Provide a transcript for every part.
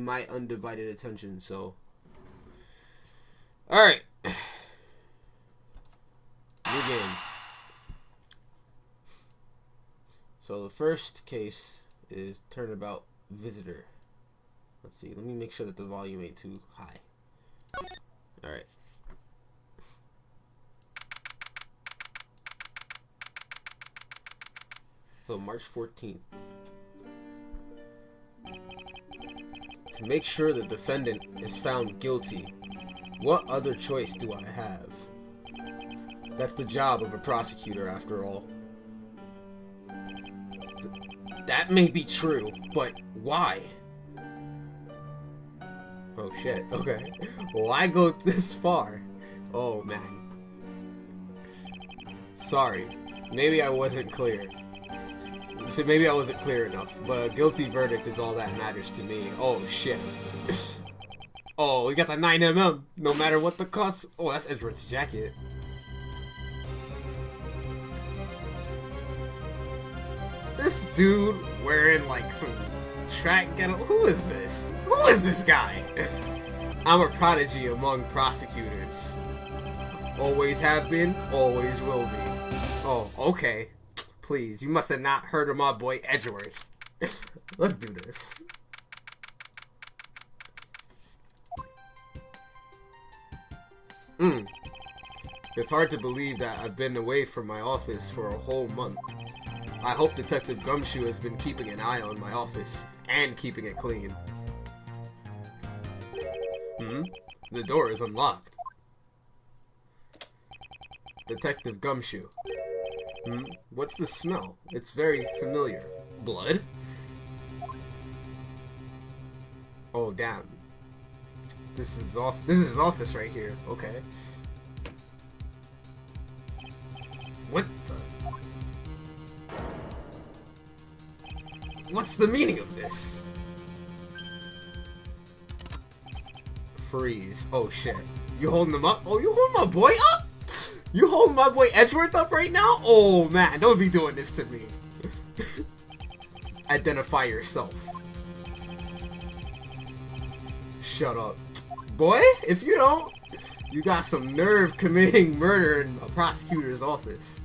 my undivided attention, so... Alright. New game. So the first case is Turnabout Visitor. Let's see, let me make sure that the volume ain't too high. Alright. So March 14th. To make sure the defendant is found guilty, what other choice do I have? That's the job of a prosecutor, after all. That may be true, but why? Oh shit, okay. Why go this far? Oh man. Sorry. Maybe I wasn't clear. So maybe I wasn't clear enough, but a guilty verdict is all that matters to me. Oh shit. Oh, we got the 9mm, no matter what the cost. Oh, that's Edgeworth's jacket. This dude wearing like some track getup. Who is this? Who is this guy? I'm a prodigy among prosecutors. Always have been, always will be. Oh, okay. Please, you must have not heard of my boy Edgeworth. Let's do this. It's hard to believe that I've been away from my office for a whole month. I hope Detective Gumshoe has been keeping an eye on my office and keeping it clean. The door is unlocked. Detective Gumshoe. What's the smell? It's very familiar. Blood? Oh damn. This is his office right here. Okay. What the? What's the meaning of this? Freeze. Oh shit. You holding him up? Oh, you holding my boy up? You holding my boy Edgeworth up right now? Oh man, don't be doing this to me. Identify yourself. Shut up. Boy, if you don't, you got some nerve committing murder in a prosecutor's office.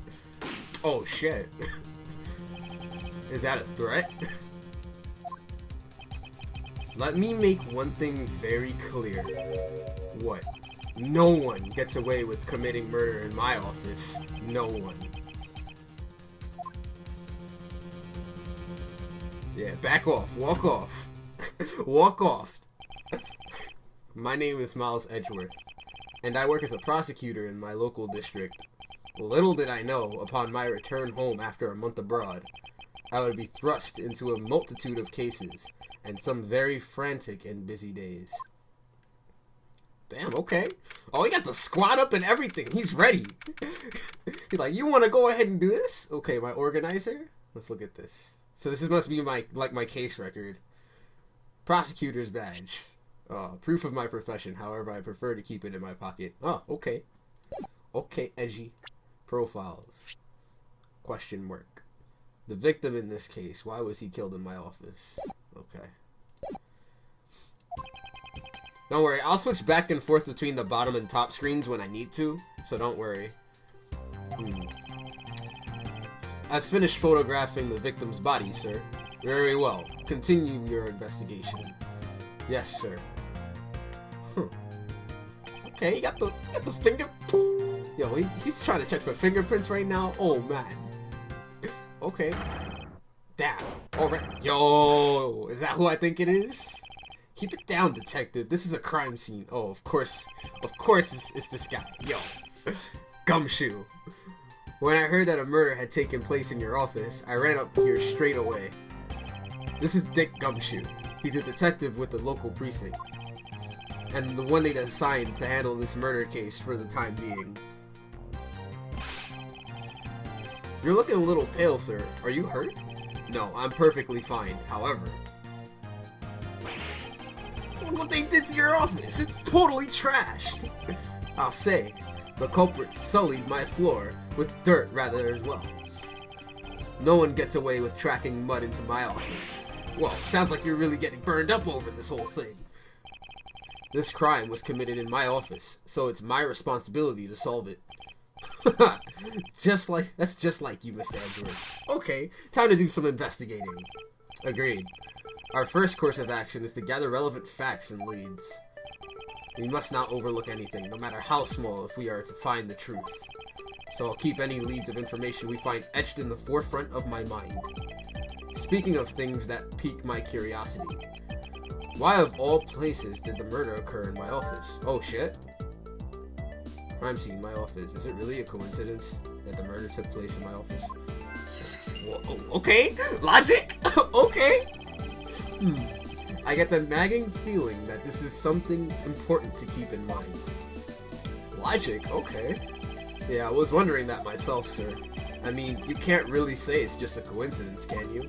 Oh shit. Is that a threat? Let me make one thing very clear. What? No one gets away with committing murder in my office. No one. Yeah, back off. Walk off. Walk off. My name is Miles Edgeworth, and I work as a prosecutor in my local district. Little did I know, upon my return home after a month abroad, I would be thrust into a multitude of cases, and some very frantic and busy days. Damn, okay. Oh, he got the squad up and everything. He's ready. He's like, you want to go ahead and do this? Okay, my organizer. Let's look at this. So this must be my case record. Prosecutor's badge. Proof of my profession. However, I prefer to keep it in my pocket. Oh, okay. Okay, edgy. Profiles. Question mark. The victim in this case. Why was he killed in my office? Okay. Don't worry, I'll switch back and forth between the bottom and top screens when I need to, so don't worry. I've finished photographing the victim's body, sir. Very well. Continue your investigation. Yes, sir. Okay, you got the finger. Yo, he's trying to check for fingerprints right now. Oh man. Okay. Damn. Alright. Yo, is that who I think it is? Keep it down, detective. This is a crime scene. Oh, of course it's this guy. Yo. Gumshoe. When I heard that a murder had taken place in your office, I ran up here straight away. This is Dick Gumshoe. He's a detective with the local precinct, and the one they assigned to handle this murder case for the time being. You're looking a little pale, sir. Are you hurt? No, I'm perfectly fine. However, look what they did to your office. It's totally trashed. I'll say, the culprit sullied my floor with dirt rather as well. No one gets away with tracking mud into my office. Whoa, sounds like you're really getting burned up over this whole thing. This crime was committed in my office, so it's my responsibility to solve it. That's just like you, Mr. Edgeworth. Okay, time to do some investigating. Agreed. Our first course of action is to gather relevant facts and leads. We must not overlook anything, no matter how small, if we are to find the truth. So I'll keep any leads of information we find etched in the forefront of my mind. Speaking of things that pique my curiosity, why of all places did the murder occur in my office? Oh shit. Crime scene, my office. Is it really a coincidence that the murder took place in my office? Whoa, okay, logic. Okay. I get the nagging feeling that this is something important to keep in mind. Logic, okay. Yeah, I was wondering that myself, sir. I mean, you can't really say it's just a coincidence, can you?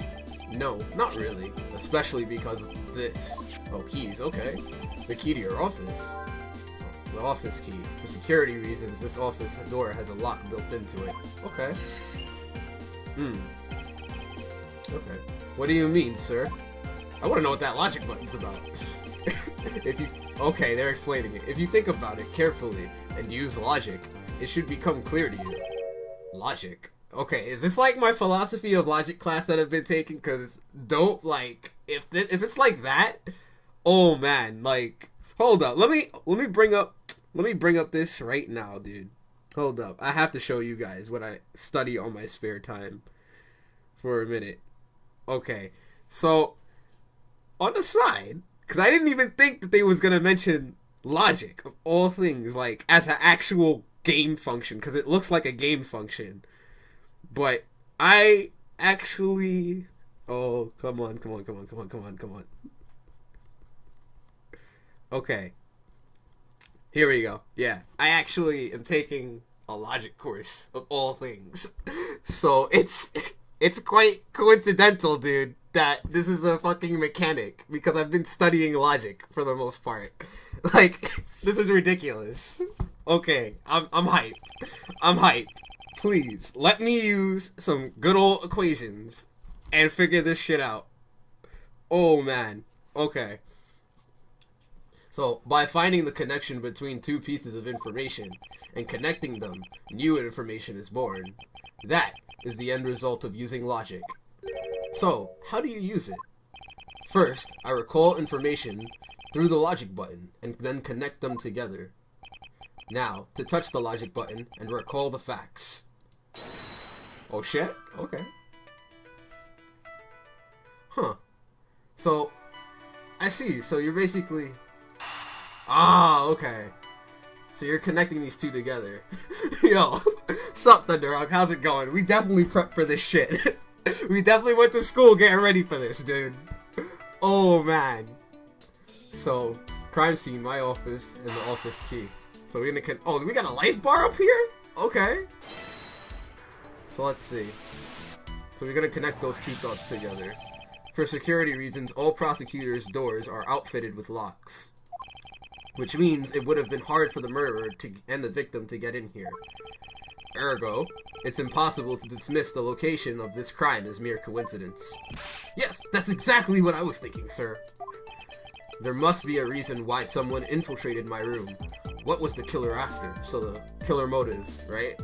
No, not really. Especially because of this. Oh, keys, okay. The key to your office. The office key. For security reasons, this office door has a lock built into it. Okay. Okay. What do you mean, sir? I want to know what that logic button's about. Okay, they're explaining it. If you think about it carefully and use logic, it should become clear to you. Logic? Okay, is this like my philosophy of logic class that I've been taking? Because don't, like, if it's like that, oh man, like, hold up, let me bring up this right now, dude. Hold up, I have to show you guys what I study on my spare time for a minute. Okay, so on the side, because I didn't even think that they was gonna mention logic of all things, like as an actual game function, because it looks like a game function. But I actually, oh, come on. Okay. Here we go. Yeah, I actually am taking a logic course of all things. So it's quite coincidental, dude, that this is a fucking mechanic, because I've been studying logic for the most part. Like, this is ridiculous. Okay, I'm hype. I'm hype. Please, let me use some good old equations and figure this shit out. Oh, man. Okay. So, by finding the connection between two pieces of information and connecting them, new information is born. That is the end result of using logic. So, how do you use it? First, I recall information through the logic button and then connect them together. Now, to touch the logic button and recall the facts. Oh shit? Okay. Huh. So, I see. So you're basically... Ah, okay. So you're connecting these two together. Yo, sup, Thunderhawk? How's it going? We definitely prepped for this shit. We definitely went to school getting ready for this, dude. Oh, man. So, crime scene, my office, and the office key. So we're gonna oh, we got a life bar up here? Okay. So let's see. So we're gonna connect those two thoughts together. For security reasons, all prosecutors' doors are outfitted with locks. Which means it would have been hard for the murderer and the victim to get in here. Ergo, it's impossible to dismiss the location of this crime as mere coincidence. Yes, that's exactly what I was thinking, sir. There must be a reason why someone infiltrated my room. What was the killer after? So the killer motive, right?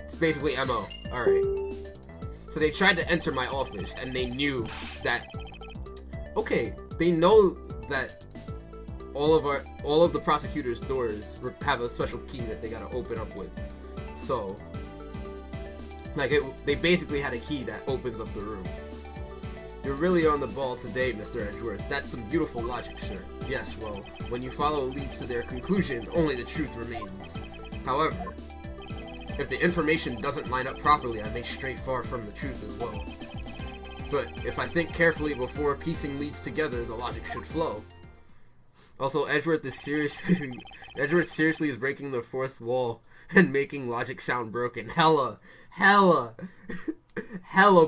It's basically MO. Alright. So they tried to enter my office and they knew that... Okay, they know that all of the prosecutor's doors have a special key that they gotta open up with. So, like, they basically had a key that opens up the room. You're really on the ball today, Mr. Edgeworth. That's some beautiful logic, sir. Yes, well, when you follow leads to their conclusion, only the truth remains. However, if the information doesn't line up properly, I may stray far from the truth as well. But if I think carefully before piecing leads together, the logic should flow. Also, Edgeworth seriously is breaking the fourth wall and making logic sound broken. Hella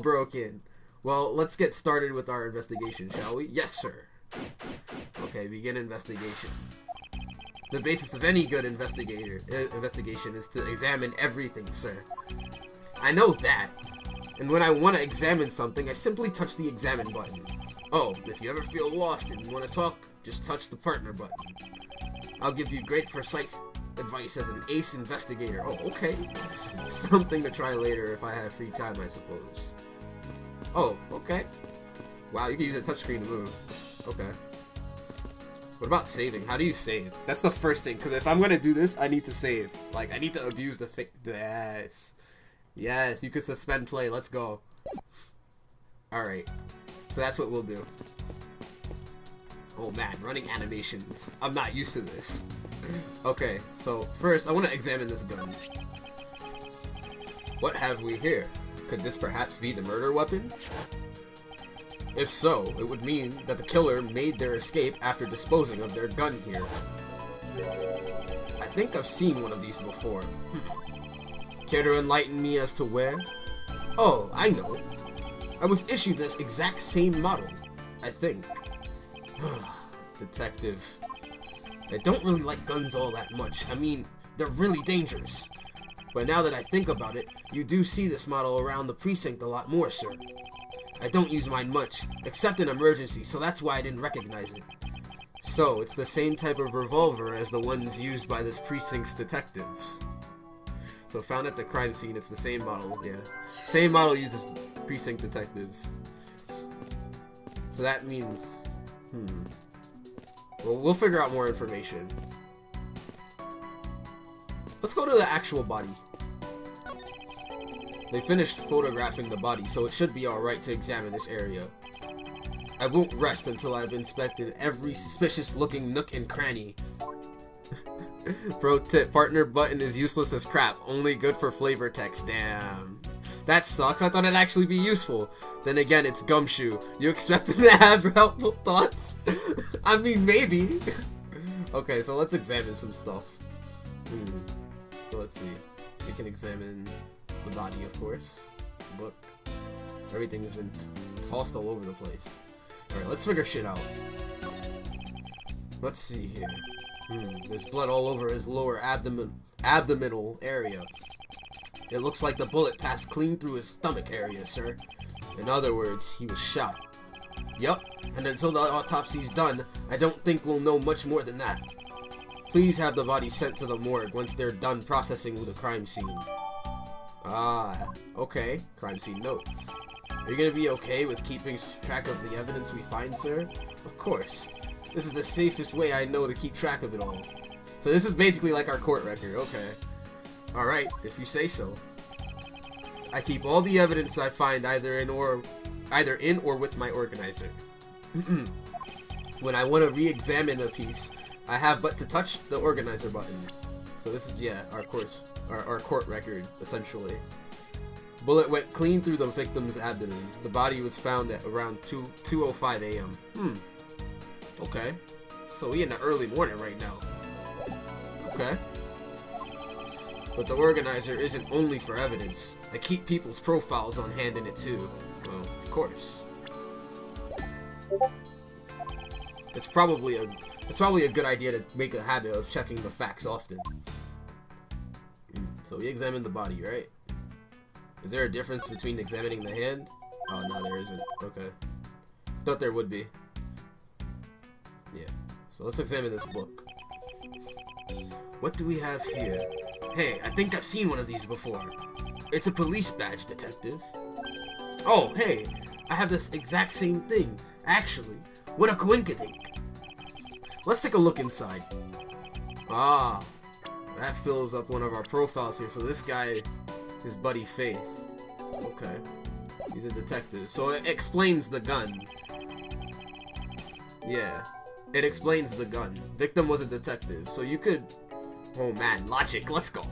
broken. Well, let's get started with our investigation, shall we? Yes, sir. Okay, begin investigation. The basis of any good investigation is to examine everything, sir. I know that. And when I want to examine something, I simply touch the examine button. Oh, if you ever feel lost and you want to talk, just touch the partner button. I'll give you great precise advice as an ace investigator. Oh, okay. Something to try later if I have free time, I suppose. Oh, okay. Wow, you can use a touchscreen to move. Okay. What about saving? How do you save? That's the first thing, because if I'm going to do this, I need to save. Like, I need to abuse the Yes. Yes, you could suspend play. Let's go. Alright. So that's what we'll do. Oh man, running animations. I'm not used to this. Okay, so first, I want to examine this gun. What have we here? Could this perhaps be the murder weapon? If so, it would mean that the killer made their escape after disposing of their gun here. I think I've seen one of these before. Care to enlighten me as to where? Oh, I know. I was issued this exact same model, I think. Detective. I don't really like guns all that much. I mean, they're really dangerous. But now that I think about it, you do see this model around the precinct a lot more, sir. I don't use mine much, except in emergency, so that's why I didn't recognize it. So, it's the same type of revolver as the ones used by this precinct's detectives. So, found at the crime scene, it's the same model, yeah. Same model uses precinct detectives. So that means... Well, we'll figure out more information. Let's go to the actual body. They finished photographing the body, so it should be alright to examine this area. I won't rest until I've inspected every suspicious-looking nook and cranny. Pro tip, partner button is useless as crap, only good for flavor text. Damn. That sucks, I thought it'd actually be useful. Then again, it's Gumshoe. You expected to have helpful thoughts? I mean, maybe. Okay, so let's examine some stuff. So let's see. We can examine the body, of course. Look. Everything has been tossed all over the place. Alright, let's figure shit out. Let's see here. There's blood all over his lower abdominal area. It looks like the bullet passed clean through his stomach area, sir. In other words, he was shot. Yup, and until the autopsy's done, I don't think we'll know much more than that. Please have the body sent to the morgue once they're done processing the crime scene. Ah, okay. Crime scene notes. Are you gonna be okay with keeping track of the evidence we find, sir? Of course. This is the safest way I know to keep track of it all. So this is basically like our court record, okay. Alright, if you say so. I keep all the evidence I find either in or with my organizer. When I want to re-examine a piece, I have but to touch the organizer button. So this is, yeah, our court record, essentially. Bullet went clean through the victim's abdomen. The body was found at around 2:05 a.m. Okay. So we in the early morning right now. Okay. But the organizer isn't only for evidence. I keep people's profiles on hand in it too. Well, of course. It's probably a good idea to make a habit of checking the facts often. So we examined the body, right? Is there a difference between examining the hand? Oh no, there isn't. Okay. Thought there would be. Yeah. So let's examine this book. What do we have here? Hey, I think I've seen one of these before. It's a police badge, detective. Oh, hey, I have this exact same thing. Actually, what a coinkydink. Let's take a look inside. Ah, that fills up one of our profiles here. So this guy is Buddy Faith. Okay. He's a detective. So it explains the gun. Yeah. It explains the gun. Victim was a detective. So you could... Oh man, logic. Let's go.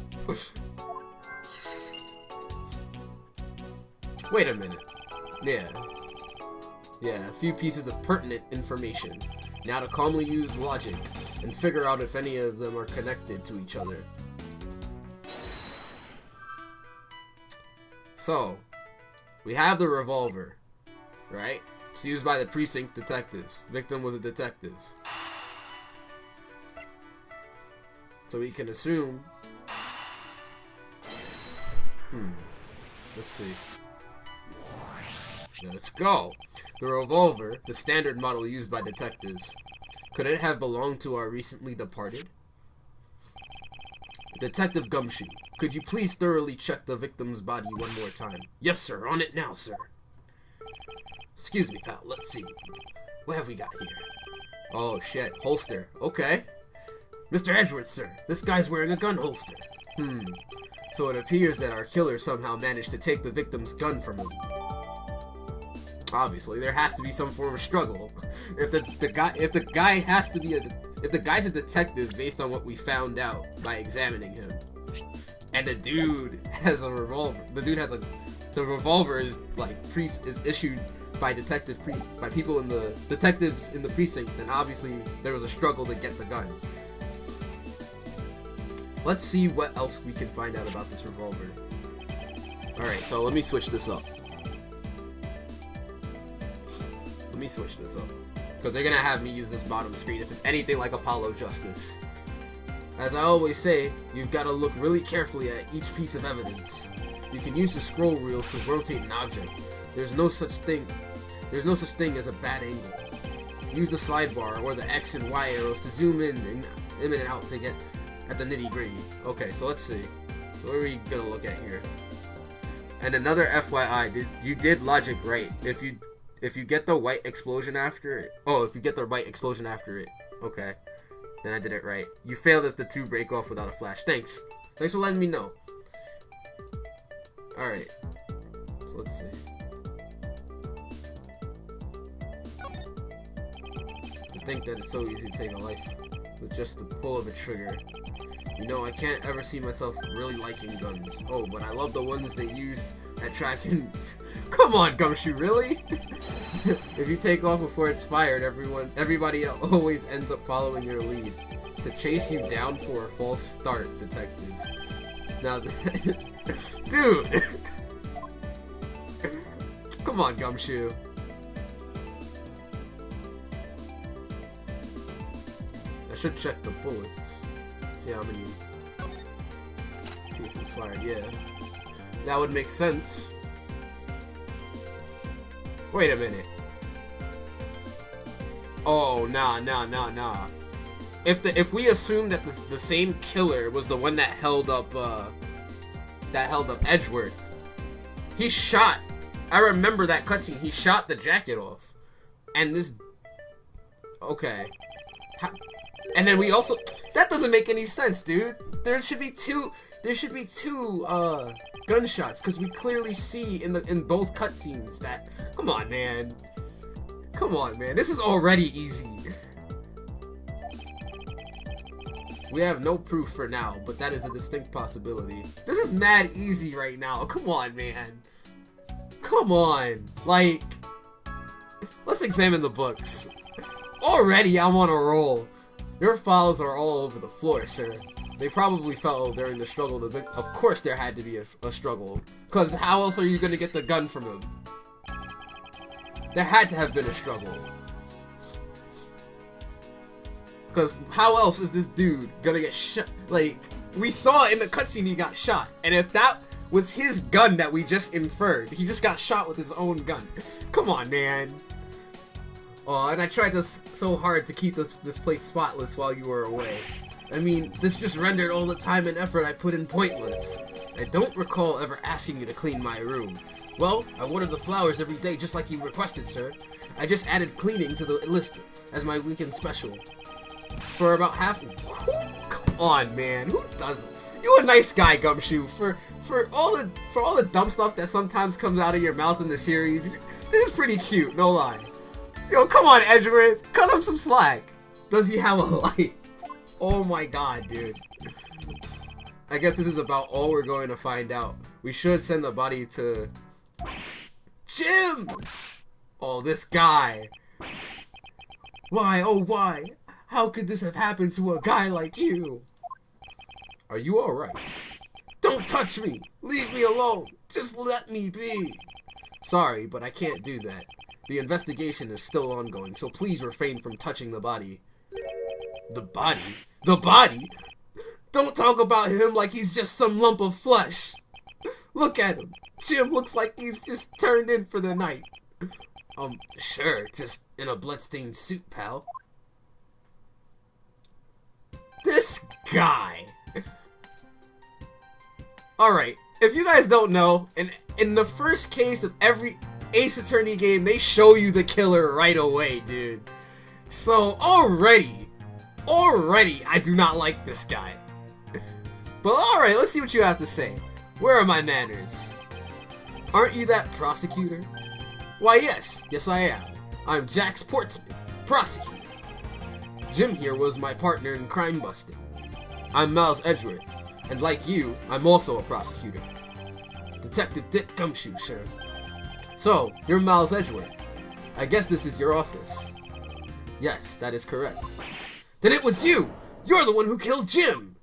Wait a minute. Yeah. Yeah, a few pieces of pertinent information. Now to calmly use logic and figure out if any of them are connected to each other. So, we have the revolver, right? It's used by the precinct detectives. Victim was a detective. So we can assume... Let's see. Let's go. The revolver, the standard model used by detectives. Could it have belonged to our recently departed? Detective Gumshoe, could you please thoroughly check the victim's body one more time? Yes, sir. On it now, sir. Excuse me, pal. Let's see. What have we got here? Oh, shit. Holster. Okay. Mr. Edgeworth, sir. This guy's wearing a gun holster. So it appears that our killer somehow managed to take the victim's gun from him. Obviously, there has to be some form of struggle. If the guy's a detective based on what we found out by examining him, and the dude has a revolver. The revolver is like is issued by people in the detectives in the precinct. Then obviously there was a struggle to get the gun. Let's see what else we can find out about this revolver. All right, so let me switch this up. Because they're gonna have me use this bottom screen if it's anything like Apollo Justice. As I always say, you've got to look really carefully at each piece of evidence. You can use the scroll wheels to rotate an object. There's no such thing as a bad angle. Use the slide bar or the X and Y arrows to zoom in and out to get at the nitty gritty. Okay, so let's see. So what are we gonna look at here? And another FYI, you did logic right. If you get the white explosion after it... Oh, if you get the white explosion after it. Okay. Then I did it right. You failed if the two break off without a flash. Thanks. Thanks for letting me know. Alright. So let's see. To think that it's so easy to take a life with just the pull of a trigger. You know, I can't ever see myself really liking guns. Oh, but I love the ones they use at tracking... Come on, Gumshoe, really? If you take off before it's fired, everybody always ends up following your lead. To chase you down for a false start, detective. Now, dude! Come on, Gumshoe. I should check the bullets. See how many... See if it's fired, yeah. That would make sense. Wait a minute. Oh, nah. If we assume that the same killer was the one that held up Edgeworth, he shot. I remember that cutscene. He shot the jacket off, and this. Okay. And then we also. That doesn't make any sense, dude. There should be two. Gunshots, because we clearly see in both cutscenes that. Come on, man. This is already easy. We have no proof for now, but that is a distinct possibility. This is mad easy right now. Come on, man. Come on. Like, let's examine the books. Already, I'm on a roll. Your files are all over the floor, sir. They probably fell during the struggle. Of course there had to be a struggle. Because how else are you going to get the gun from him? There had to have been a struggle. Because how else is this dude going to get shot? Like, we saw in the cutscene he got shot. And if that was his gun that we just inferred, he just got shot with his own gun. Come on, man. Oh, and I tried so hard to keep this place spotless while you were away. I mean, this just rendered all the time and effort I put in pointless. I don't recall ever asking you to clean my room. Well, I water the flowers every day just like you requested, sir. I just added cleaning to the list as my weekend special. For about half... Come on, man. Who does... You a nice guy, Gumshoe. For all the dumb stuff that sometimes comes out of your mouth in the series, this is pretty cute, no lie. Yo, come on, Edgeworth. Cut him some slack. Does he have a light? Oh my god, dude. I guess this is about all we're going to find out. We should send the body to... Jim! Oh, this guy. Why, oh why? How could this have happened to a guy like you? Are you alright? Don't touch me! Leave me alone! Just let me be! Sorry, but I can't do that. The investigation is still ongoing, so please refrain from touching the body. The body? The body? Don't talk about him like he's just some lump of flesh. Look at him. Jim looks like he's just turned in for the night. Sure, just in a bloodstained suit, pal. This guy! Alright, if you guys don't know, in the first case of every Ace Attorney game, they show you the killer right away, dude. So, already, I do not like this guy. But alright, let's see what you have to say. Where are my manners? Aren't you that prosecutor? Why, yes I am. I'm Jack Sportsman, prosecutor. Jim here was my partner in crime busting. I'm Miles Edgeworth, and like you, I'm also a prosecutor. Detective Dick Gumshoe, sir. So, you're Miles Edgeworth. I guess this is your office. Yes, that is correct. Then it was you! You're the one who killed Jim!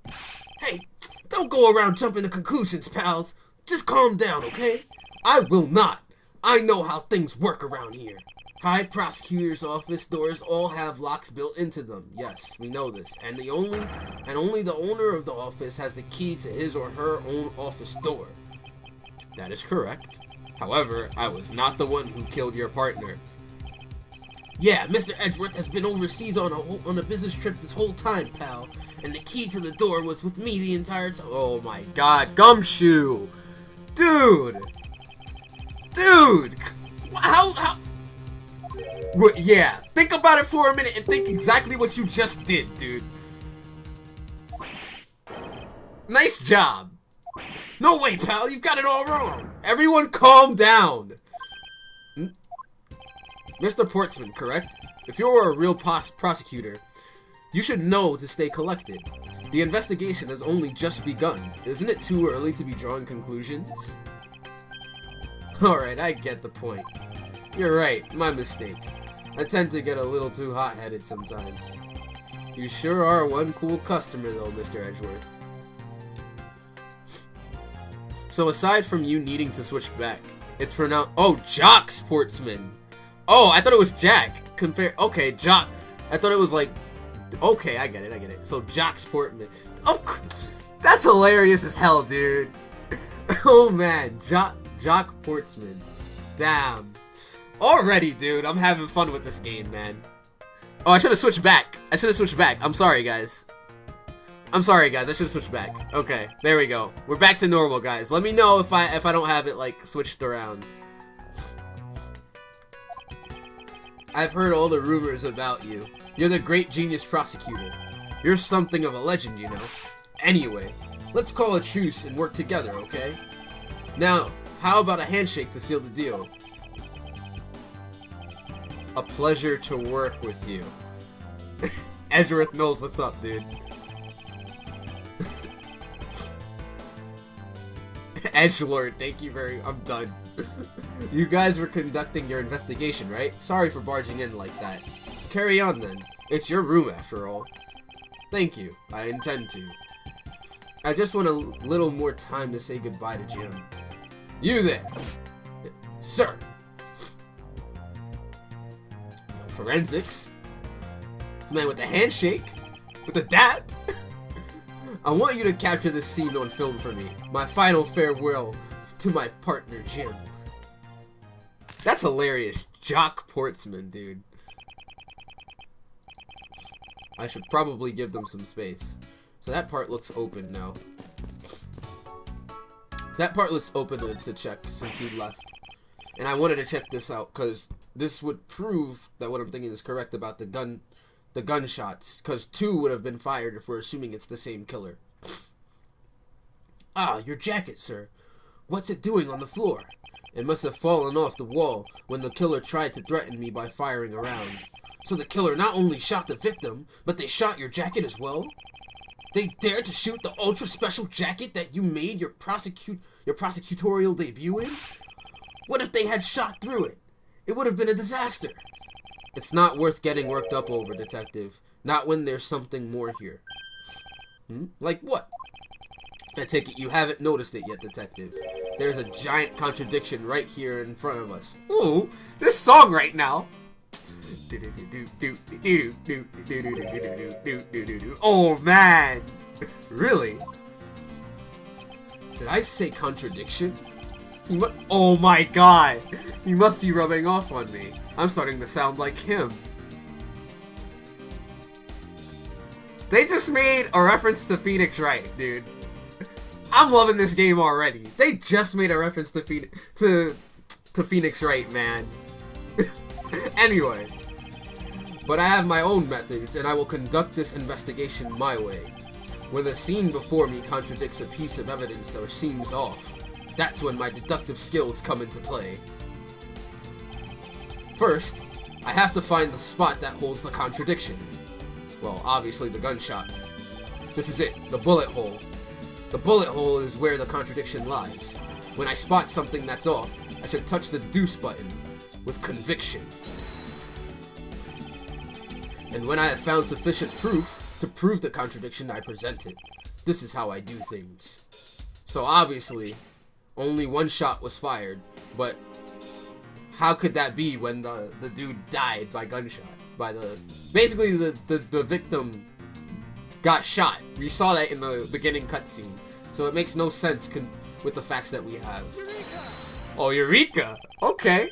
Hey, don't go around jumping to conclusions, pals. Just calm down, okay? I will not. I know how things work around here. High prosecutor's office doors all have locks built into them. Yes, we know this. And only the owner of the office has the key to his or her own office door. That is correct. However, I was not the one who killed your partner. Yeah, Mr. Edgeworth has been overseas on a business trip this whole time, pal. And the key to the door was with me the entire time. Oh my god, Gumshoe! Dude! How? Yeah, think about it for a minute and think exactly what you just did, dude. Nice job. No way, pal, you've got it all wrong. Everyone calm down. Mr. Portsman, correct? If you're a real prosecutor, you should know to stay collected. The investigation has only just begun. Isn't it too early to be drawing conclusions? Alright, I get the point. You're right, my mistake. I tend to get a little too hot-headed sometimes. You sure are one cool customer though, Mr. Edgeworth. So aside from you needing to switch back, it's pronounced— oh, Jock Sportsman! Oh, I thought it was Jack! Okay, Jock. I thought it was like— okay, I get it. So, Jock Sportsman. Oh, that's hilarious as hell, dude. Oh man, Jock Portsman. Damn. Already, dude, I'm having fun with this game, man. Oh, I should have switched back. I'm sorry, guys. I should have switched back. Okay, there we go. We're back to normal, guys. Let me know if I don't have it, like, switched around. I've heard all the rumors about you. You're the great genius prosecutor. You're something of a legend, you know. Anyway, let's call a truce and work together, okay? Now, how about a handshake to seal the deal? A pleasure to work with you. Edgeworth knows what's up, dude. Edgelord, thank you I'm done. You guys were conducting your investigation, right? Sorry for barging in like that. Carry on then. It's your room after all. Thank you. I intend to. I just want a little more time to say goodbye to Jim. You there. Sir. Forensics. This man with the handshake. With the dap. I want you to capture this scene on film for me. My final farewell to my partner, Jim. That's hilarious. Jock Portsman, dude. I should probably give them some space. So that part looks open now. That part looks open to check since he left. And I wanted to check this out because this would prove that what I'm thinking is correct about the gunshots. Because 2 would have been fired if we're assuming it's the same killer. Ah, your jacket, sir. What's it doing on the floor? It must have fallen off the wall when the killer tried to threaten me by firing around. So the killer not only shot the victim, but they shot your jacket as well? They dared to shoot the ultra special jacket that you made your prosecutorial debut in? What if they had shot through it? It would have been a disaster. It's not worth getting worked up over, detective. Not when there's something more here. Like what? I take it you haven't noticed it yet, detective. There's a giant contradiction right here in front of us. Ooh, this song right now. Oh man, really? Did I say contradiction? Oh my god! He must be rubbing off on me. I'm starting to sound like him. They just made a reference to Phoenix Wright, dude. I'm loving this game already. They just made a reference to Phoenix Wright, man. Anyway. But I have my own methods, and I will conduct this investigation my way. When the scene before me contradicts a piece of evidence or seems off, that's when my deductive skills come into play. First, I have to find the spot that holds the contradiction. Well, obviously the gunshot. This is it, the bullet hole. The bullet hole is where the contradiction lies. When I spot something that's off, I should touch the deuce button with conviction. And when I have found sufficient proof to prove the contradiction, I present it. This is how I do things. So obviously, only one shot was fired, but how could that be when the dude died by gunshot? Basically the victim got shot. We saw that in the beginning cutscene. So it makes no sense with the facts that we have. Eureka! Oh, Eureka! Okay.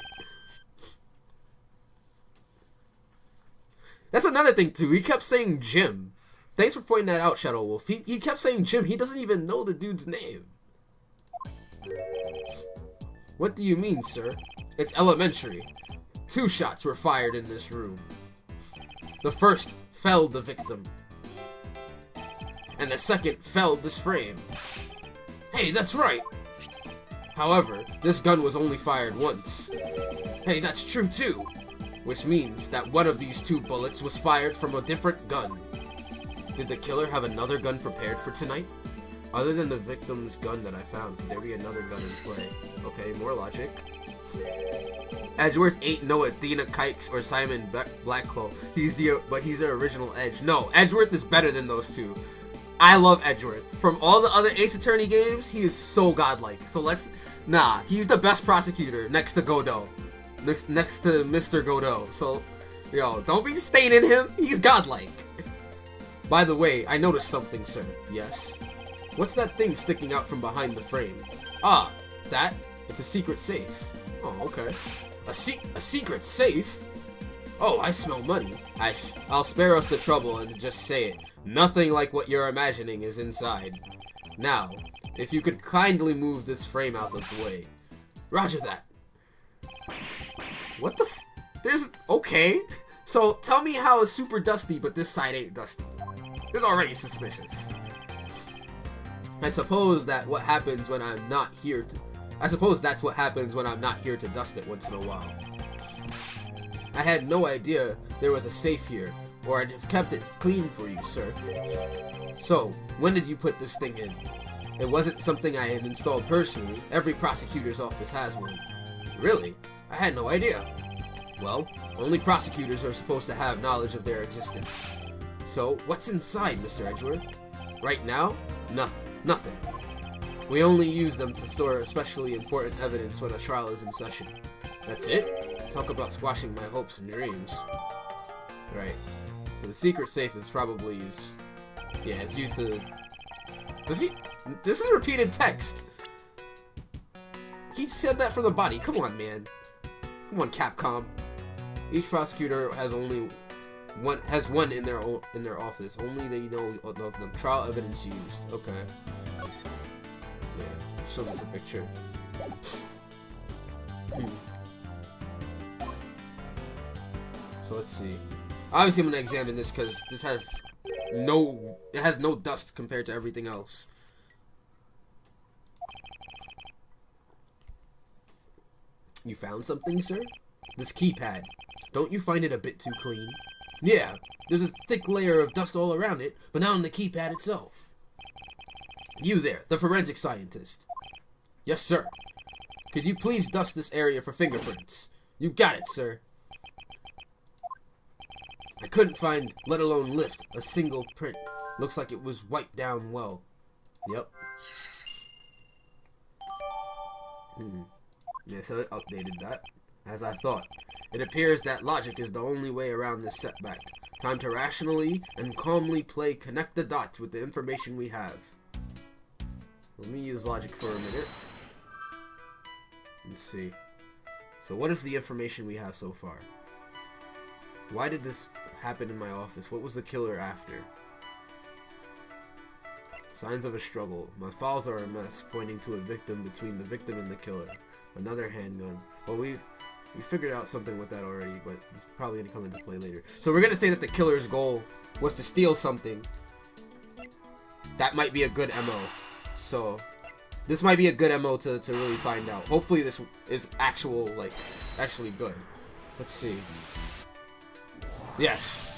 That's another thing too. He kept saying Jim. Thanks for pointing that out, Shadow Wolf. He kept saying Jim. He doesn't even know the dude's name. What do you mean, sir? It's elementary. 2 shots were fired in this room. The first felled the victim, and the second felled this frame. Hey, that's right! However, this gun was only fired once. Hey, that's true too! Which means that one of these 2 bullets was fired from a different gun. Did the killer have another gun prepared for tonight? Other than the victim's gun that I found, could there be another gun in play? Okay, more logic. Edgeworth ain't no Athena Kikes or Simon Blackwell. But he's the original Edge. No, Edgeworth is better than those 2. I love Edgeworth. From all the other Ace Attorney games, he is so godlike. So he's the best prosecutor next to Godot. Next to Mr. Godot. So, yo, don't be staining him. He's godlike. By the way, I noticed something, sir. Yes? What's that thing sticking out from behind the frame? Ah, that? It's a secret safe. Oh, okay. A secret safe? Oh, I smell money. I'll spare us the trouble and just say it. Nothing like what you're imagining is inside. Now, if you could kindly move this frame out of the way. Roger that. What the okay. So, tell me how it's super dusty, but this side ain't dusty. It's already suspicious. I suppose that's what happens when I'm not here to dust it once in a while. I had no idea there was a safe here, or I'd have kept it clean for you, sir. So, when did you put this thing in? It wasn't something I had installed personally. Every prosecutor's office has one. Really? I had no idea. Well, only prosecutors are supposed to have knowledge of their existence. So, what's inside, Mr. Edgeworth? Right now? Nothing. We only use them to store especially important evidence when a trial is in session. That's it? Talk about squashing my hopes and dreams. Right. So the secret safe is probably used... Yeah, it's used to... This is repeated text! He said that from the body. Come on, man. Come on, Capcom. Each prosecutor has one in their office. Only they know of the trial evidence used. Okay. Yeah, shows us a picture. So let's see. Obviously, I'm gonna examine this because this has no dust compared to everything else. You found something, sir? This keypad. Don't you find it a bit too clean? Yeah, there's a thick layer of dust all around it, but not on the keypad itself. You there, the forensic scientist. Yes, sir. Could you please dust this area for fingerprints? You got it, sir. I couldn't find, let alone lift, a single print. Looks like it was wiped down well. Yep. Yeah, so it updated that. As I thought. It appears that logic is the only way around this setback. Time to rationally and calmly connect the dots with the information we have. Let me use logic for a minute. Let's see. So what is the information we have so far? Why did this happen in my office? What was the killer after? Signs of a struggle. My files are a mess, pointing to a victim between the victim and the killer. Another handgun. Well, we figured out something with that already, but it's probably going to come into play later. So we're going to say that the killer's goal was to steal something. That might be a good MO. So this might be a good MO to really find out. Hopefully this is actually good. Let's see. Yes.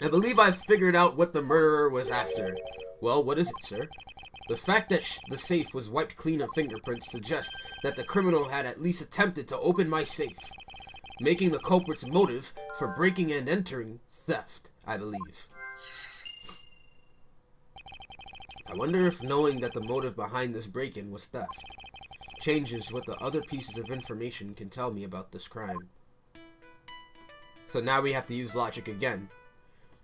I believe I've figured out what the murderer was after. Well, what is it, sir? The fact that the safe was wiped clean of fingerprints suggests that the criminal had at least attempted to open my safe, making the culprit's motive for breaking and entering theft, I believe. I wonder if knowing that the motive behind this break-in was theft changes what the other pieces of information can tell me about this crime. So now we have to use logic again.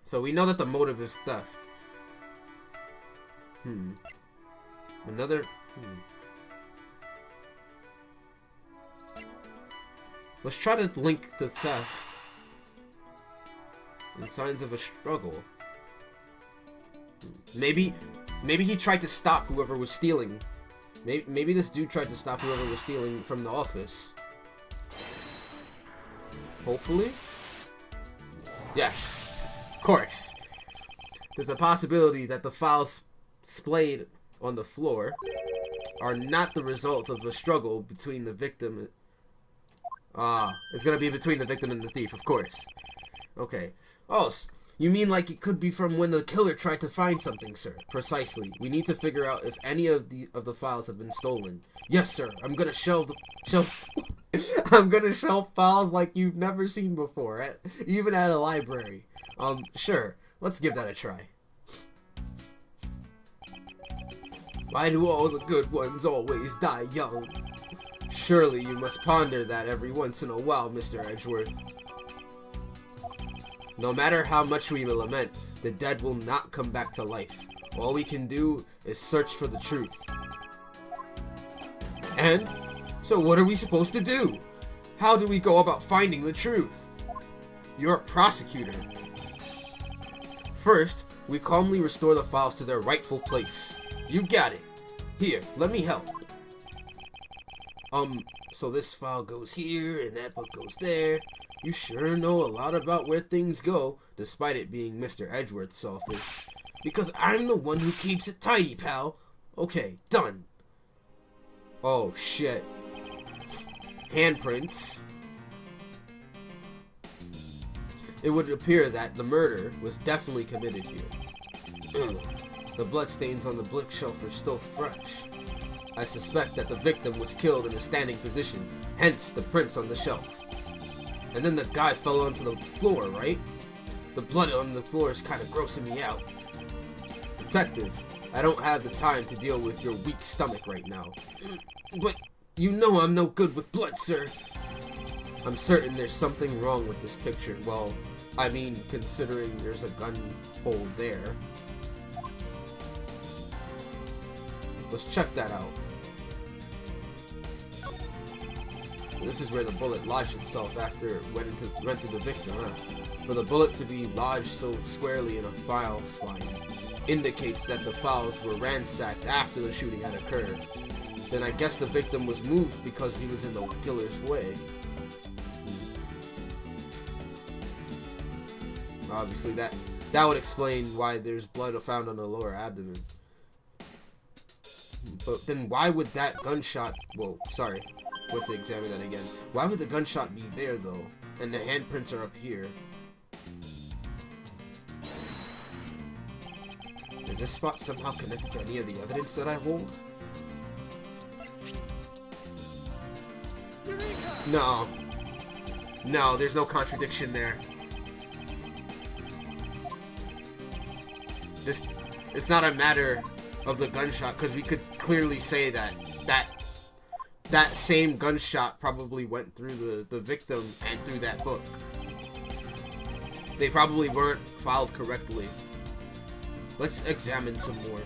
So we know that the motive is theft. Let's try to link the theft and signs of a struggle. Maybe he tried to stop whoever was stealing. Maybe this dude tried to stop whoever was stealing from the office. Hopefully. Yes, of course. There's a possibility that the files splayed on the floor are not the result of a struggle between the victim. It's gonna be between the victim and the thief, of course. Okay. Oh, you mean like it could be from when the killer tried to find something, sir? Precisely. We need to figure out if any of the files have been stolen. Yes, sir. I'm gonna shelf I'm gonna shelf files like you've never seen before, even at a library. Sure. Let's give that a try. Why do all the good ones always die young? Surely you must ponder that every once in a while, Mr. Edgeworth. No matter how much we lament, the dead will not come back to life. All we can do is search for the truth. And? So what are we supposed to do? How do we go about finding the truth? You're a prosecutor. First, we calmly restore the files to their rightful place. You got it. Here, let me help. So this file goes here, and that book goes there. You sure know a lot about where things go, despite it being Mr. Edgeworth's office. Because I'm the one who keeps it tidy, pal. Okay, done. Oh, shit. Handprints. It would appear that the murder was definitely committed here. The bloodstains on the bookshelf are still fresh. I suspect that the victim was killed in a standing position, hence the prints on the shelf. And then the guy fell onto the floor, right? The blood on the floor is kind of grossing me out. Detective, I don't have the time to deal with your weak stomach right now. But you know I'm no good with blood, sir. I'm certain there's something wrong with this picture. Well, I mean, considering there's a gun hole there. Let's check that out. This is where the bullet lodged itself after it went to the victim. For the bullet to be lodged so squarely in a file spine indicates that the files were ransacked after the shooting had occurred. Then I guess the victim was moved because he was in the killer's way. Obviously, that would explain why there's blood found on the lower abdomen. But then why would that gunshot... Whoa, sorry. Went to examine that again. Why would the gunshot be there, though? And the handprints are up here. Is this spot somehow connected to any of the evidence that I hold? No. No, there's no contradiction there. It's not a matter of the gunshot, because we could clearly say that same gunshot probably went through the victim and through that book. They probably weren't filed correctly. Let's examine some more.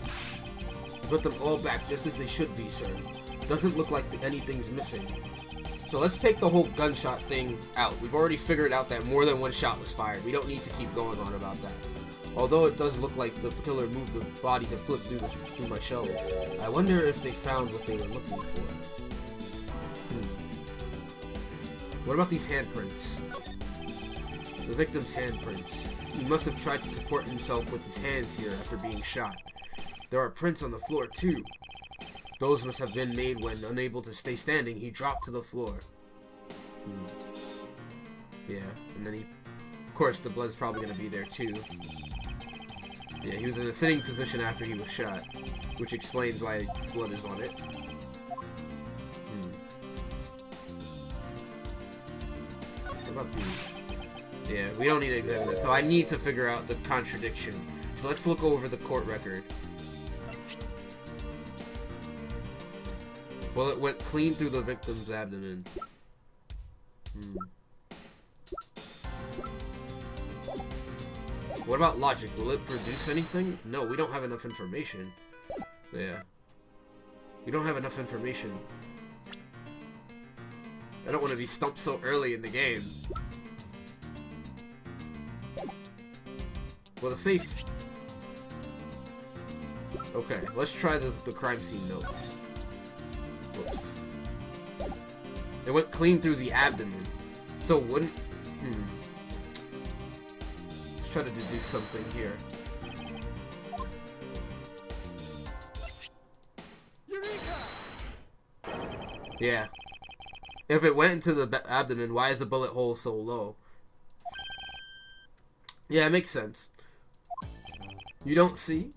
Put them all back just as they should be, sir. Doesn't look like anything's missing. So let's take the whole gunshot thing out. We've already figured out that more than one shot was fired. We don't need to keep going on about that. Although it does look like the killer moved the body to flip through my shelves. I wonder if they found what they were looking for. What about these handprints? The victim's handprints. He must have tried to support himself with his hands here after being shot. There are prints on the floor too. Those must have been made when, unable to stay standing, he dropped to the floor. Yeah, and then of course, the blood's probably going to be there too. Yeah, he was in a sitting position after he was shot, which explains why blood is on it. What about these? Yeah, we don't need to examine this, so I need to figure out the contradiction. So let's look over the court record. Bullet went clean through the victim's abdomen. What about logic? Will it produce anything? No, we don't have enough information. Yeah. We don't have enough information. I don't want to be stumped so early in the game. Well, the safe... Okay, let's try the crime scene notes. Whoops. It went clean through the abdomen. So wouldn't... Let's try to deduce something here. Yeah. If it went into the abdomen, why is the bullet hole so low? Yeah, it makes sense. You don't see?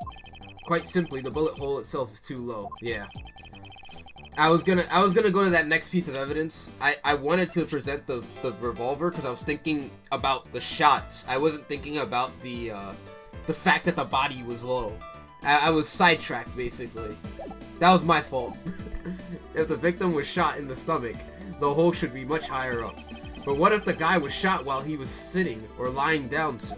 Quite simply, the bullet hole itself is too low. Yeah. I was gonna go to that next piece of evidence. I wanted to present the revolver because I was thinking about the shots. I wasn't thinking about the fact that the body was low. I was sidetracked, basically. That was my fault. If the victim was shot in the stomach, the hole should be much higher up. But what if the guy was shot while he was sitting or lying down, sir?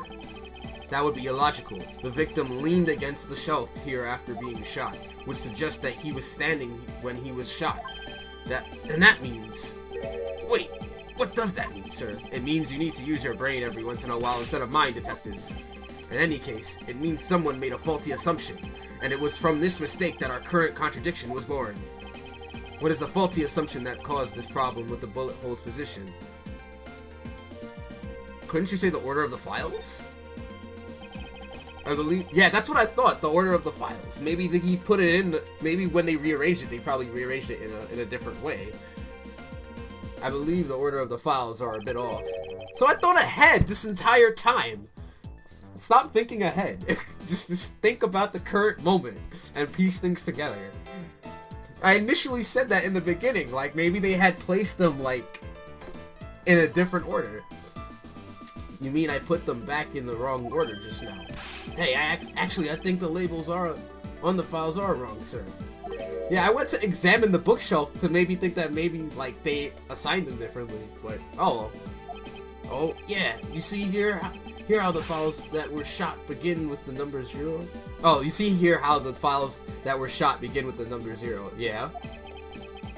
That would be illogical. The victim leaned against the shelf here after being shot, which suggests that he was standing when he was shot. Then that means... Wait, what does that mean, sir? It means you need to use your brain every once in a while instead of mine, detective. In any case, it means someone made a faulty assumption, and it was from this mistake that our current contradiction was born. What is the faulty assumption that caused this problem with the bullet hole's position? Couldn't you say the order of the files? I believe... Yeah, that's what I thought, the order of the files. Maybe he put it in... Maybe when they rearranged it, they probably rearranged it in a different way. I believe the order of the files are a bit off. So I thought ahead this entire time. Stop thinking ahead. just think about the current moment and piece things together. I initially said that in the beginning, like maybe they had placed them like in a different order. You mean I put them back in the wrong order just now? Hey, actually I think the labels are on the files are wrong, sir. Yeah, I went to examine the bookshelf to maybe think that maybe like they assigned them differently, but oh yeah, you see here how the files that were shot begin with the number 0. Oh, you see here how the files that were shot begin with the number 0. Yeah.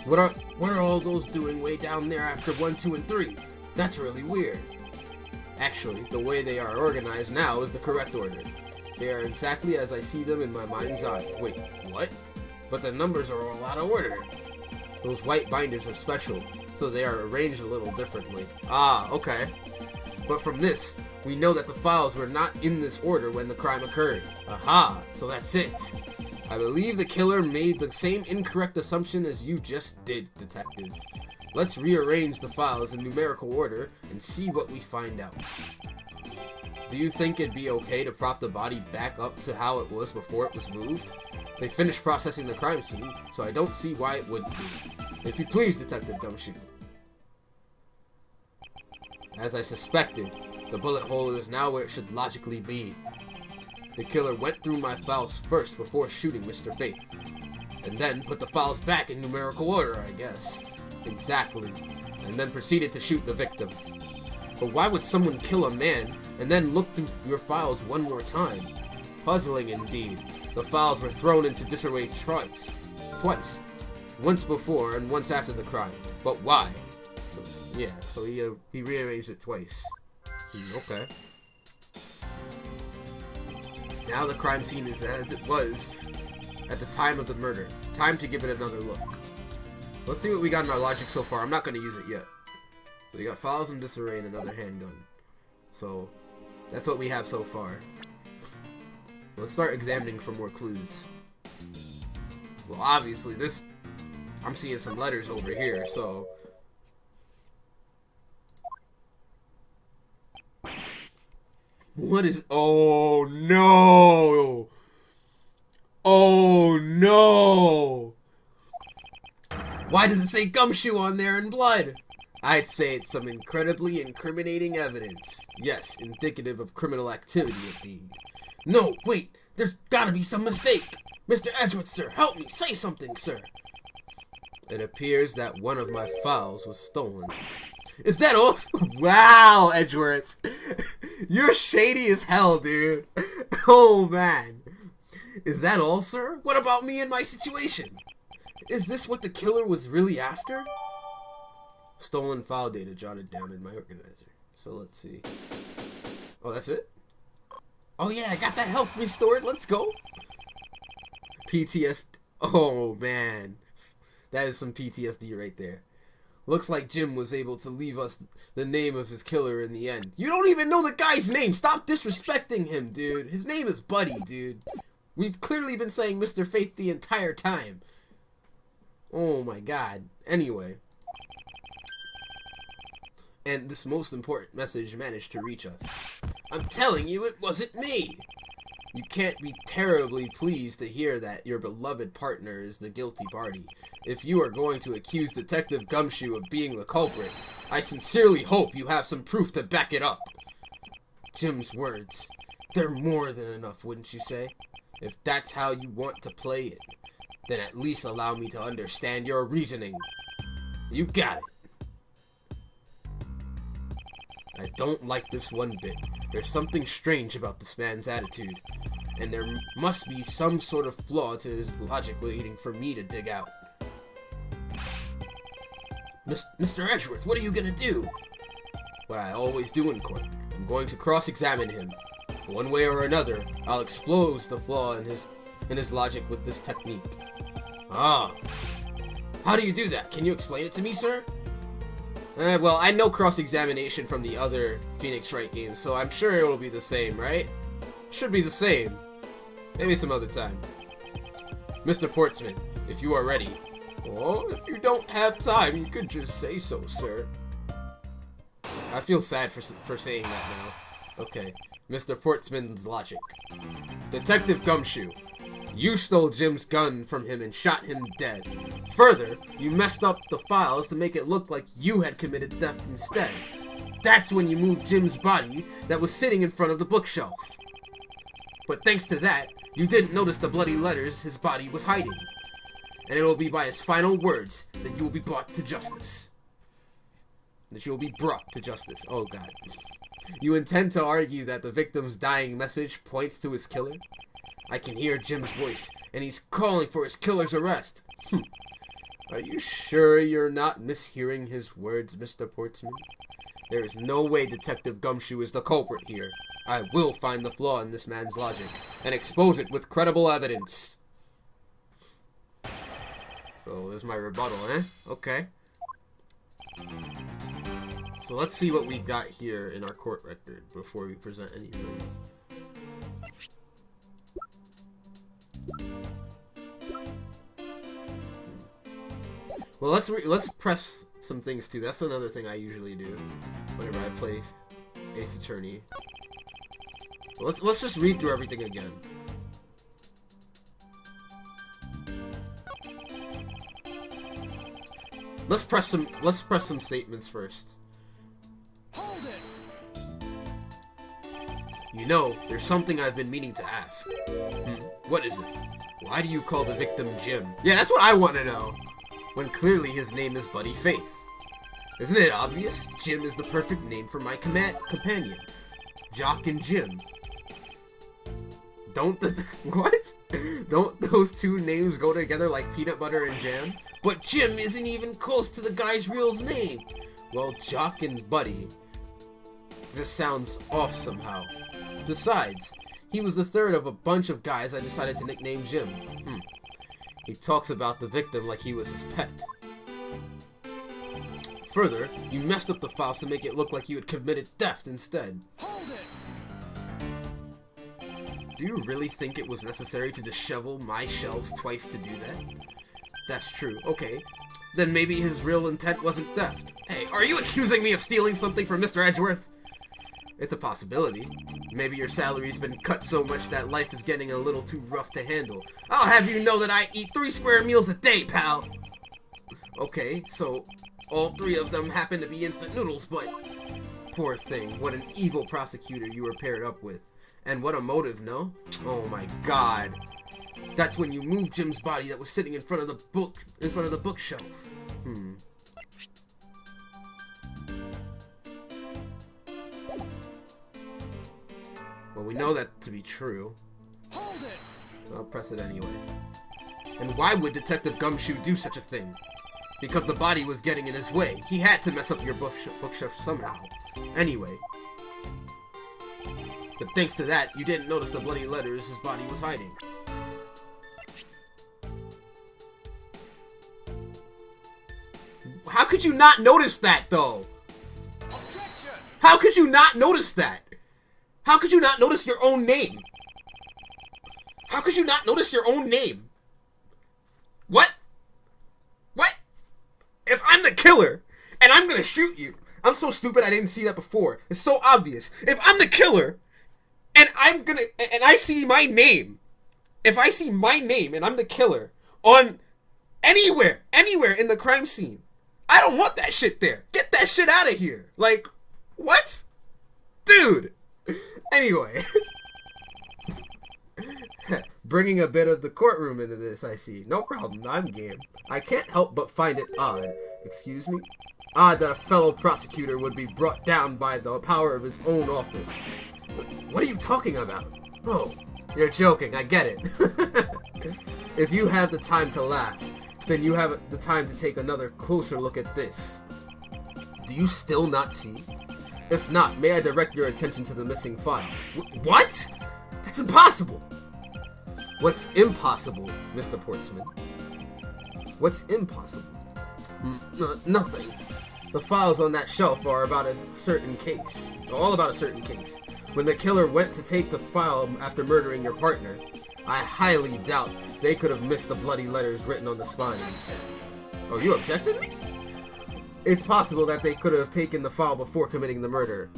What are all those doing way down there after 1, 2, and 3? That's really weird. Actually, the way they are organized now is the correct order. They are exactly as I see them in my mind's eye. Wait, what? But the numbers are all out of order. Those white binders are special, so they are arranged a little differently. Ah, okay. But from this, we know that the files were not in this order when the crime occurred. Aha, so that's it. I believe the killer made the same incorrect assumption as you just did, detective. Let's rearrange the files in numerical order and see what we find out. Do you think it'd be okay to prop the body back up to how it was before it was moved? They finished processing the crime scene, so I don't see why it wouldn't be. If you please, Detective Gumshoe. As I suspected, the bullet hole is now where it should logically be. The killer went through my files first before shooting Mr. Faith, and then put the files back in numerical order, I guess. Exactly, and then proceeded to shoot the victim. But why would someone kill a man and then look through your files one more time? Puzzling indeed. The files were thrown into disarray twice. Once before and once after the crime. But why? Yeah, so he rearranged it twice. Okay. Now the crime scene is as it was at the time of the murder. Time to give it another look. So let's see what we got in our logic so far. I'm not going to use it yet. So we got files in disarray and another handgun. So that's what we have so far. So let's start examining for more clues. Well, obviously this... I'm seeing some letters over here, so... What is... Oh, no! Oh, no! Why does it say gumshoe on there in blood? I'd say it's some incredibly incriminating evidence. Yes, indicative of criminal activity indeed. No, wait! There's gotta be some mistake! Mr. Edgeworth, sir, help me! Say something, sir! It appears that one of my files was stolen. Is that all? Wow, Edgeworth. You're shady as hell, dude. Oh, man. Is that all, sir? What about me and my situation? Is this what the killer was really after? Stolen file data jotted down in my organizer. So let's see. Oh, that's it? Oh, yeah, I got that health restored. Let's go. PTSD. Oh, man. That is some PTSD right there. Looks like Jim was able to leave us the name of his killer in the end. You don't even know the guy's name. Stop disrespecting him, dude. His name is Buddy, dude. We've clearly been saying Mr. Faith the entire time. Oh my god. Anyway. And this most important message managed to reach us. I'm telling you, it wasn't me. You can't be terribly pleased to hear that your beloved partner is the guilty party. If you are going to accuse Detective Gumshoe of being the culprit, I sincerely hope you have some proof to back it up. Jim's words. They're more than enough, wouldn't you say? If that's how you want to play it, then at least allow me to understand your reasoning. You got it. I don't like this one bit. There's something strange about this man's attitude, and there must be some sort of flaw to his logic waiting for me to dig out. Mr. Edgeworth, what are you gonna do? What I always do in court. I'm going to cross-examine him. One way or another, I'll expose the flaw in his logic with this technique. Ah. How do you do that? Can you explain it to me, sir? Well, I know cross-examination from the other Phoenix Wright games, so I'm sure it will be the same, right? Should be the same. Maybe some other time. Mr. Portsman, if you are ready. Oh, if you don't have time, you could just say so, sir. I feel sad for saying that now. Okay. Mr. Portsman's logic. Detective Gumshoe. You stole Jim's gun from him and shot him dead. Further, you messed up the files to make it look like you had committed theft instead. That's when you moved Jim's body that was sitting in front of the bookshelf. But thanks to that, you didn't notice the bloody letters his body was hiding. And it will be by his final words that you will be brought to justice. That you will be brought to justice. Oh god. You intend to argue that the victim's dying message points to his killer? I can hear Jim's voice, and he's calling for his killer's arrest. Are you sure you're not mishearing his words, Mr. Portsman? There is no way Detective Gumshoe is the culprit here. I will find the flaw in this man's logic, and expose it with credible evidence. So, there's my rebuttal, eh? Okay. So let's see what we got here in our court record before we present anything. Well, let's press some things too. That's another thing I usually do whenever I play Ace Attorney. Well, let's just read through everything again. Let's press some statements first. Hold it. You know, there's something I've been meaning to ask. What is it? Why do you call the victim Jim? Yeah, that's what I want to know. When clearly his name is Buddy Faith. Isn't it obvious? Jim is the perfect name for my companion. Jock and Jim. What? Don't those two names go together like peanut butter and jam? But Jim isn't even close to the guy's real name. Well, Jock and Buddy just sounds off somehow. Besides, he was the third of a bunch of guys I decided to nickname Jim. He talks about the victim like he was his pet. Further, you messed up the files to make it look like you had committed theft instead. Hold it! Do you really think it was necessary to dishevel my shelves twice to do that? That's true. Okay. Then maybe his real intent wasn't theft. Hey, are you accusing me of stealing something from Mr. Edgeworth? It's a possibility. Maybe your salary's been cut so much that life is getting a little too rough to handle. I'll have you know that I eat 3 square meals a day, pal! Okay, so all 3 of them happen to be instant noodles, but... Poor thing, what an evil prosecutor you were paired up with. And what a motive, no? Oh my god. That's when you moved Jim's body that was sitting in front of the bookshelf. Well, we know that to be true. Hold it! I'll press it anyway. And why would Detective Gumshoe do such a thing? Because the body was getting in his way. He had to mess up your bookshelf somehow. Anyway. But thanks to that, you didn't notice the bloody letters his body was hiding. How could you not notice that, though? Objection! How could you not notice that? How could you not notice your own name? How could you not notice your own name? What? What? If I'm the killer, and I'm gonna shoot you, I'm so stupid I didn't see that before. It's so obvious. If I'm the killer, and I see my name, if I see my name and I'm the killer on anywhere in the crime scene, I don't want that shit there. Get that shit out of here. Like, what? Dude. Anyway. Bringing a bit of the courtroom into this, I see. No problem, I'm game. I can't help but find it odd. Excuse me? Odd that a fellow prosecutor would be brought down by the power of his own office. What are you talking about? Oh, you're joking, I get it. If you have the time to laugh, then you have the time to take another closer look at this. Do you still not see? If not, may I direct your attention to the missing file? What? That's impossible! What's impossible, Mr. Portsman? What's impossible? Nothing. The files on that shelf are about a certain case. All about a certain case. When the killer went to take the file after murdering your partner, I highly doubt they could have missed the bloody letters written on the spines. Oh, you objected? It's possible that they could have taken the file before committing the murder.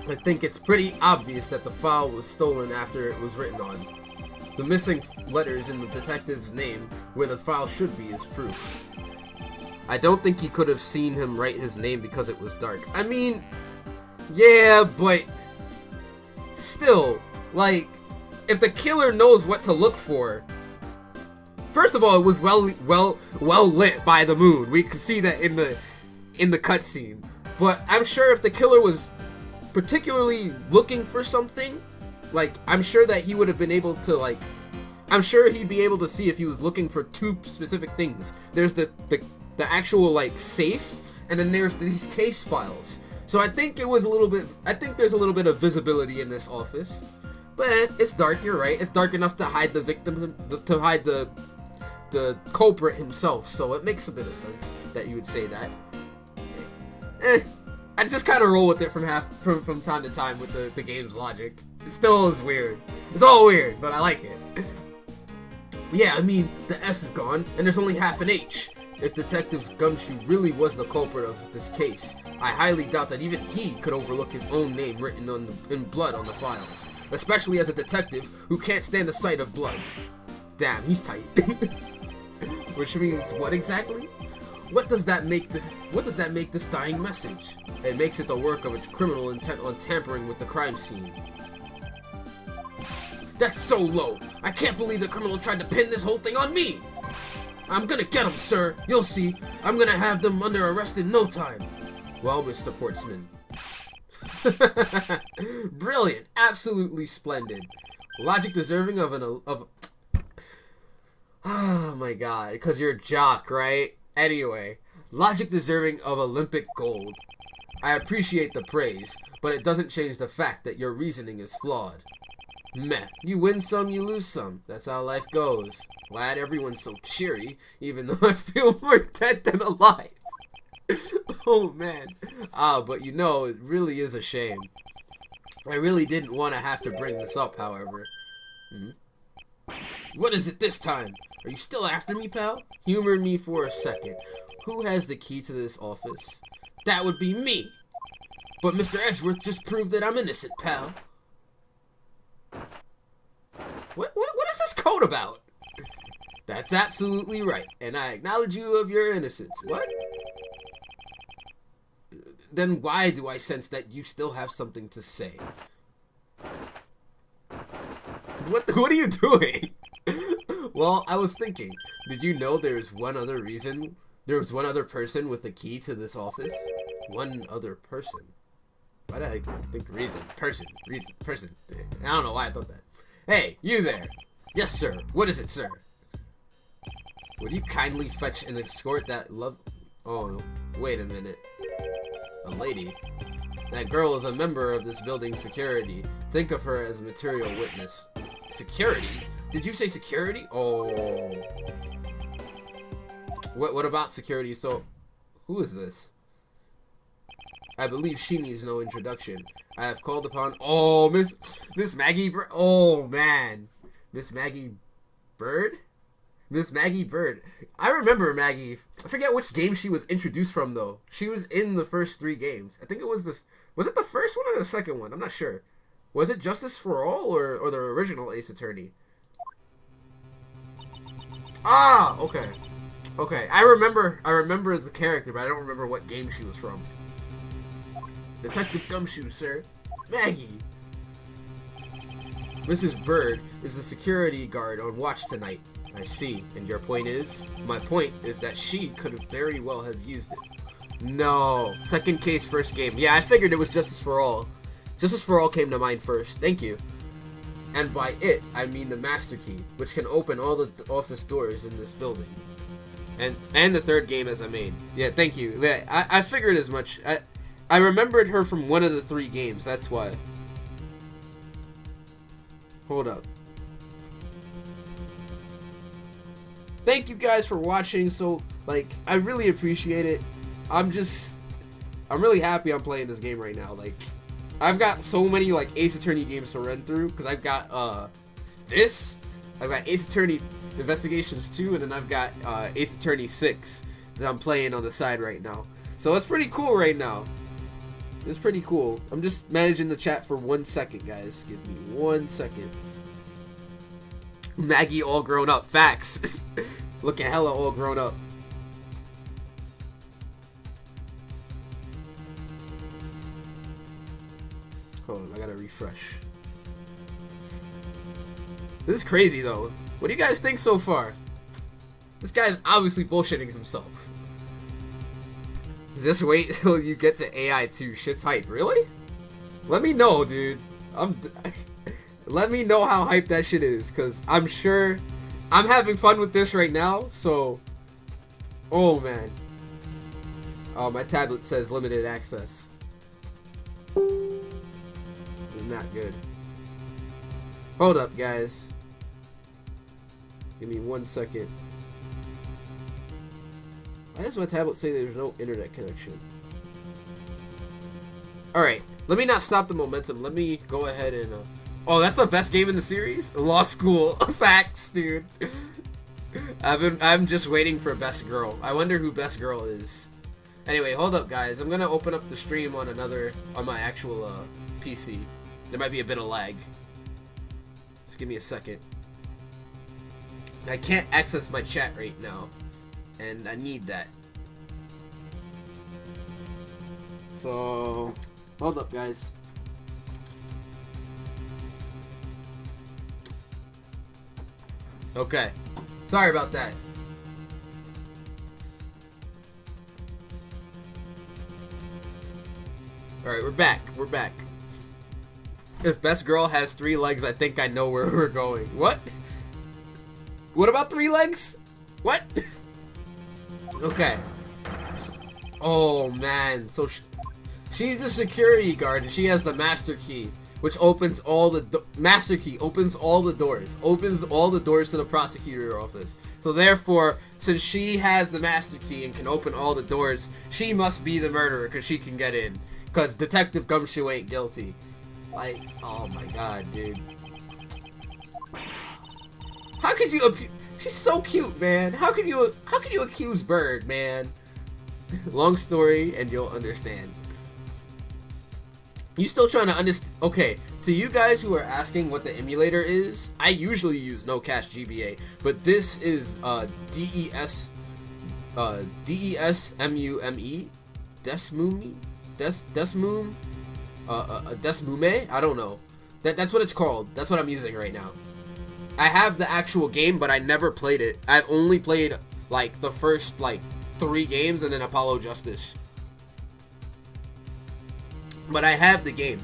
I think it's pretty obvious that the file was stolen after it was written on. The missing letters in the detective's name where the file should be is proof. I don't think he could have seen him write his name because it was dark. I mean, yeah, but still, like, if the killer knows what to look for, first of all, it was well lit by the moon. We could see that in the cutscene. But I'm sure if the killer was particularly looking for something, like, I'm sure that he would have been able to, like, I'm sure he'd be able to see if he was looking for 2 specific things. There's the actual, like, safe, and then there's these case files. So I think it was a little bit, I think there's a little bit of visibility in this office. But it's dark, you're right. It's dark enough to hide the victim, to hide the culprit himself. So it makes a bit of sense that you would say that. I just kind of roll with it from time to time with the game's logic. It still is weird. It's all weird, but I like it. Yeah, I mean, the S is gone, and there's only half an H. If Detective Gumshoe really was the culprit of this case, I highly doubt that even he could overlook his own name written in blood on the files. Especially as a detective who can't stand the sight of blood. Damn, he's tight. Which means what exactly? What does that make this dying message? It makes it the work of a criminal intent on tampering with the crime scene. That's so low. I can't believe the criminal tried to pin this whole thing on me. I'm gonna get him, sir. You'll see. I'm gonna have them under arrest in no time. Well, Mr. Portsman. Brilliant. Absolutely splendid. Logic deserving of oh my god, because you're a jock, right? Anyway, logic deserving of Olympic gold. I appreciate the praise, but it doesn't change the fact that your reasoning is flawed. Meh. You win some, you lose some. That's how life goes. Glad everyone's so cheery, even though I feel more dead than alive. Oh man. But you know, it really is a shame. I really didn't want to have to bring this up, however. What is it this time? Are you still after me, pal? Humor me for a second. Who has the key to this office? That would be me! But Mr. Edgeworth just proved that I'm innocent, pal. What is this code about? That's absolutely right, and I acknowledge you of your innocence. What? Then why do I sense that you still have something to say? What are you doing? Well, I was thinking, did you know there's one other reason? There was one other person with the key to this office? One other person. Why did I think reason? Person. I don't know why I thought that. Hey, you there. Yes, sir. What is it, sir? Would you kindly fetch and escort that love... Oh, wait a minute. A lady. That girl is a member of this building's security. Think of her as a material witness. Security? Did you say security? Oh. What about security? So, who is this? I believe she needs no introduction. I have called upon... Oh, Miss Maggie... Oh, man. Miss Maggie Bird? Miss Maggie Bird. I remember Maggie. I forget which game she was introduced from, though. She was in the first 3 games. I think it was this... Was it the first one or the second one? I'm not sure. Was it Justice for All or the original Ace Attorney? Ah, okay. Okay, I remember the character, but I don't remember what game she was from. Detective Gumshoe, sir. Maggie. Mrs. Bird is the security guard on watch tonight. I see. And your point is? My point is that she could very well have used it. No. Second case, first game. Yeah, I figured it was Justice for All. Justice for All came to mind first. Thank you. And by it, I mean the master key, which can open all the office doors in this building. And the third game as I made. Yeah, thank you. Yeah, I figured as much. I remembered her from one of the 3 games, that's why. Hold up. Thank you guys for watching. So, like, I really appreciate it. I'm really happy I'm playing this game right now. Like, I've got so many, like, Ace Attorney games to run through, because I've got, I've got Ace Attorney Investigations 2, and then I've got, Ace Attorney 6 that I'm playing on the side right now. So it's pretty cool right now. It's pretty cool. I'm just managing the chat for 1 second, guys. Give me 1 second. Maggie all grown up. Facts. Looking hella all grown up. Hold on, I gotta refresh. This is crazy, though. What do you guys think so far? This guy's obviously bullshitting himself. Just wait till you get to AI 2. Shit's hype. Really? Let me know, dude. Let me know how hyped that shit is, because I'm sure I'm having fun with this right now, so... Oh, man. Oh, my tablet says limited access. Not good. Hold up, guys. Give me 1 second. Why does my tablet say there's no internet connection? Alright, let me not stop the momentum. Let me go ahead and... Oh, that's the best game in the series? Law School. Facts, dude. I'm just waiting for Best Girl. I wonder who Best Girl is. Anyway, hold up, guys. I'm gonna open up the stream on my actual PC. There might be a bit of lag. Just give me a second. I can't access my chat right now, and I need that. So, hold up, guys. Okay. Sorry about that. Alright, we're back. We're back. If best girl has 3 legs, I think I know where we're going. What? What about 3 legs? What? Okay. Oh man, so she's the security guard and she has the master key, which opens all the master key opens all the doors to the prosecutor office. So therefore, since she has the master key and can open all the doors, she must be the murderer because she can get in. Because Detective Gumshoe ain't guilty. Like, oh my god, dude. How could you? She's so cute, man. How could you accuse Bird, man? Long story, and you'll understand. You still trying to understand? Okay, to you guys who are asking what the emulator is, I usually use No Cache GBA, but this is DESMUME, Desmume. I don't know. That's what it's called. That's what I'm using right now. I have the actual game, but I never played it. I've only played like the first like 3 games and then Apollo Justice. But I have the game.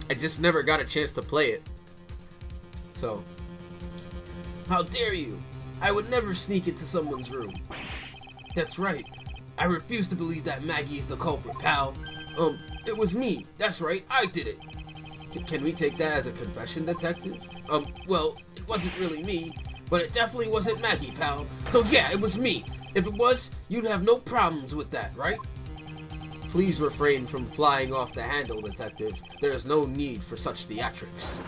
I just never got a chance to play it. So, how dare you? I would never sneak into someone's room. That's right. I refuse to believe that Maggie is the culprit, pal. It was me. That's right. I did it. Can we take that as a confession, detective? Well, it wasn't really me, but it definitely wasn't Maggie, pal. So yeah, it was me. If it was, you'd have no problems with that, right? Please refrain from flying off the handle, detective. There is no need for such theatrics.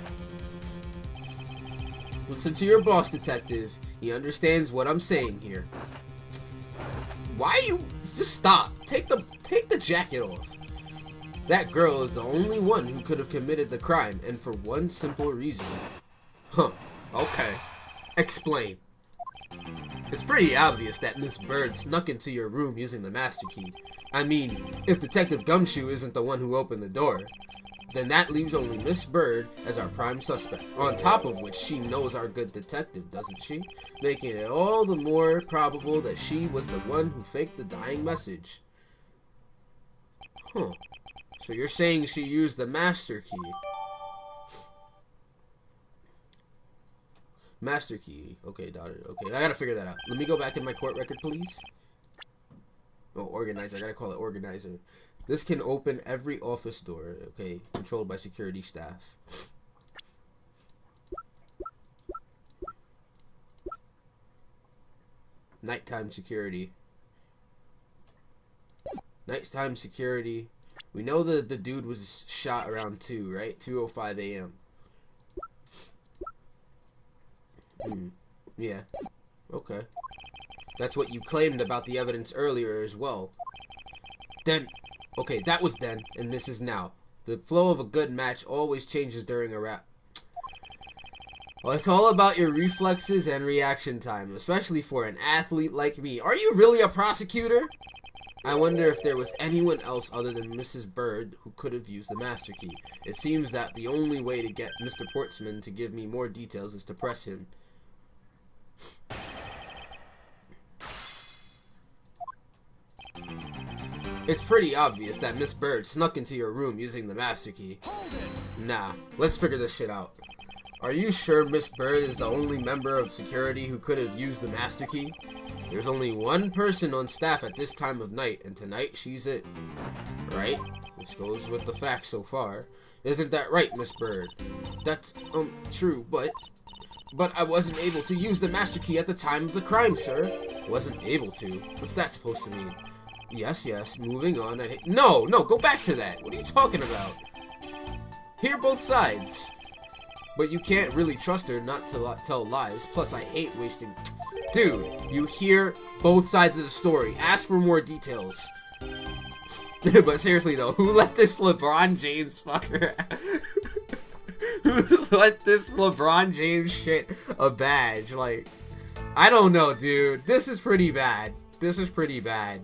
Listen to your boss, detective. He understands what I'm saying here. Why you... Just stop. Take the jacket off. That girl is the only one who could have committed the crime, and for one simple reason. Huh. Okay. Explain. It's pretty obvious that Miss Bird snuck into your room using the master key. I mean, if Detective Gumshoe isn't the one who opened the door, then that leaves only Miss Bird as our prime suspect. On top of which, she knows our good detective, doesn't she? Making it all the more probable that she was the one who faked the dying message. Huh. So you're saying she used the master key. Master key. Okay, daughter. Okay, I gotta figure that out. Let me go back in my court record, please. Oh, organizer. I gotta call it organizer. This can open every office door. Okay, controlled by security staff. Nighttime security. Nighttime security. We know that the dude was shot around 2, right? 2:05 a.m. Yeah. Okay. That's what you claimed about the evidence earlier as well. Then, okay, that was then, and this is now. The flow of a good match always changes during a rap. Well, it's all about your reflexes and reaction time, especially for an athlete like me. Are you really a prosecutor? I wonder if there was anyone else other than Mrs. Bird who could have used the master key. It seems that the only way to get Mr. Portsman to give me more details is to press him. It's pretty obvious that Miss Bird snuck into your room using the master key. Nah, let's figure this shit out. Are you sure Miss Bird is the only member of security who could have used the master key? There's only one person on staff at this time of night, and tonight she's it. Right? Which goes with the facts so far. Isn't that right, Miss Bird? That's, true, but I wasn't able to use the master key at the time of the crime, sir. Wasn't able to? What's that supposed to mean? Yes, moving on. No, go back to that. What are you talking about? Hear both sides. But you can't really trust her not to tell lies. Plus, I hate wasting... Dude, you hear both sides of the story. Ask for more details. But seriously, though, who let this LeBron James fucker... who let this LeBron James shit a badge? Like, I don't know, dude. This is pretty bad. This is pretty bad.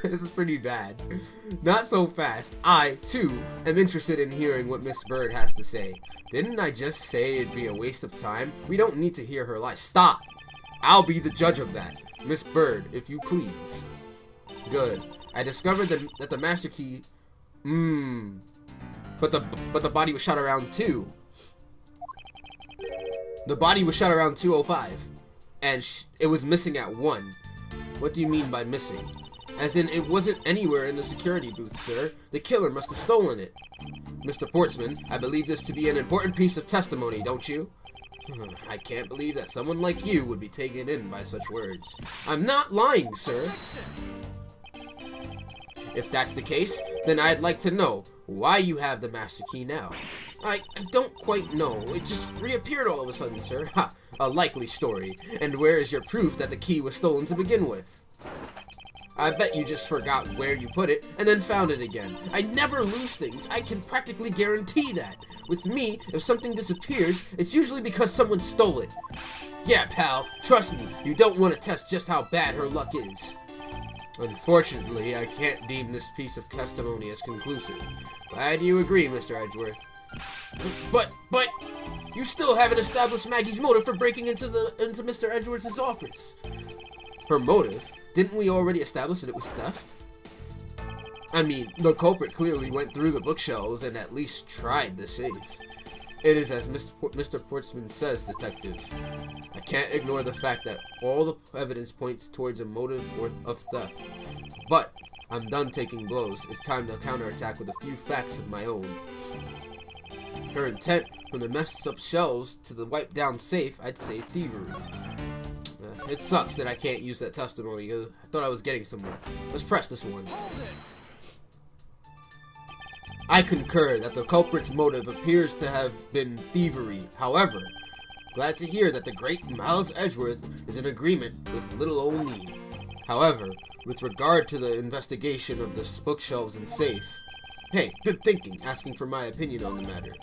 This is pretty bad. Not so fast. I, too, am interested in hearing what Miss Bird has to say. Didn't I just say it'd be a waste of time? We don't need to hear her lie. Stop! I'll be the judge of that. Miss Bird, if you please. Good. I discovered that the master key... But the body was shot around 2. The body was shot around 2:05, and it was missing at 1. What do you mean by missing? As in, it wasn't anywhere in the security booth, sir. The killer must have stolen it. Mr. Portsman, I believe this to be an important piece of testimony, don't you? I can't believe that someone like you would be taken in by such words. I'm not lying, sir. If that's the case, then I'd like to know why you have the master key now. I don't quite know. It just reappeared all of a sudden, sir. Ha! A likely story. And where is your proof that the key was stolen to begin with? I bet you just forgot where you put it, and then found it again. I never lose things. I can practically guarantee that. With me, if something disappears, it's usually because someone stole it. Yeah, pal, trust me, you don't want to test just how bad her luck is. Unfortunately, I can't deem this piece of testimony as conclusive. Glad you agree, Mr. Edgeworth. But, you still haven't established Maggie's motive for breaking into Mr. Edgeworth's office. Her motive? Didn't we already establish that it was theft? I mean, the culprit clearly went through the bookshelves and at least tried the safe. It is as Mr. Portsman says, Detective. I can't ignore the fact that all the evidence points towards a motive of theft. But I'm done taking blows. It's time to counterattack with a few facts of my own. Her intent, from the messed up shelves to the wiped down safe, I'd say thievery. It sucks that I can't use that testimony. I thought I was getting somewhere. Let's press this one. I concur that the culprit's motive appears to have been thievery. However, glad to hear that the great Miles Edgeworth is in agreement with little old me. However, with regard to the investigation of the bookshelves and safe, hey, good thinking, asking for my opinion on the matter.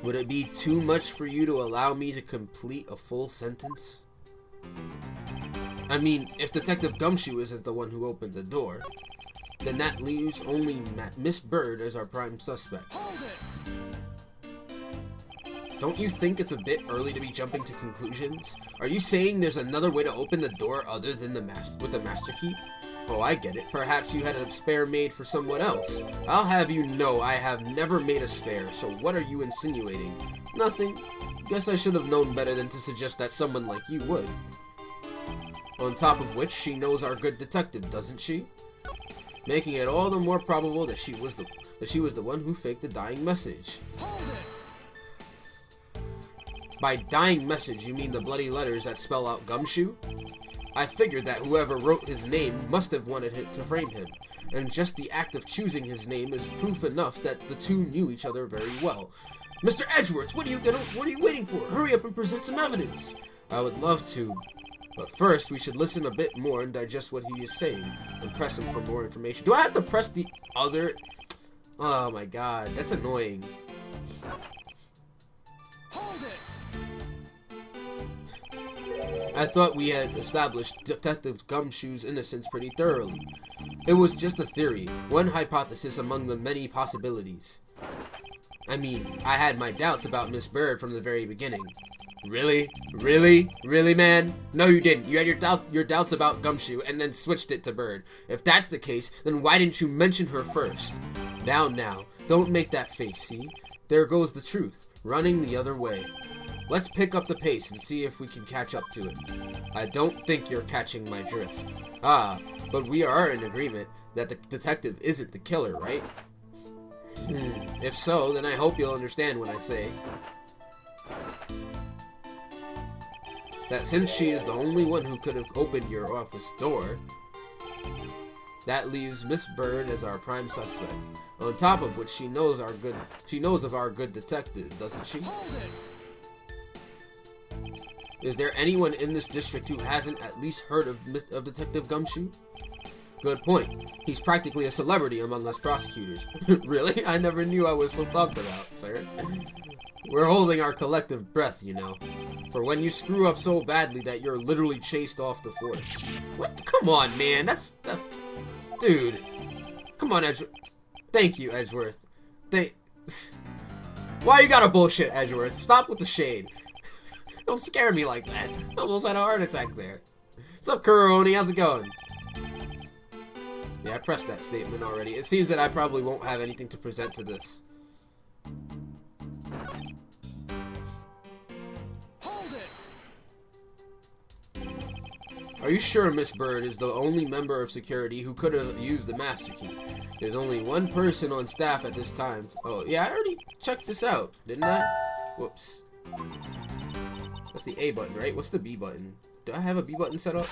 Would it be too much for you to allow me to complete a full sentence? I mean, if Detective Gumshoe isn't the one who opened the door, then that leaves only Miss Bird as our prime suspect. Don't you think it's a bit early to be jumping to conclusions? Are you saying there's another way to open the door other than with the master key? Oh, I get it. Perhaps you had a spare made for someone else. I'll have you know I have never made a spare, so what are you insinuating? Nothing. Guess I should have known better than to suggest that someone like you would. On top of which, she knows our good detective, doesn't she? Making it all the more probable that she was the one who faked the dying message. By dying message, you mean the bloody letters that spell out Gumshoe? I figured that whoever wrote his name must have wanted him to frame him, and just the act of choosing his name is proof enough that the two knew each other very well. Mr. Edgeworth, what are you waiting for? Hurry up and present some evidence. I would love to, but first we should listen a bit more and digest what he is saying, and press him for more information. Do I have to press the other? Oh my god, that's annoying. Hold it! I thought we had established Detective Gumshoe's innocence pretty thoroughly. It was just a theory, one hypothesis among the many possibilities. I mean, I had my doubts about Miss Bird from the very beginning. Really? Really? Really, man? No, you didn't. You had your doubts about Gumshoe and then switched it to Bird. If that's the case, then why didn't you mention her first? Now, don't make that face, see? There goes the truth, running the other way. Let's pick up the pace and see if we can catch up to it. I don't think you're catching my drift. Ah, but we are in agreement that the detective isn't the killer, right? If so, then I hope you'll understand when I say that since she is the only one who could have opened your office door, that leaves Miss Bird as our prime suspect. On top of which she knows of our good detective, doesn't she? Is there anyone in this district who hasn't at least heard of Detective Gumshoe? Good point. He's practically a celebrity among us prosecutors. Really? I never knew I was so talked about, sir. We're holding our collective breath, you know. For when you screw up so badly that you're literally chased off the force. What? Come on, man. That's... Dude. Come on, Edgeworth. Thank you, Edgeworth. Why you gotta bullshit, Edgeworth? Stop with the shade. Don't scare me like that. I almost had a heart attack there. What's up, Kuroni? How's it going? Yeah, I pressed that statement already. It seems that I probably won't have anything to present to this. Hold it. Are you sure Miss Bird is the only member of security who could have used the master key? There's only one person on staff at this time. Oh, yeah, I already checked this out, didn't I? Whoops. That's the A button, right? What's the B button? Do I have a B button set up?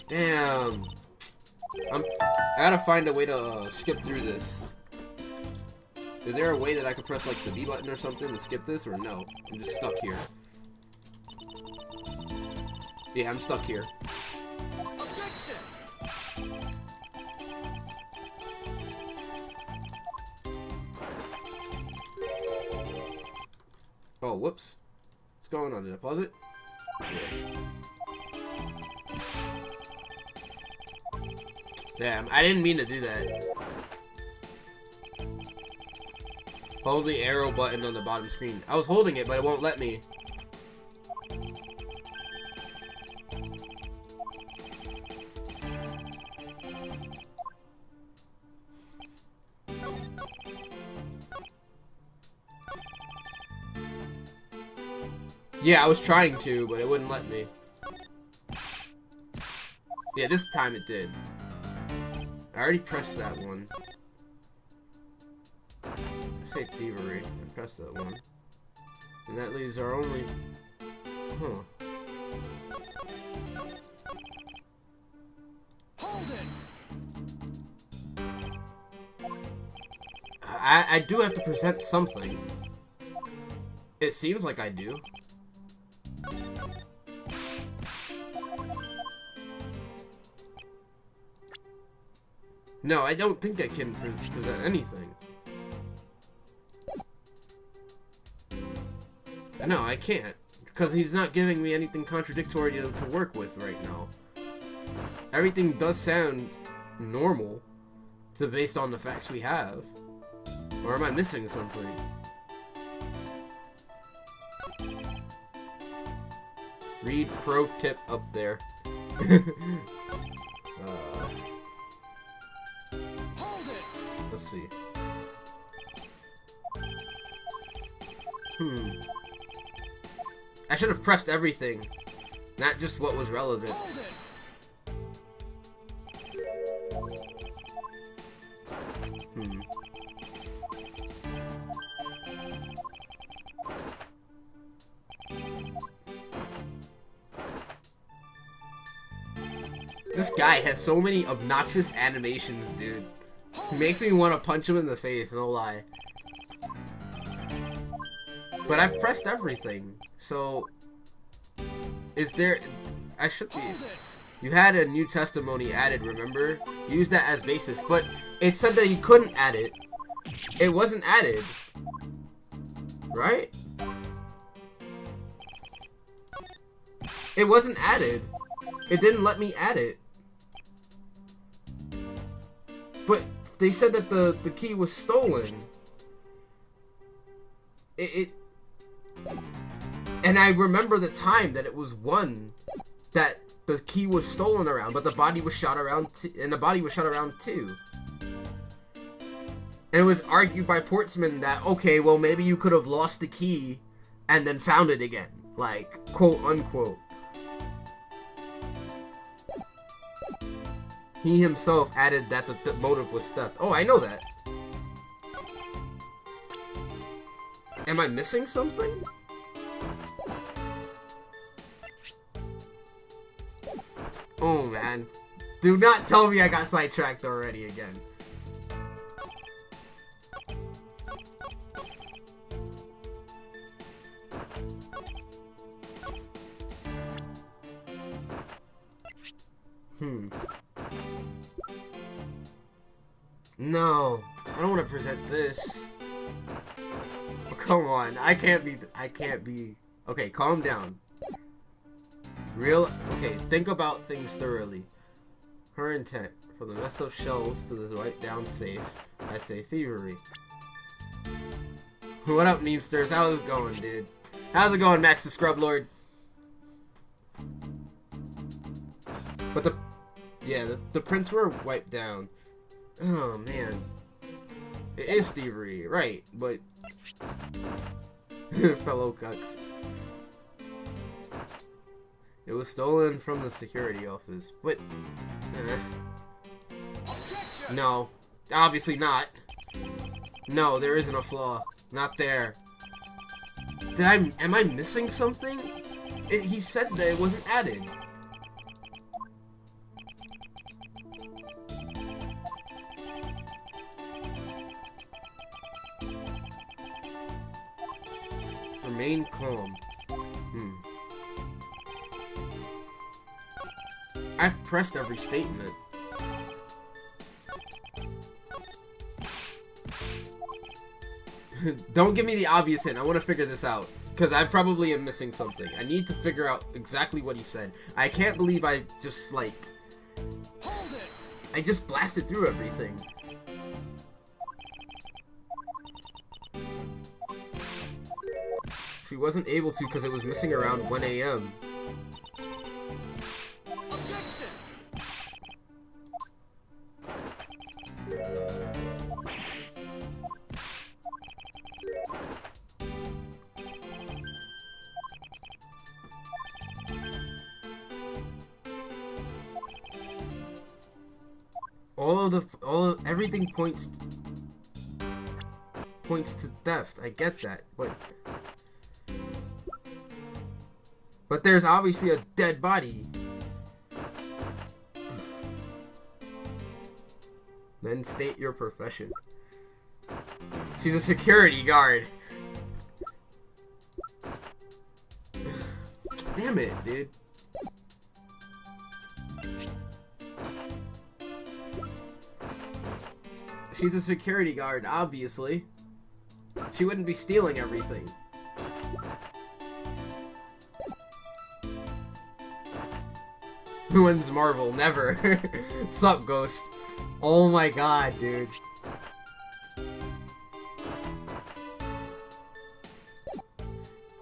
Damn. I gotta find a way to skip through this. Is there a way that I could press like the B button or something to skip this, or no? I'm just stuck here. Yeah, I'm stuck here. Objection. Oh, whoops. What's going on? Did I pause it? Yeah. Damn, I didn't mean to do that. Hold the arrow button on the bottom screen. I was holding it, but it won't let me. Yeah, I was trying to, but it wouldn't let me. Yeah, this time it did. I already pressed that one. I say thievery. I pressed that one. And that leaves our only... Huh. Hold it. I do have to present something. It seems like I do. No, I don't think I can present anything. No, I can't. Because he's not giving me anything contradictory to work with right now. Everything does sound normal based on the facts we have. Or am I missing something? Read pro tip up there. Let's see. I should have pressed everything, not just what was relevant. This guy has so many obnoxious animations, dude. Makes me want to punch him in the face, no lie. But I've pressed everything, so... Is there... I should be... You had a new testimony added, remember? Use that as basis, but it said that you couldn't add it. It wasn't added. Right? It wasn't added. It didn't let me add it. But they said that the key was stolen. And I remember the time that it was one that the key was stolen around, but the body was shot around, and the body was shot around too. And it was argued by Portsman that, okay, well, maybe you could have lost the key and then found it again. Like, quote unquote. He himself added that the motive was theft. Oh, I know that. Am I missing something? Oh, man. Do not tell me I got sidetracked already again. No, I don't want to present this. Oh, come on, I can't be. Okay, calm down. Okay, think about things thoroughly. Her intent, from the messed up shells to the wipe down safe, I say thievery. What up, memesters? How's it going, dude? How's it going, Max the Scrub Lord? But Yeah, the prints were wiped down. Oh, man. It is thievery, right, but... Fellow cucks. It was stolen from the security office, but... No. Obviously not. No, there isn't a flaw. Not there. Am I missing something? He said that it wasn't added. Remain calm. I've pressed every statement. Don't give me the obvious hint. I want to figure this out. Because I probably am missing something. I need to figure out exactly what he said. I can't believe I just, like... I just blasted through everything. She wasn't able to because it was missing around 1 a.m. Everything points to theft. I get that, but there's obviously a dead body. Then state your profession. She's a security guard. Damn it, dude. She's a security guard, obviously. She wouldn't be stealing everything. Who wins Marvel? Never. Sup, Ghost? Oh my god, dude.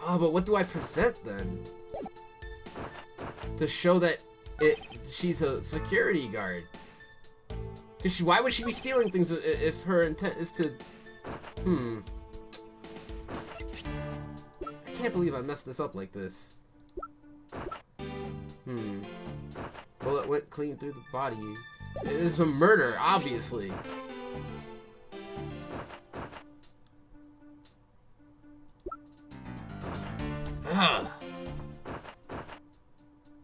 Oh, but what do I present then? To show that she's a security guard. Why would she be stealing things if her intent is to... I can't believe I messed this up like this. Bullet went clean through the body. It is a murder, obviously. Ugh.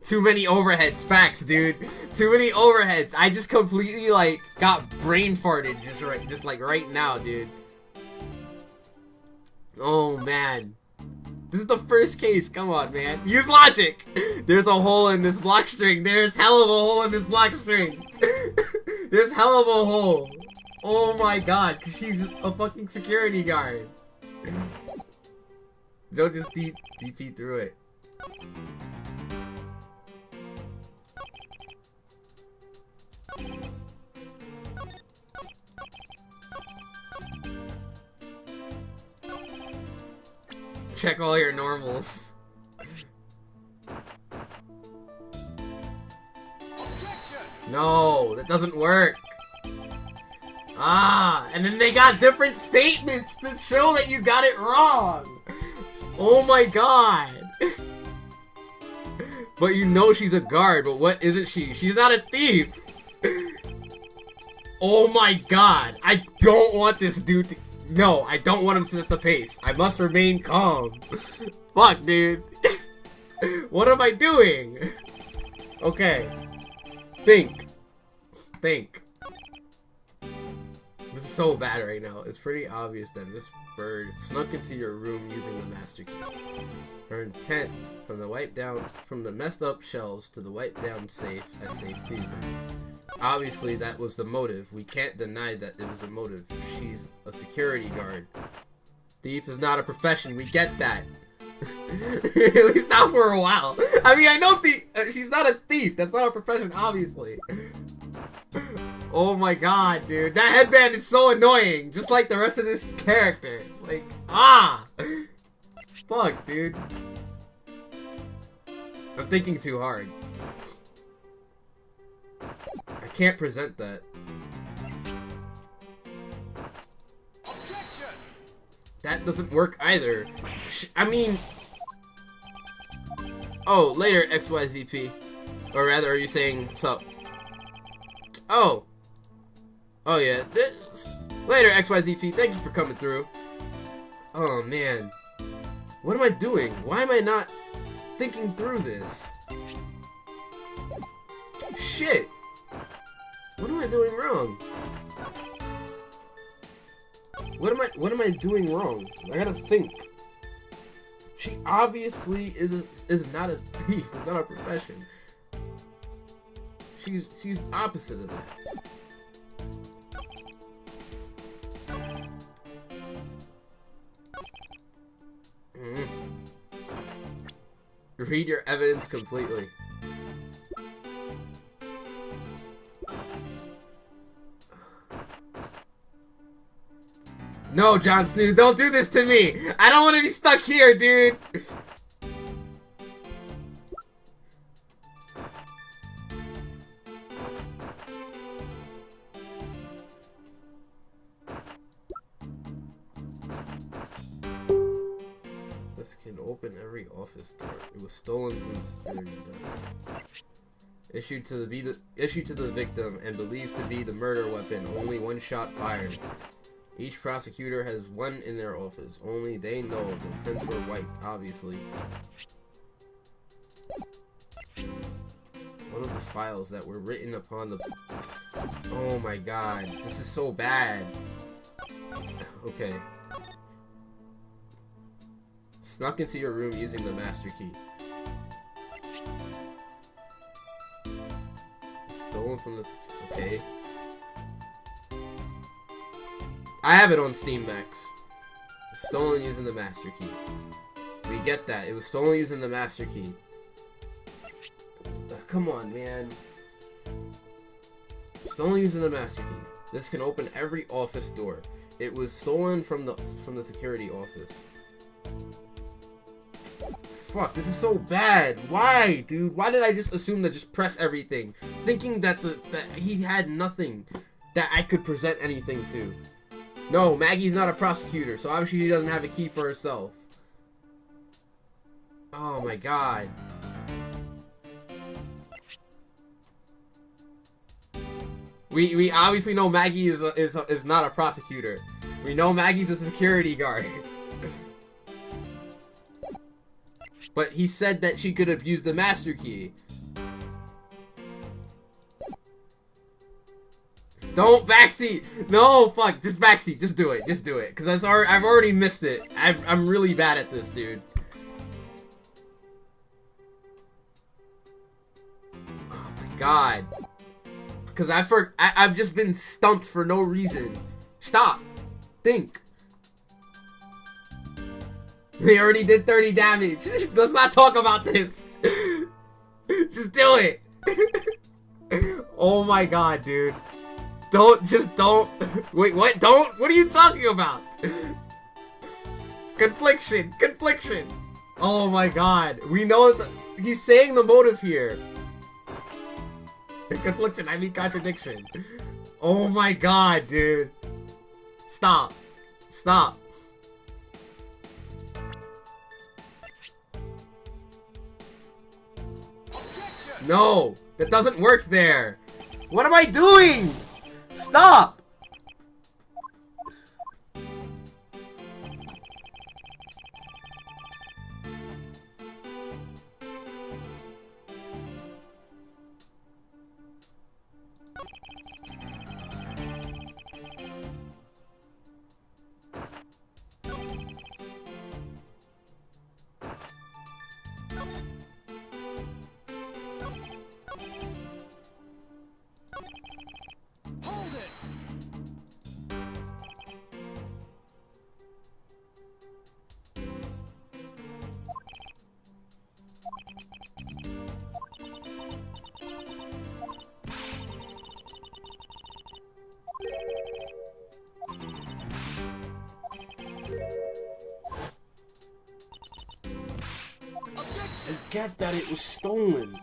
Too many overheads, facts, dude. Too many overheads. I just completely, like, got brain farted just like right now, dude. Oh, man. This is the first case. Come on, man. Use logic. There's a hole in this block string. There's hell of a hole in this block string. There's hell of a hole. Oh my god, because she's a fucking security guard. Don't just DP through it. Check all your normals. No, that doesn't work. Ah, and then they got different statements to show that you got it wrong. Oh my god. But you know she's a guard, but what isn't she? She's not a thief. Oh my god. I don't want this dude to... No, I don't want him to set the pace. I must remain calm. Fuck, dude. What am I doing? Okay. Think. Think. This is so bad right now. It's pretty obvious that this bird snuck into your room using the master key. Her intent from the messed up shelves to the wiped down safe as safe thievery. Obviously, that was the motive. We can't deny that it was the motive. She's a security guard. Thief is not a profession. We get that. At least not for a while. I mean, I know she's not a thief. That's not a profession, obviously. Oh my god, dude. That headband is so annoying. Just like the rest of this character. Like, ah! Fuck, dude. I'm thinking too hard. can't present that. Objection! That doesn't work either. I mean... Oh, later, XYZP. Or rather, are you saying sup? Oh. Oh, yeah. Later, XYZP. Thank you for coming through. Oh, man. What am I doing? Why am I not thinking through this? Shit. What am I doing wrong? What am I doing wrong? I gotta think. She obviously is not a thief. It's not a profession. She's opposite of that. Read your evidence completely. No, Jon Snow, don't do this to me! I don't want to be stuck here, dude! This can open every office door. It was stolen from the security desk. Issued to the victim and believed to be the murder weapon. Only one shot fired. Each prosecutor has one in their office. Only they know the prints were wiped, obviously. One of the files that were written upon the... Oh my god. This is so bad. Okay. Snuck into your room using the master key. Stolen from this... Okay. I have it on Steam Max. Stolen using the master key. We get that. It was stolen using the master key. Come on, man. Stolen using the master key. This can open every office door. It was stolen from the security office. Fuck, this is so bad. Why, dude? Why did I just assume to just press everything? Thinking that that he had nothing that I could present anything to. No, Maggie's not a prosecutor, so obviously she doesn't have a key for herself. Oh my god. We obviously know Maggie is not a prosecutor. We know Maggie's a security guard. But he said that she could have used the master key. Don't backseat! No, fuck, just backseat, just do it, Cause I've already missed it. I'm really bad at this, dude. Oh my god. Cause I've just been stumped for no reason. Stop. Think. They already did 30 damage. Let's not talk about this. Just do it. Oh my god, dude. Don't. Wait, what? Don't? What are you talking about? Confliction. Oh my god. We know that he's saying the motive here. Confliction, I mean contradiction. Oh my god, dude. Stop. No, that doesn't work there. What am I doing? Stop. Hold it! I get that it was stolen.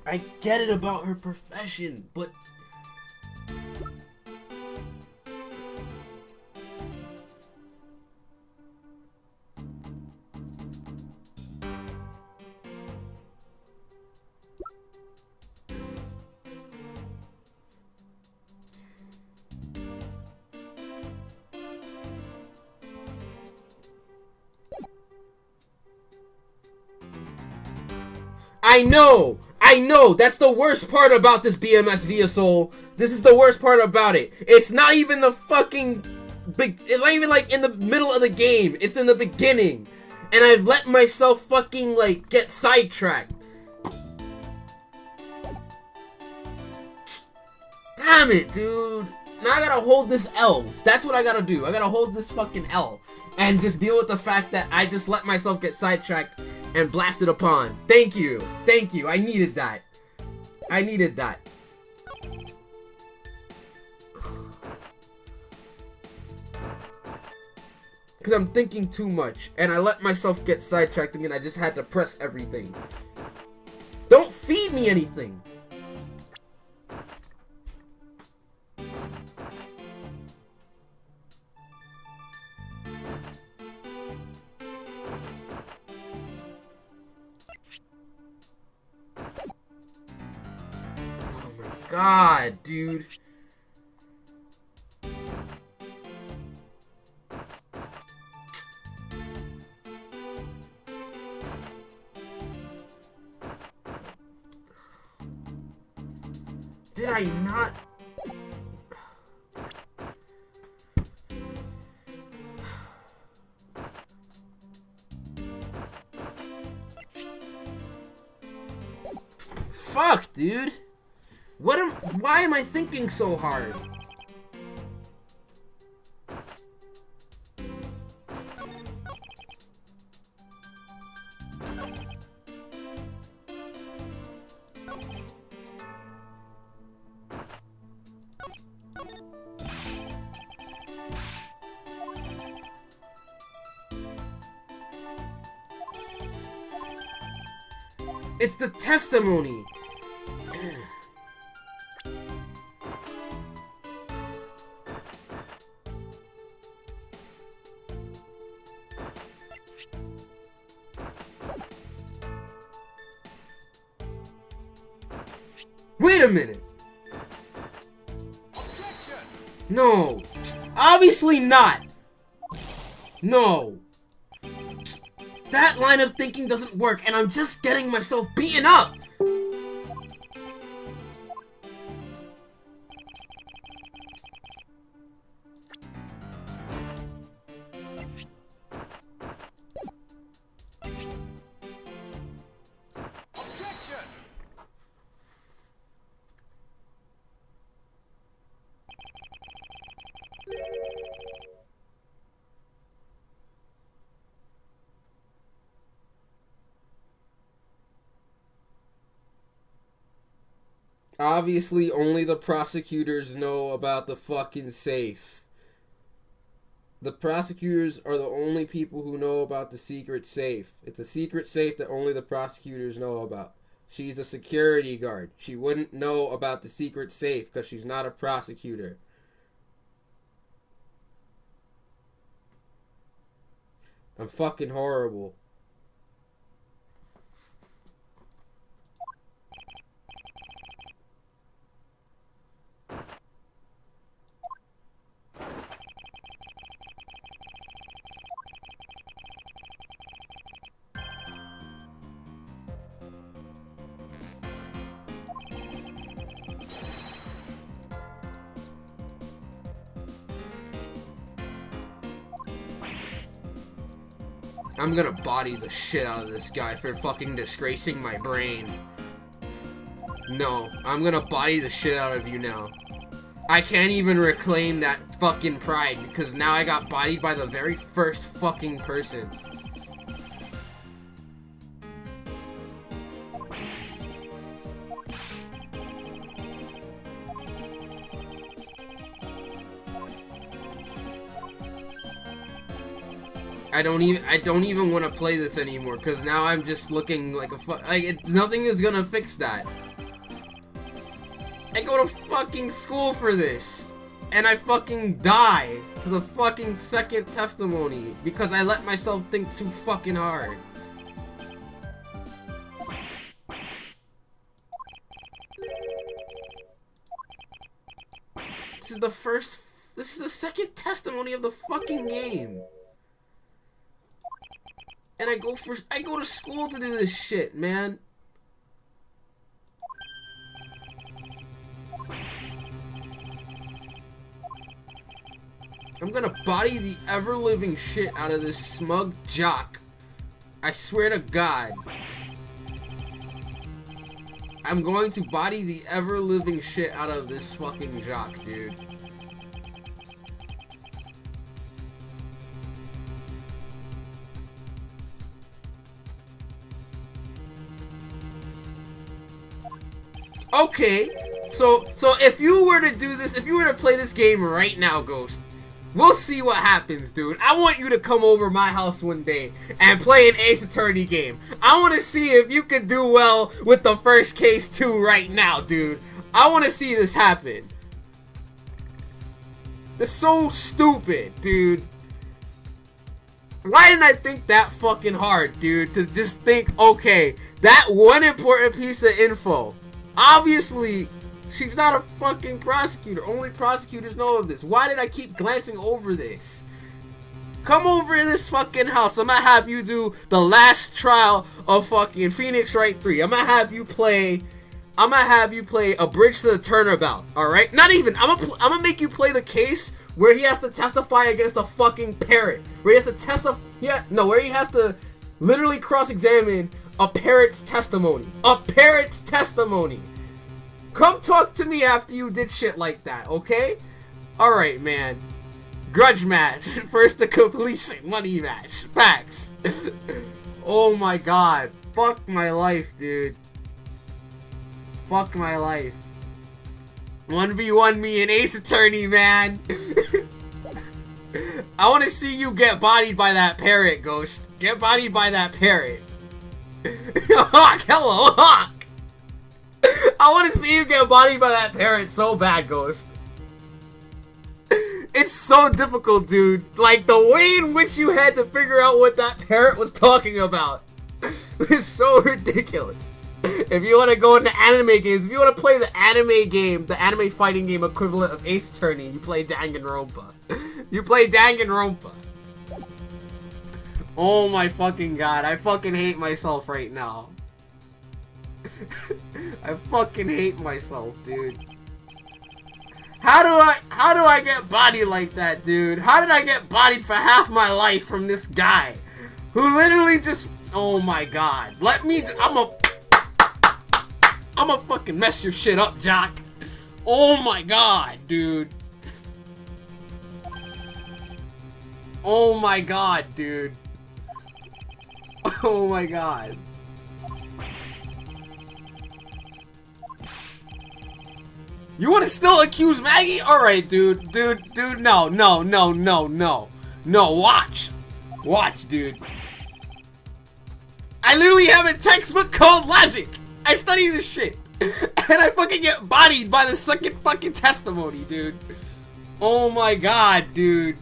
I get it about her profession, but... I know, that's the worst part about this BMS Via Soul. This is the worst part about it. It's not even the fucking it's not even like in the middle of the game. It's in the beginning. And I've let myself fucking like get sidetracked. Damn it, dude. Now I gotta hold this L. That's what I gotta do. I gotta hold this fucking L. And just deal with the fact that I just let myself get sidetracked and blasted upon. Thank you. Thank you. I needed that. I needed that. Because I'm thinking too much. And I let myself get sidetracked and I just had to press everything. Don't feed me anything. God, dude. Did I not? Fuck, dude. Why am I thinking so hard? It's the testimony. Wait a minute. Objection. No. Obviously not. No. That line of thinking doesn't work, and I'm just getting myself beaten up. Objection. Obviously, only the prosecutors know about the fucking safe. The prosecutors are the only people who know about the secret safe. It's a secret safe that only the prosecutors know about. She's a security guard. She wouldn't know about the secret safe because she's not a prosecutor. I'm fucking horrible. I'm gonna body the shit out of this guy for fucking disgracing my brain. No, I'm gonna body the shit out of you now. I can't even reclaim that fucking pride because now I got bodied by the very first fucking person. I don't even want to play this anymore because now I'm just looking like nothing is gonna fix that. I go to fucking school for this, and I fucking die to the fucking second testimony because I let myself think too fucking hard. This is the second testimony of the fucking game. And I go to school to do this shit, man. I'm gonna body the ever-living shit out of this smug jock. I swear to God. I'm going to body the ever-living shit out of this fucking jock, dude. Okay, so if you were to do this, if you were to play this game right now, Ghost, we'll see what happens, dude. I want you to come over my house one day and play an Ace Attorney game. I want to see if you can do well with the first case too right now, dude. I want to see this happen. It's so stupid, dude. Why didn't I think that fucking hard, dude? To just think, okay, that one important piece of info. Obviously, she's not a fucking prosecutor. Only prosecutors know of this. Why did I keep glancing over this? Come over to this fucking house. I'm gonna have you do the last trial of fucking Phoenix Wright 3. I'm gonna have you play A Bridge to the Turnabout. Alright? Not even. I'm gonna make you play the case where he has to testify against a fucking parrot. Where he has to testify. Yeah, no, where he has to literally cross-examine a parrot's testimony. A parrot's testimony. Come talk to me after you did shit like that, okay? Alright, man. Grudge match. First to completion. Money match. Facts. Oh my god. Fuck my life, dude. Fuck my life. 1v1 me and Ace Attorney, man. I want to see you get bodied by that parrot, Ghost. Get bodied by that parrot. Hawk, hello, Hawk! I want to see you get bodied by that parrot so bad, Ghost. It's so difficult, dude. Like, the way in which you had to figure out what that parrot was talking about is so ridiculous. If you want to go into anime games, if you want to play the anime game, the anime fighting game equivalent of Ace Attorney, you play Danganronpa. You play Danganronpa. Oh my fucking god, I fucking hate myself right now. I fucking hate myself, dude. How do I get bodied like that, dude? How did I get bodied for half my life from this guy? Who literally just, oh my god. I'ma fucking mess your shit up, Jock. Oh my god, dude. Oh my god, dude. Oh my god. You wanna still accuse Maggie? Alright, dude, no, watch. Watch, dude. I literally have a textbook called Logic. I study this shit. And I fucking get bodied by the second fucking testimony, dude. Oh my god, dude.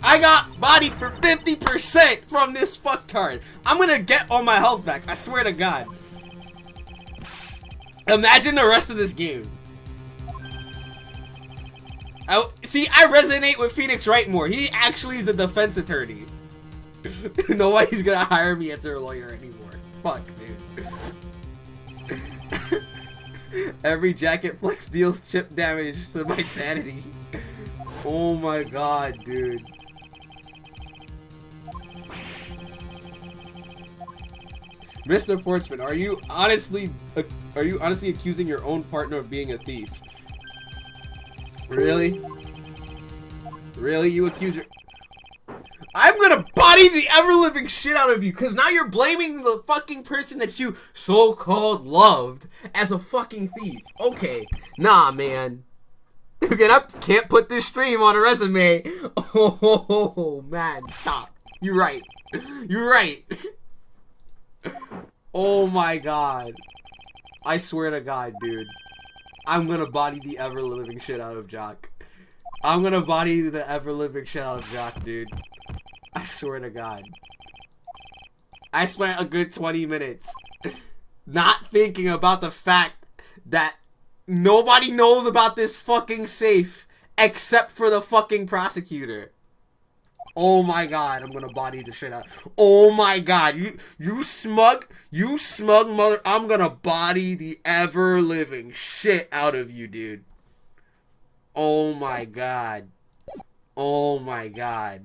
I got bodied for 50% from this fucktard. I'm gonna get all my health back, I swear to god. Imagine the rest of this game. See, I resonate with Phoenix Wright more. He actually is the defense attorney. Nobody's gonna hire me as their lawyer anymore. Fuck, dude. Every jacket flex deals chip damage to my sanity. Oh my god, dude. Mr. Portsman, are you honestly accusing your own partner of being a thief? Really? Really? You accuse your... I'm gonna body the ever-living shit out of you, cause now you're blaming the fucking person that you so-called loved as a fucking thief. Okay. Nah, man. Can't put this stream on a resume. Oh, man, stop. You're right. You're right. Oh my god. I swear to god, dude. I'm gonna body the ever-living shit out of Jock. I'm gonna body the ever-living shit out of Jock, dude. I swear to god. I spent a good 20 minutes not thinking about the fact that nobody knows about this fucking safe except for the fucking prosecutor. Oh my god, I'm gonna body the shit out. Oh my god, you smug mother. I'm gonna body the ever-living shit out of you, dude. Oh my god. Oh my god.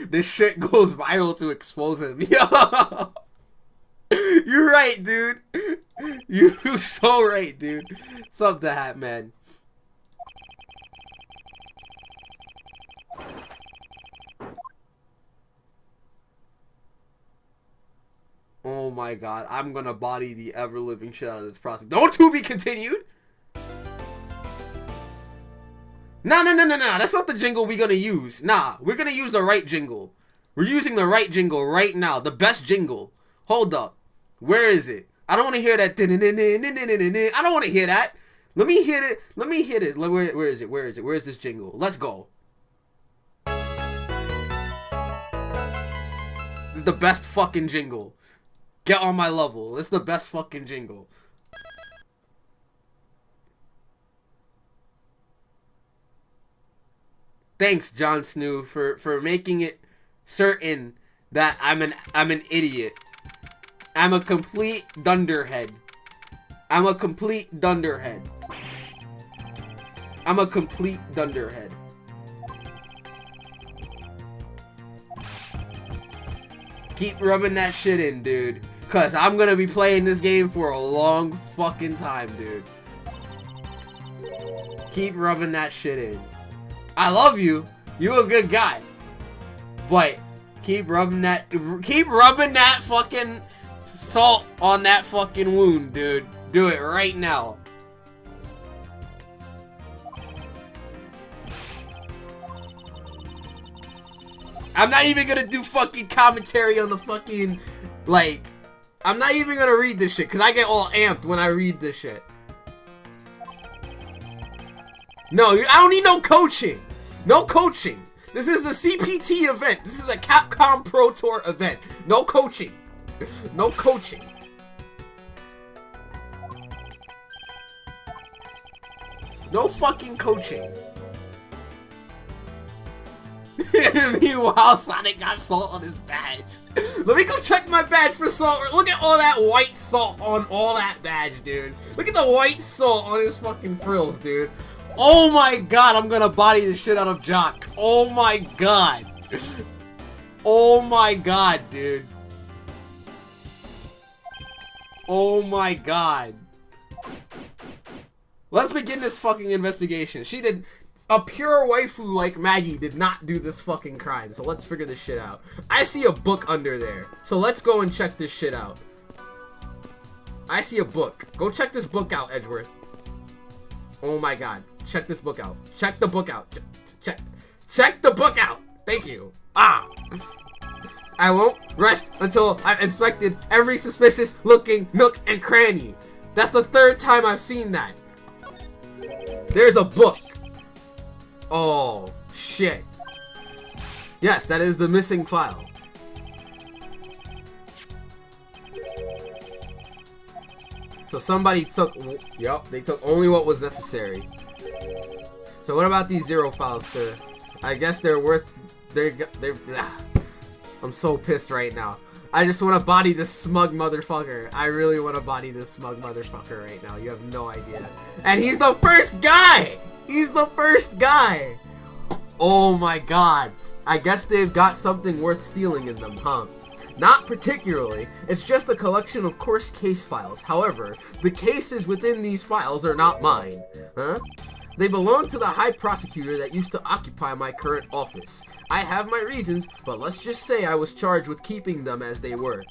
This shit goes viral to expose him. Yo! You're right, dude. You're so right, dude. What's up, the Hat Man? Oh my god, I'm gonna body the ever-living shit out of this process. Don't to be continued! No, that's not the jingle we're gonna use. Nah, we're gonna use the right jingle. We're using the right jingle right now. The best jingle. Hold up. Where is it? I don't want to hear that. I don't want to hear that. Let me hear it. Let me hear it. Where is it? Where is it? Where is this jingle? Let's go. This is the best fucking jingle. Get on my level. This is the best fucking jingle. Thanks, Jon Snow, for making it certain that I'm an idiot. I'm a complete dunderhead. I'm a complete dunderhead. I'm a complete dunderhead. Keep rubbing that shit in, dude. Cause I'm gonna be playing this game for a long fucking time, dude. Keep rubbing that shit in. I love you. You're a good guy. But keep rubbing that fucking salt on that fucking wound, dude. Do it right now. I'm not even gonna do fucking commentary on the fucking, like, I'm not even gonna read this shit, because I get all amped when I read this shit. No, I don't need no coaching. No coaching. This is a CPT event. This is a Capcom Pro Tour event. No coaching. No coaching. No fucking coaching. Meanwhile, Sonic got salt on his badge. Let me go check my badge for salt. Look at all that white salt on all that badge, dude. Look at the white salt on his fucking frills, dude. Oh my god, I'm gonna body the shit out of Jock. Oh my god. Oh my god, dude. Oh my god. Let's begin this fucking investigation. She did... A pure waifu like Maggie did not do this fucking crime, so let's figure this shit out. I see a book under there, so let's go and check this shit out. I see a book. Go check this book out, Edgeworth. Oh my god. Check this book out. Check the book out. Check the book out. Thank you. Ah. I won't rest until I've inspected every suspicious looking nook and cranny. That's the third time I've seen that. There's a book. Oh, shit. Yes, that is the missing file. So somebody took... Yup, they took only what was necessary. So what about these 0 files, sir? I guess they're worth... I'm so pissed right now. I just want to body this smug motherfucker. I really want to body this smug motherfucker right now. You have no idea. And he's the first guy! He's the first guy! Oh my god. I guess they've got something worth stealing in them, huh? Not particularly. It's just a collection of coarse case files. However, the cases within these files are not mine. Huh? They belong to the high prosecutor that used to occupy my current office. I have my reasons, but let's just say I was charged with keeping them as they were.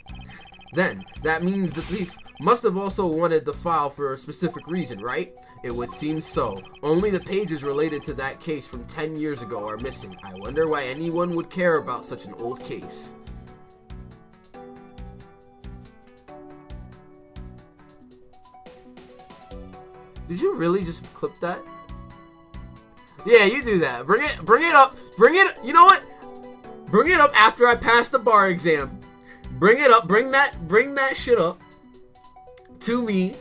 Then, that means the thief must have also wanted the file for a specific reason, right? It would seem so. Only the pages related to that case from 10 years ago are missing. I wonder why anyone would care about such an old case. Did you really just clip that? Yeah, you do that. Bring it up. You know what? Bring it up after I pass the bar exam. Bring it up. Bring that shit up to me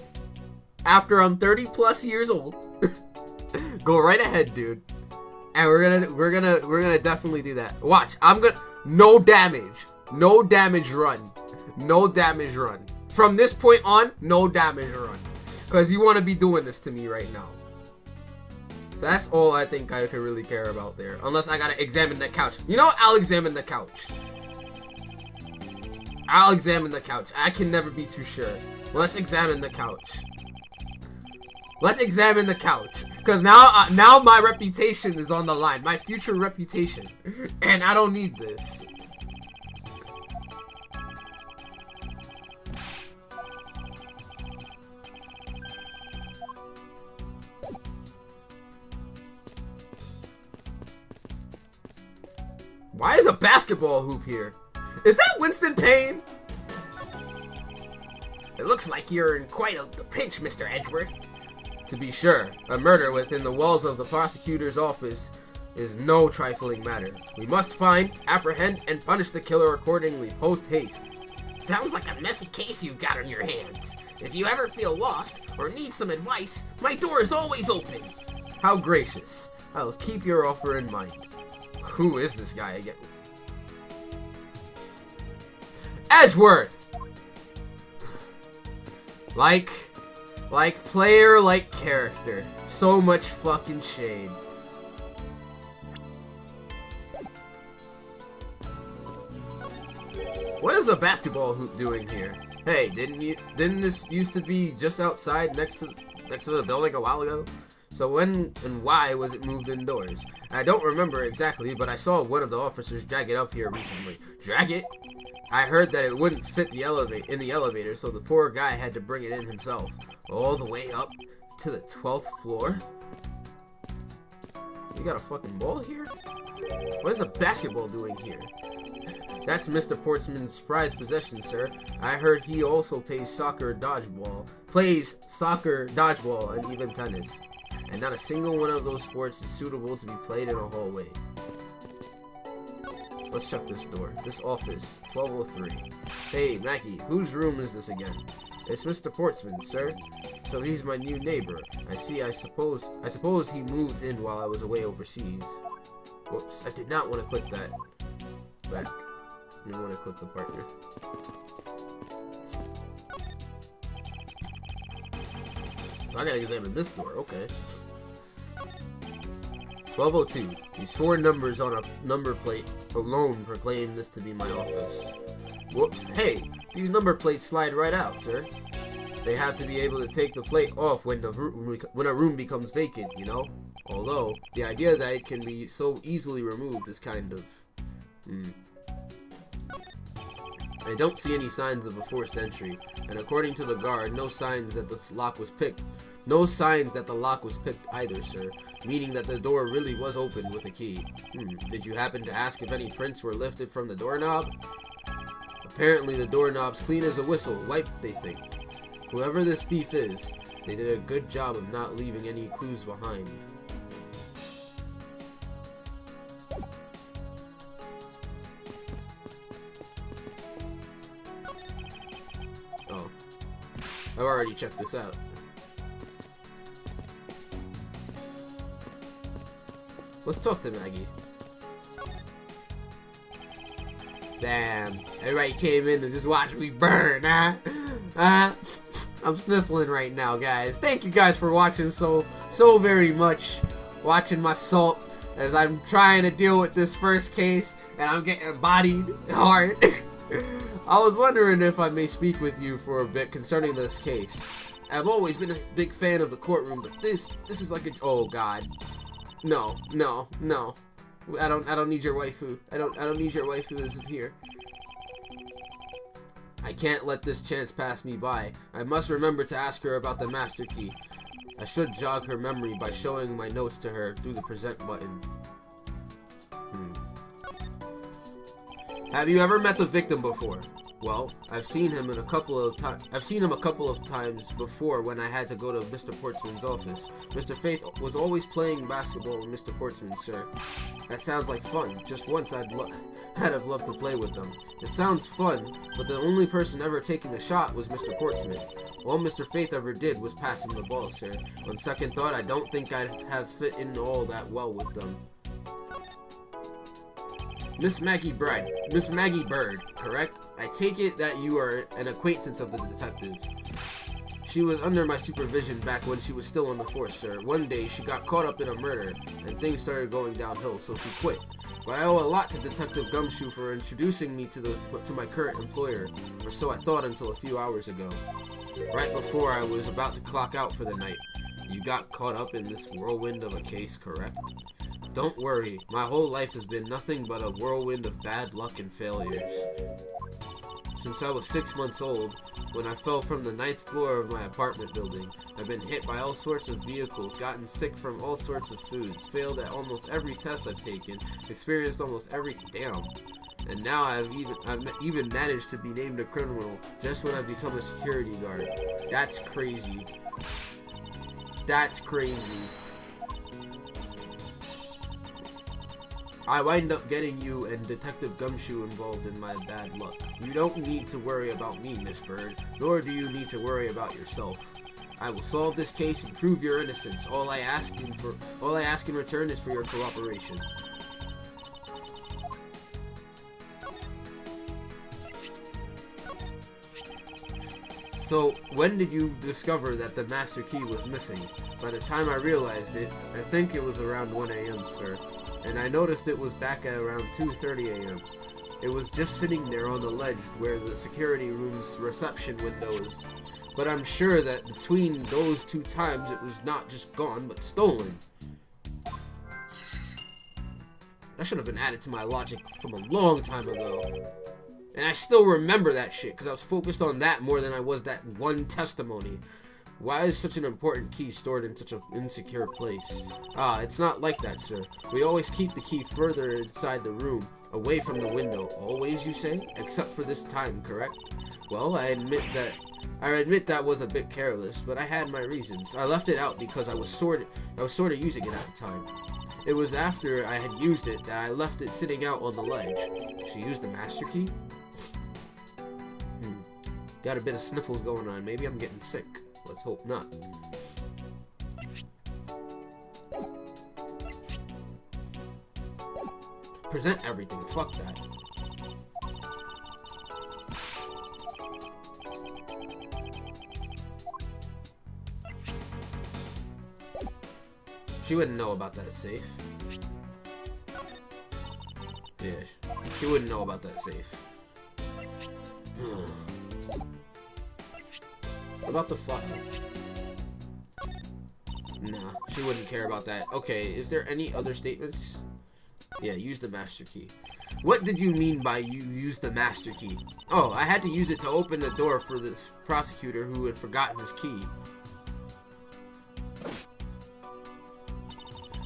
after I'm 30 plus years old. Go right ahead, dude. And we're gonna definitely do that. Watch. No damage run. No damage run. From this point on, no damage run. Because you want to be doing this to me right now. So that's all I think I could really care about there. Unless I gotta examine the couch. You know what? I'll examine the couch. I can never be too sure. Let's examine the couch. Because now my reputation is on the line. My future reputation. And I don't need this. Why is a basketball hoop here? Is that Winston Payne? It looks like you're in quite a pinch, Mr. Edgeworth. To be sure, a murder within the walls of the prosecutor's office is no trifling matter. We must find, apprehend, and punish the killer accordingly, post-haste. Sounds like a messy case you've got on your hands. If you ever feel lost or need some advice, my door is always open. How gracious. I'll keep your offer in mind. Who is this guy again? Edgeworth! Like player, like character. So much fucking shade. What is a basketball hoop doing here? Hey, didn't this used to be just outside next to the building a while ago? So when and why was it moved indoors? I don't remember exactly, but I saw one of the officers drag it up here recently. Drag it? I heard that it wouldn't fit in the elevator, so the poor guy had to bring it in himself. All the way up to the 12th floor? You got a fucking ball here? What is a basketball doing here? That's Mr. Portsman's prized possession, sir. I heard he also plays soccer, dodgeball, and even tennis. And not a single one of those sports is suitable to be played in a hallway. Let's check this door. This office, 1203. Hey, Mackie, whose room is this again? It's Mr. Portsman, sir. So he's my new neighbor. I suppose he moved in while I was away overseas. Whoops, I did not want to click that back. I want to click the partner. So I gotta examine this door, okay. 1202. These 4 numbers on a number plate alone proclaim this to be my office. Whoops. Hey, these number plates slide right out, sir. They have to be able to take the plate off when a room becomes vacant, you know? Although, the idea that it can be so easily removed is kind of... I don't see any signs of a forced entry, and according to the guard, no signs that the lock was picked. No signs that the lock was picked either, sir, meaning that the door really was opened with a key. Did you happen to ask if any prints were lifted from the doorknob? Apparently the doorknob's clean as a whistle, wiped, they think. Whoever this thief is, they did a good job of not leaving any clues behind. Oh. I've already checked this out. Let's talk to Maggie. Damn. Everybody came in to just watch me burn, huh? I'm sniffling right now, guys. Thank you guys for watching so very much. Watching my salt as I'm trying to deal with this first case and I'm getting bodied hard. I was wondering if I may speak with you for a bit concerning this case. I've always been a big fan of the courtroom, but this is like a... Oh, God. No. I don't need your waifu. I don't need your waifu as of here. I can't let this chance pass me by. I must remember to ask her about the master key. I should jog her memory by showing my notes to her through the present button. Have you ever met the victim before? Well, I've seen him a couple of times before when I had to go to Mr. Portsman's office. Mr. Faith was always playing basketball with Mr. Portsman, sir. That sounds like fun. Just once I'd have loved to play with them. It sounds fun, but the only person ever taking a shot was Mr. Portsman. All Mr. Faith ever did was pass him the ball, sir. On second thought, I don't think I'd have fit in all that well with them. Miss Maggie Bird, correct? I take it that you are an acquaintance of the detective. She was under my supervision back when she was still on the force, sir. One day, she got caught up in a murder, and things started going downhill, so she quit. But I owe a lot to Detective Gumshoe for introducing me to my current employer, or so I thought until a few hours ago. Right before I was about to clock out for the night. You got caught up in this whirlwind of a case, correct? Don't worry, my whole life has been nothing but a whirlwind of bad luck and failures. Since I was 6 months old, when I fell from the 9th floor of my apartment building, I've been hit by all sorts of vehicles, gotten sick from all sorts of foods, failed at almost every test I've taken, experienced almost every and now I've even managed to be named a criminal just when I've become a security guard. That's crazy. That's crazy. I wind up getting you and Detective Gumshoe involved in my bad luck. You don't need to worry about me, Miss Bird, nor do you need to worry about yourself. I will solve this case and prove your innocence. All I ask in return is for your cooperation. So, when did you discover that the master key was missing? By the time I realized it, I think it was around 1 a.m., sir. And I noticed it was back at around 2:30 a.m. It was just sitting there on the ledge where the security room's reception window is. But I'm sure that between those two times it was not just gone, but stolen. That should have been added to my logic from a long time ago. And I still remember that shit, because I was focused on that more than I was that one testimony. Why is such an important key stored in such an insecure place? It's not like that, sir. We always keep the key further inside the room, away from the window. Always, you say? Except for this time, correct? Well, I admit that was a bit careless, but I had my reasons. I left it out because I was sort of using it at the time. It was after I had used it that I left it sitting out on the ledge. She used the master key? Got a bit of sniffles going on. Maybe I'm getting sick. Let's hope not. Present everything. Fuck that. She wouldn't know about that safe. Yeah, she wouldn't know about that safe. What about the fuck? Nah, she wouldn't care about that. Okay, is there any other statements? Yeah, use the master key. What did you mean by you used the master key? Oh, I had to use it to open the door for this prosecutor who had forgotten his key.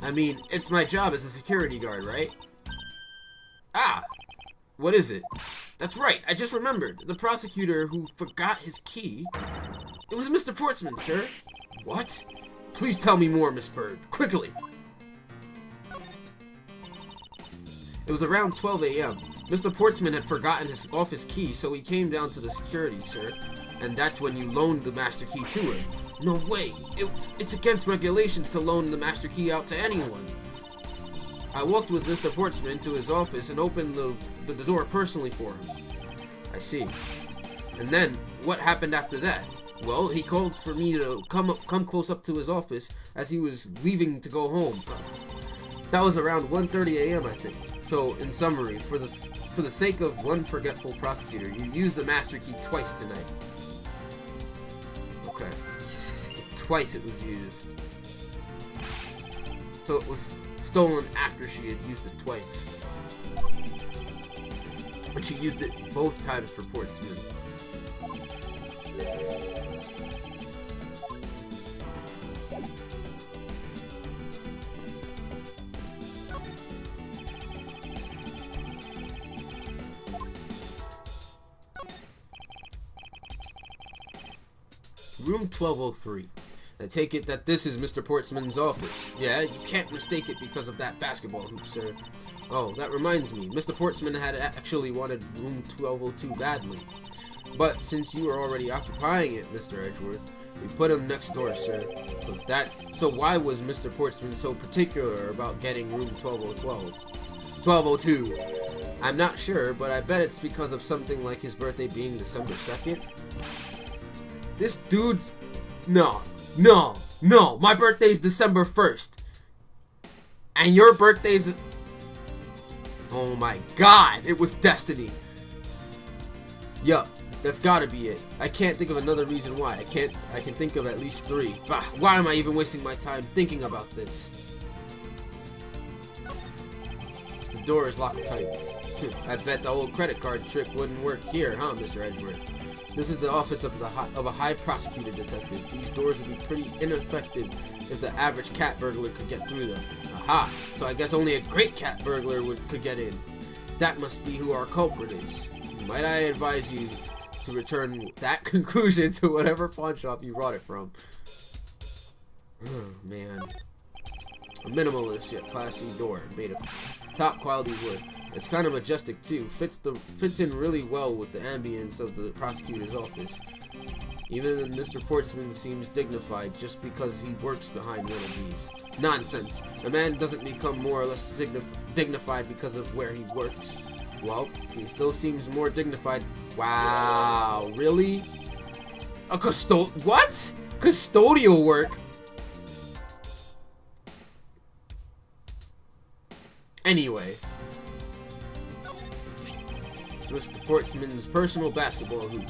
I mean, it's my job as a security guard, right? Ah! What is it? That's right, I just remembered. The prosecutor who forgot his key. It was Mr. Portsman, sir. What? Please tell me more, Miss Bird. Quickly! It was around 12 a.m. Mr. Portsman had forgotten his office key, so he came down to the security, sir. And that's when you loaned the master key to him. No way! It's against regulations to loan the master key out to anyone. I walked with Mr. Portsman to his office and opened the door personally for him. I see. And then, what happened after that? Well, he called for me to come close up to his office as he was leaving to go home. That was around 1:30 a.m. I think. So, in summary, for the sake of one forgetful prosecutor, you used the master key twice tonight. Okay. So twice it was used. So it was stolen after she had used it twice. But she used it both times for Portsmouth. Room 1203. I take it that this is Mr. Portsman's office. Yeah, you can't mistake it because of that basketball hoop, sir. Oh, that reminds me. Mr. Portsman had actually wanted room 1202 badly. But since you are already occupying it, Mr. Edgeworth, we put him next door, sir. So why was Mr. Portsman so particular about getting room 12012? 1202. I'm not sure, but I bet it's because of something like his birthday being December 2nd. This dude's... No. My birthday's December 1st. And your birthday's... Oh my god, it was destiny. Yup, that's gotta be it. I can't think of another reason why. I can think of at least 3. Bah, why am I even wasting my time thinking about this? The door is locked tight. I bet the old credit card trick wouldn't work here, huh, Mr. Edgeworth? This is the office of a high prosecutor detective. These doors would be pretty ineffective if the average cat burglar could get through them. Aha! So I guess only a great cat burglar could get in. That must be who our culprit is. Might I advise you to return that conclusion to whatever pawn shop you brought it from. Oh, man. A minimalist yet classy door made of top quality wood. It's kind of majestic too. Fits in really well with the ambience of the prosecutor's office. Even Mr. Portsman seems dignified just because he works behind one of these. Nonsense. A man doesn't become more or less dignified because of where he works. Well, he still seems more dignified. Wow, really? What? Custodial work? Anyway. So it's Mr. Portsman's personal basketball hoop.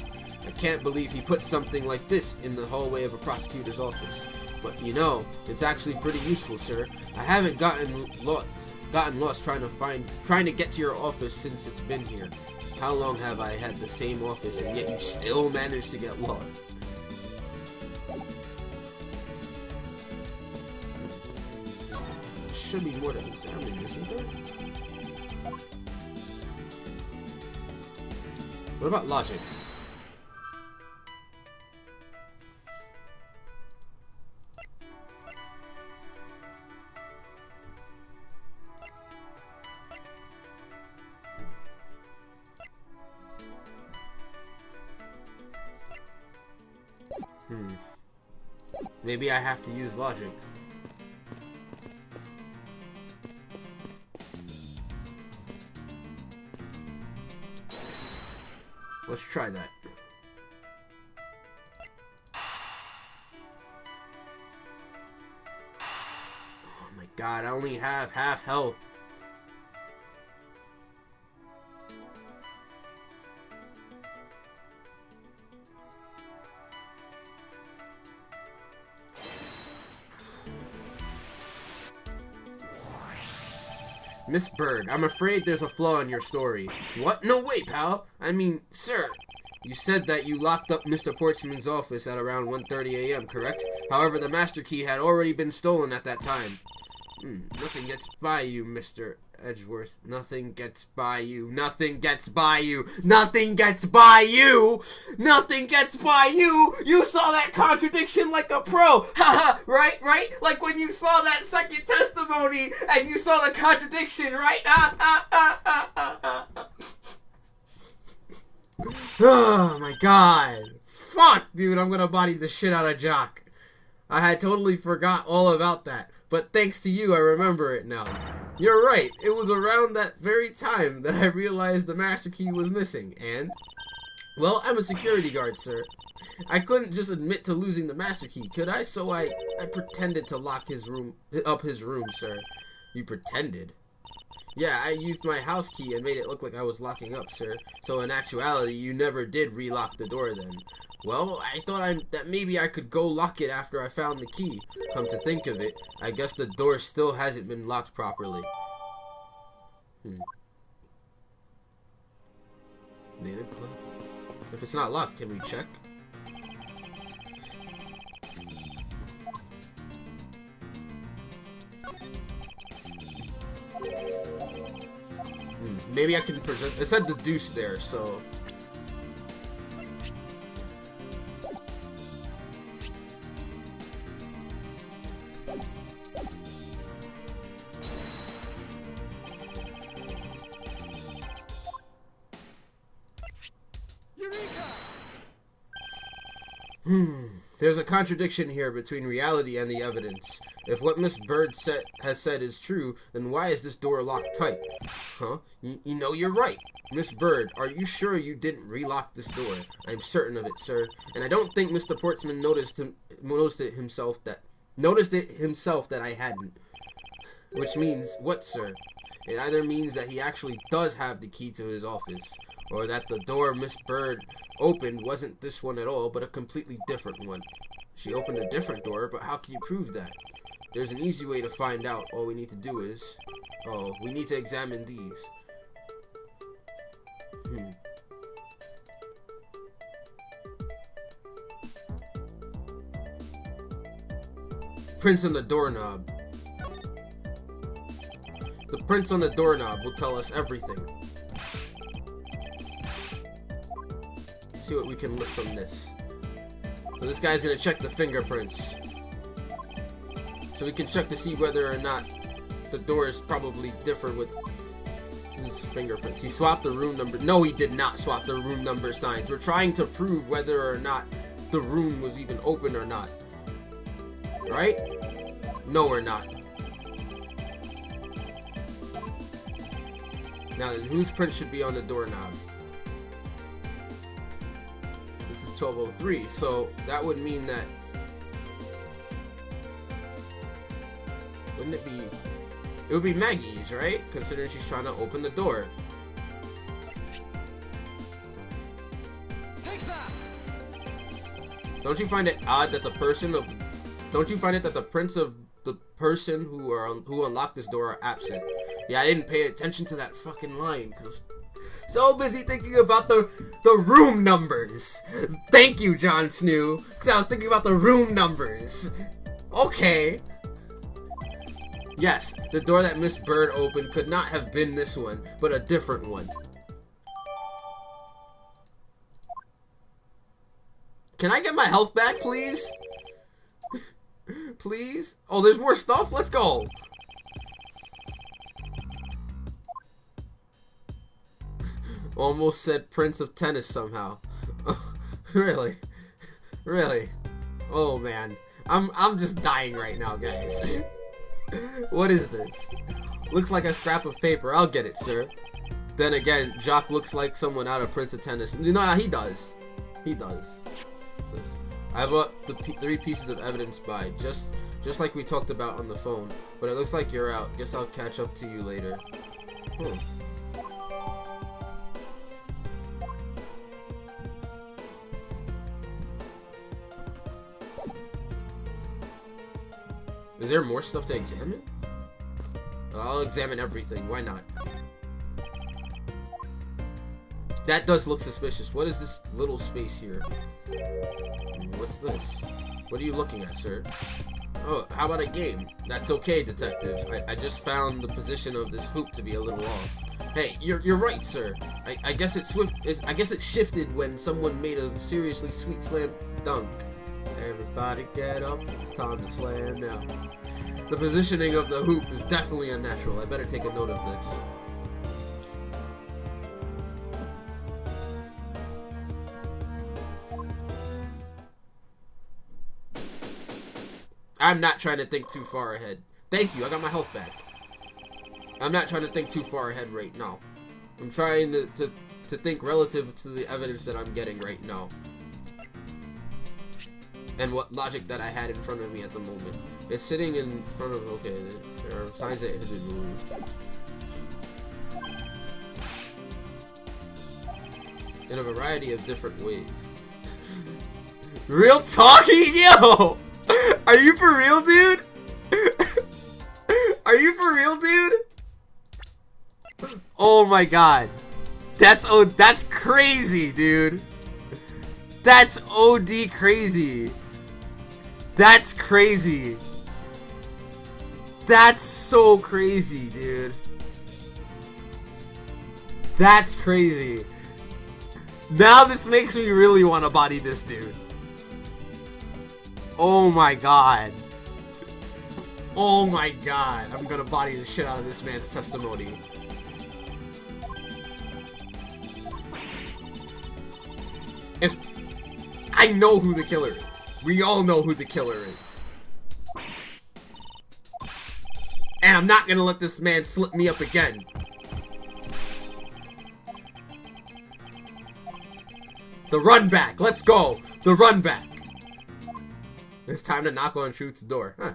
I can't believe he put something like this in the hallway of a prosecutor's office. But you know, it's actually pretty useful, sir. I haven't gotten lost trying to get to your office since it's been here. How long have I had the same office and yet you still managed to get lost? Should be more to examine, isn't there? What about logic? Maybe I have to use logic. Let's try that. Oh my god, I only have half health. Miss Bird, I'm afraid there's a flaw in your story. What? No way, pal. I mean, sir. You said that you locked up Mr. Portsman's office at around 1:30 a.m., correct? However, the master key had already been stolen at that time. Nothing gets by you, Mr. Edgeworth. Nothing gets by you. Nothing gets by you. Nothing gets by you. Nothing gets by you. You saw that contradiction like a pro. Haha, right? Like when you saw that second testimony and you saw the contradiction, right? Oh my god. Fuck, dude, I'm gonna body the shit out of Jock. I had totally forgot all about that. But thanks to you, I remember it now. You're right, it was around that very time that I realized the master key was missing, and... Well, I'm a security guard, sir. I couldn't just admit to losing the master key, could I? So I pretended to lock his room, sir. You pretended? Yeah, I used my house key and made it look like I was locking up, sir. So in actuality, you never did relock the door then. Well, I thought that maybe I could go lock it after I found the key. Come to think of it, I guess the door still hasn't been locked properly. If it's not locked, can we check? Maybe I can present. It said the deuce there, so. There's a contradiction here between reality and the evidence. If what Miss Bird has said is true, then why is this door locked tight? Huh? You know you're right. Miss Bird, are you sure you didn't relock this door? I'm certain of it, sir. And I don't think Mr. Portsman noticed it himself that I hadn't. Which means what, sir? It either means that he actually does have the key to his office, or that the door Miss Bird opened wasn't this one at all, but a completely different one. She opened a different door, but how can you prove that? There's an easy way to find out. All we need to do is... Oh, we need to examine these. Prints on the doorknob. The prints on the doorknob will tell us everything. See what we can lift from this. So this guy's gonna check the fingerprints. So we can check to see whether or not the doors probably differ with his fingerprints. He swapped the room number. No, he did not swap the room number signs. We're trying to prove whether or not the room was even open or not. Right? No, we're not. Now, then, whose print should be on the doorknob? This is 1203, so that would mean that... Wouldn't it be... It would be Maggie's, right? Considering she's trying to open the door. Take that. Don't you find it odd that the person of... Don't you find it that the prints of the person who unlocked this door are absent? Yeah, I didn't pay attention to that fucking line because I was so busy thinking about the room numbers. Thank you, Jon Snow, because I was thinking about the room numbers. Okay. Yes, the door that Miss Bird opened could not have been this one, but a different one. Can I get my health back, please? Please? Oh, there's more stuff? Let's go! Almost said Prince of Tennis somehow. Really? Really? Oh, man. I'm just dying right now, guys. What is this? Looks like a scrap of paper. I'll get it, sir. Then again, Jacques looks like someone out of Prince of Tennis. No, he does. He does. I bought the 3 pieces of evidence by, just like we talked about on the phone. But it looks like you're out. Guess I'll catch up to you later. Is there more stuff to examine? I'll examine everything. Why not? That does look suspicious. What is this little space here? What's this? What are you looking at, sir? Oh, how about a game? That's okay, detective. I just found the position of this hoop to be a little off. Hey, you're right, sir. I guess it shifted when someone made a seriously sweet slam dunk. Everybody get up, it's time to slam now. The positioning of the hoop is definitely unnatural. I better take a note of this. I'm not trying to think too far ahead. Thank you, I got my health back. I'm not trying to think too far ahead right now. I'm trying to think relative to the evidence that I'm getting right now. And what logic that I had in front of me at the moment. It's sitting in front of... Okay, there are signs that it has been moved. In a variety of different ways. Real talking? Yo! Are you for real, dude? Are you for real, dude? Oh my god. That's crazy, dude. That's OD crazy. That's crazy. That's so crazy, dude. That's crazy. Now this makes me really want to body this dude. Oh my god. Oh my god. I'm gonna body the shit out of this man's testimony. I know who the killer is. We all know who the killer is. And I'm not gonna let this man slip me up again. The run back. Let's go. The run back. It's time to knock on Truth's door. Huh.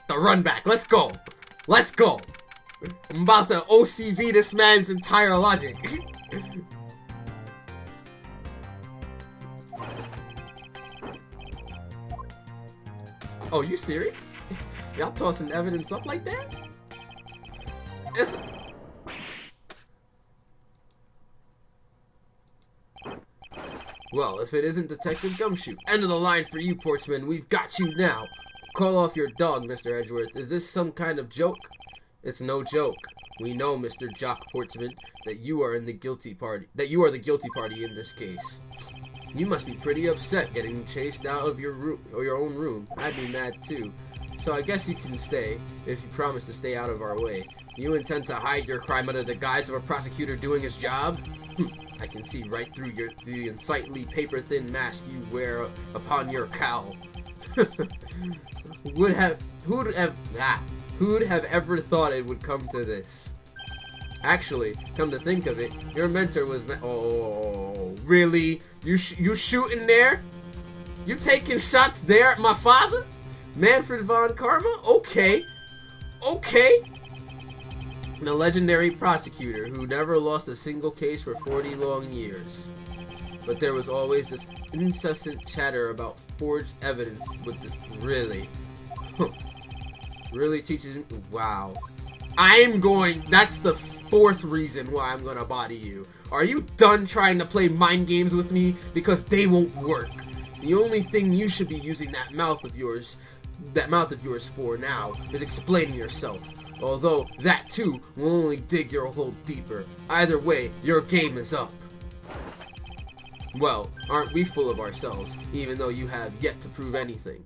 The run back. Let's go. Let's go. I'm about to OCV this man's entire logic. Oh, you serious? Y'all tossing evidence up like that? It's... Well, if it isn't Detective Gumshoe. End of the line for you, Portsman. We've got you now. Call off your dog, Mr. Edgeworth. Is this some kind of joke? It's no joke. We know, Mr. Jock Portsman, that you are the guilty party in this case. You must be pretty upset getting chased out of your room or your own room. I'd be mad too. So I guess you can stay if you promise to stay out of our way. You intend to hide your crime under the guise of a prosecutor doing his job? I can see right through the unsightly paper-thin mask you wear upon your cowl. Who'd have ever thought it would come to this? Actually, come to think of it, your mentor was oh, really? You shooting there? You taking shots there at my father? Manfred von Karma? Okay. Okay. The legendary prosecutor who never lost a single case for 40 long years. But there was always this incessant chatter about forged evidence with the... Really? Really teaches... Wow. That's the fourth reason why I'm gonna body you. Are you done trying to play mind games with me? Because they won't work. The only thing you should be using that mouth of yours for now is explaining yourself. Although that too will only dig your hole deeper. Either way, your game is up. Well, aren't we full of ourselves, even though you have yet to prove anything?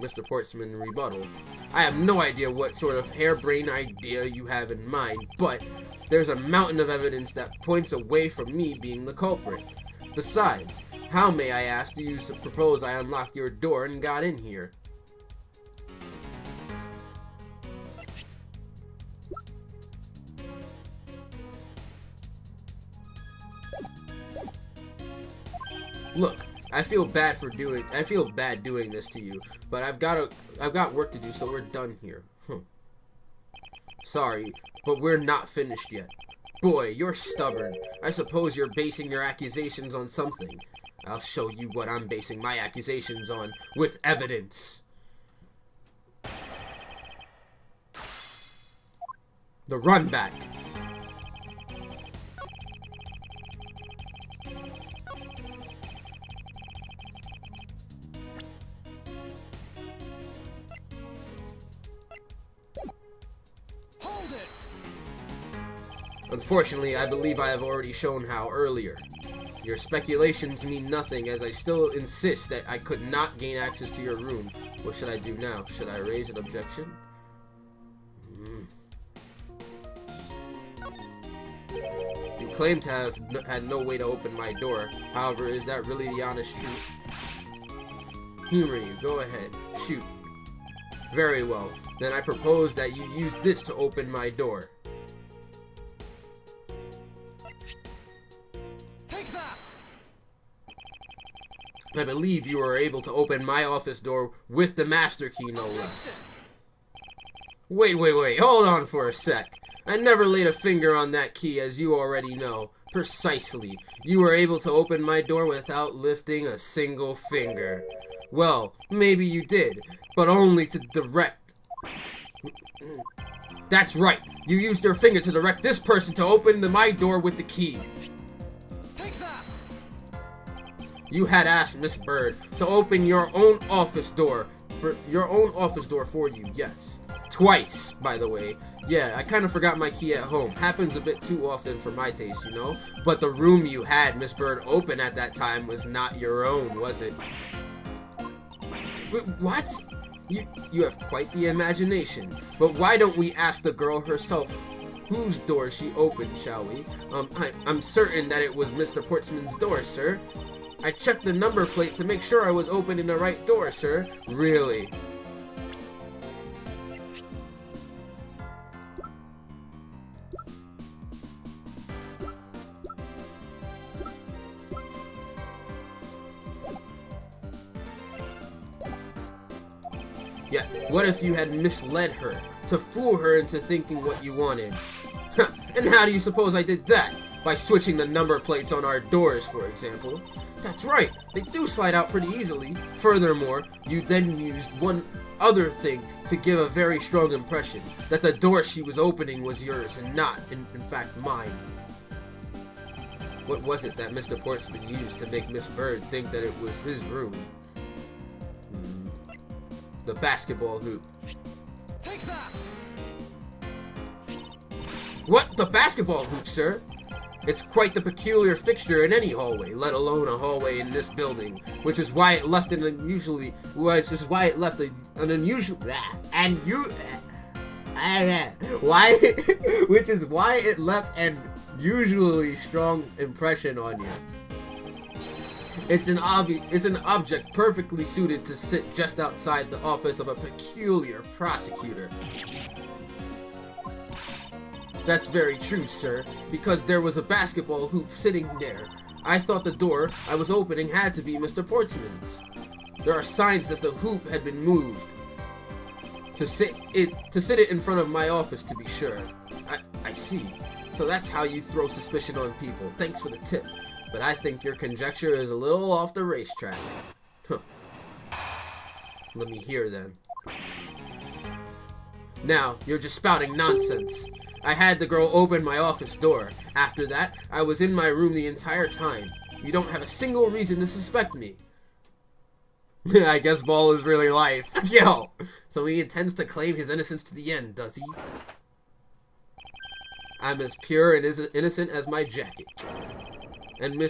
Mr. Portsman rebutted. I have no idea what sort of harebrained idea you have in mind, but there's a mountain of evidence that points away from me being the culprit. Besides, how, may I ask, do you propose I unlocked your door and got in here? Look, I feel bad doing this to you, but I've got work to do, so we're done here. Sorry, but we're not finished yet. Boy, you're stubborn. I suppose you're basing your accusations on something. I'll show you what I'm basing my accusations on, with evidence. The run back. Unfortunately, I believe I have already shown how earlier. Your speculations mean nothing, as I still insist that I could not gain access to your room. What should I do now? Should I raise an objection? You claim to have had no way to open my door. However, is that really the honest truth? Humor you. Go ahead. Shoot. Very well. Then I propose that you use this to open my door. I believe you were able to open my office door with the master key, no less. Wait, hold on for a sec. I never laid a finger on that key, as you already know. Precisely. You were able to open my door without lifting a single finger. Well, maybe you did, but only to direct. That's right. You used your finger to direct this person to open my door with the key. You had asked Miss Bird to open your own office door for you, yes. Twice, by the way. Yeah, I kind of forgot my key at home. Happens a bit too often for my taste, you know? But the room you had Miss Bird open at that time was not your own, was it? Wait, what? You have quite the imagination. But why don't we ask the girl herself whose door she opened, shall we? I'm certain that it was Mr. Portsman's door, sir. I checked the number plate to make sure I was opening the right door, sir. Really? Yeah, what if you had misled her, to fool her into thinking what you wanted? And how do you suppose I did that? By switching the number plates on our doors, for example. That's right, they do slide out pretty easily. Furthermore, you then used one other thing to give a very strong impression, that the door she was opening was yours and not, in fact, mine. What was it that Mr. Portsman used to make Miss Bird think that it was his room? The basketball hoop. Take that! What? The basketball hoop, sir? It's quite the peculiar fixture in any hallway, let alone a hallway in this building, which is why it left an unusual, which is why it left an unusual, which is why it left an usually strong impression on you. It's an object perfectly suited to sit just outside the office of a peculiar prosecutor. That's very true, sir, because there was a basketball hoop sitting there. I thought the door I was opening had to be Mr. Portsman's. There are signs that the hoop had been moved to sit it in front of my office, to be sure. I see. So that's how you throw suspicion on people. Thanks for the tip. But I think your conjecture is a little off the racetrack. Huh. Let me hear then. Now, you're just spouting nonsense. I had the girl open my office door. After that, I was in my room the entire time. You don't have a single reason to suspect me. I guess ball is really life. Yo! So he intends to claim his innocence to the end, does he? I'm as pure and as innocent as my jacket. And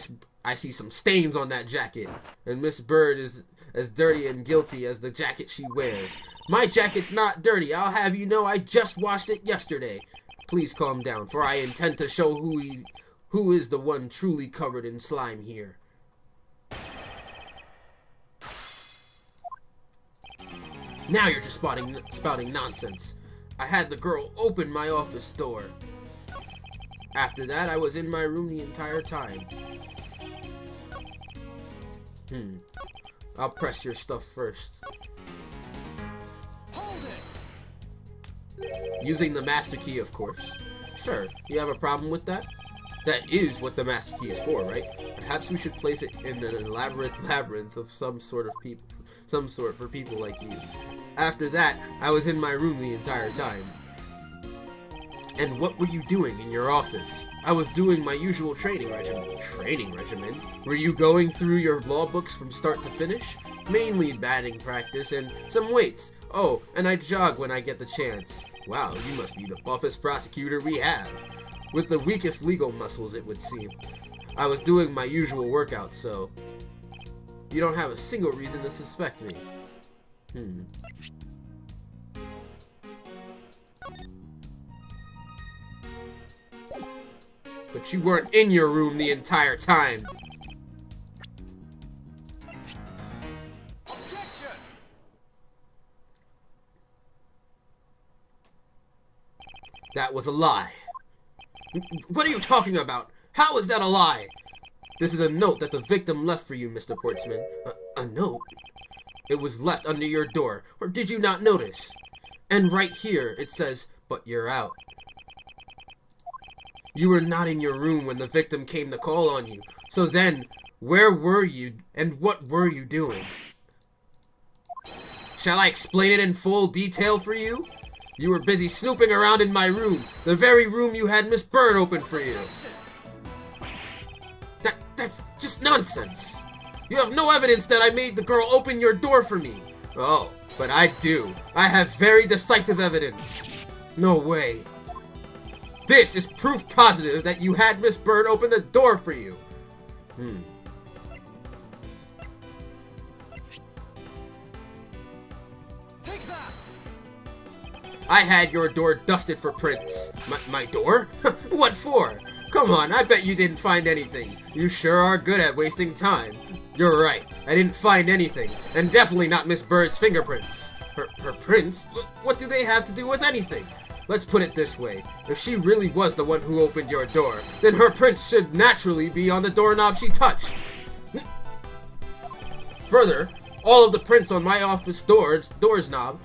I see some stains on that jacket. And Miss Bird is as dirty and guilty as the jacket she wears. My jacket's not dirty. I'll have you know I just washed it yesterday. Please calm down, for I intend to show who is the one truly covered in slime here. Now you're just spouting nonsense. I had the girl open my office door. After that, I was in my room the entire time. I'll press your stuff first. Hold it! Using the master key, of course. Sure, you have a problem with that? That is what the master key is for, right? Perhaps we should place it in an elaborate labyrinth of some sort for people like you. After that, I was in my room the entire time. And what were you doing in your office? I was doing my usual training regimen. Training regimen? Were you going through your law books from start to finish? Mainly batting practice and some weights. Oh, and I jog when I get the chance. Wow, you must be the buffest prosecutor we have. With the weakest legal muscles, it would seem. I was doing my usual workout, so... You don't have a single reason to suspect me. But you weren't in your room the entire time. Objection! That was a lie. What are you talking about? How is that a lie? This is a note that the victim left for you, Mr. Portsman. A note? It was left under your door, or did you not notice? And right here, it says, "But you're out." You were not in your room when the victim came to call on you. So then, where were you, and what were you doing? Shall I explain it in full detail for you? You were busy snooping around in my room, the very room you had Miss Bird open for you. That's just nonsense. You have no evidence that I made the girl open your door for me. Oh, but I do. I have very decisive evidence. No way. This is proof positive that you had Miss Bird open the door for you. Take that! I had your door dusted for prints. My door? What for? Come on, I bet you didn't find anything. You sure are good at wasting time. You're right, I didn't find anything, and definitely not Miss Bird's fingerprints. Her prints? What do they have to do with anything? Let's put it this way. If she really was the one who opened your door, then her prints should naturally be on the doorknob she touched. Further, all of the prints on my office door's knob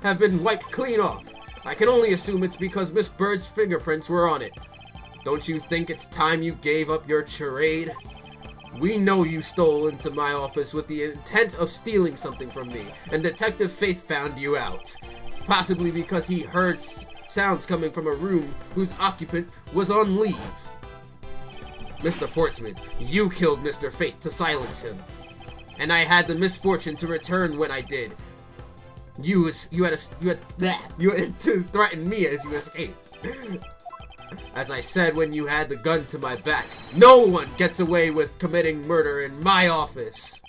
have been wiped clean off. I can only assume it's because Miss Bird's fingerprints were on it. Don't you think it's time you gave up your charade? We know you stole into my office with the intent of stealing something from me, and Detective Faith found you out. Possibly because he heard sounds coming from a room whose occupant was on leave. Mr. Portsman, you killed Mr. Faith to silence him. And I had the misfortune to return when I did. You had to threaten me as you escaped. As I said when you had the gun to my back, no one gets away with committing murder in my office.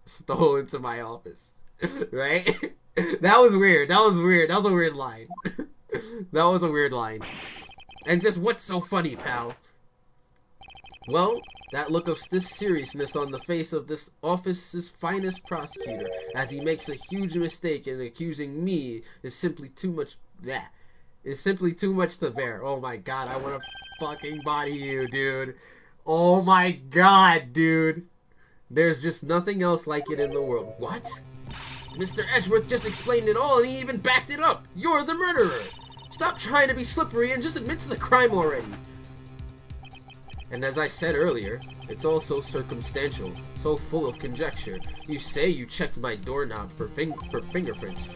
Stole into my office. Right? That was weird. That was a weird line. That was a weird line. And just what's so funny, pal? Well, that look of stiff seriousness on the face of this office's finest prosecutor as he makes a huge mistake in accusing me is simply too much to bear. Oh my god, I want to fucking body you, dude. Oh my god, dude. There's just nothing else like it in the world. What? Mr. Edgeworth just explained it all and he even backed it up. You're the murderer. Stop trying to be slippery and just admit to the crime already. And as I said earlier, it's all so circumstantial, so full of conjecture. You say you checked my doorknob for fingerprints.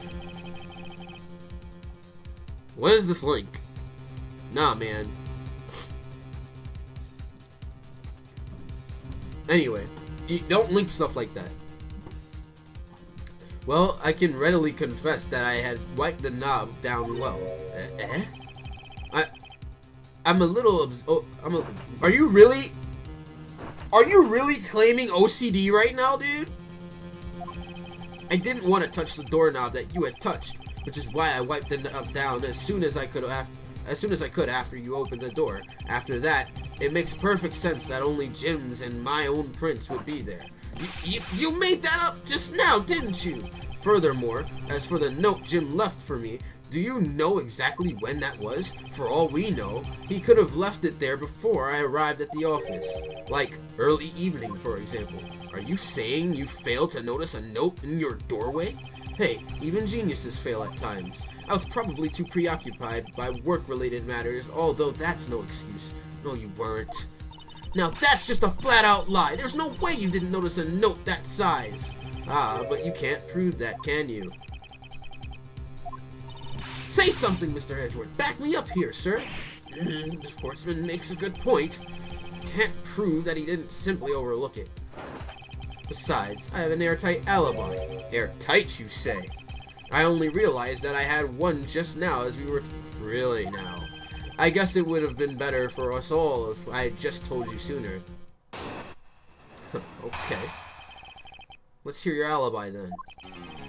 What is this link? Nah, man. Anyway, you don't link stuff like that. Well, I can readily confess that I had wiped the knob down well. I'm a little are you really claiming OCD right now, dude? I didn't want to touch the doorknob that you had touched, which is why I wiped the knob down as soon as I could after you opened the door. After that, it makes perfect sense that only Jim's and my own prints would be there. You made that up just now, didn't you? Furthermore, as for the note Jim left for me, do you know exactly when that was? For all we know, he could have left it there before I arrived at the office. Like, early evening, for example. Are you saying you failed to notice a note in your doorway? Hey, even geniuses fail at times. I was probably too preoccupied by work-related matters, although that's no excuse. No, you weren't. Now that's just a flat-out lie. There's no way you didn't notice a note that size. Ah, but you can't prove that, can you? Say something, Mr. Edgeworth. Back me up here, sir. The sportsman makes a good point. Can't prove that he didn't simply overlook it. Besides, I have an airtight alibi. Airtight, you say? I only realized that I had one just now as we were... Really now? I guess it would have been better for us all if I had just told you sooner. Okay. Let's hear your alibi then.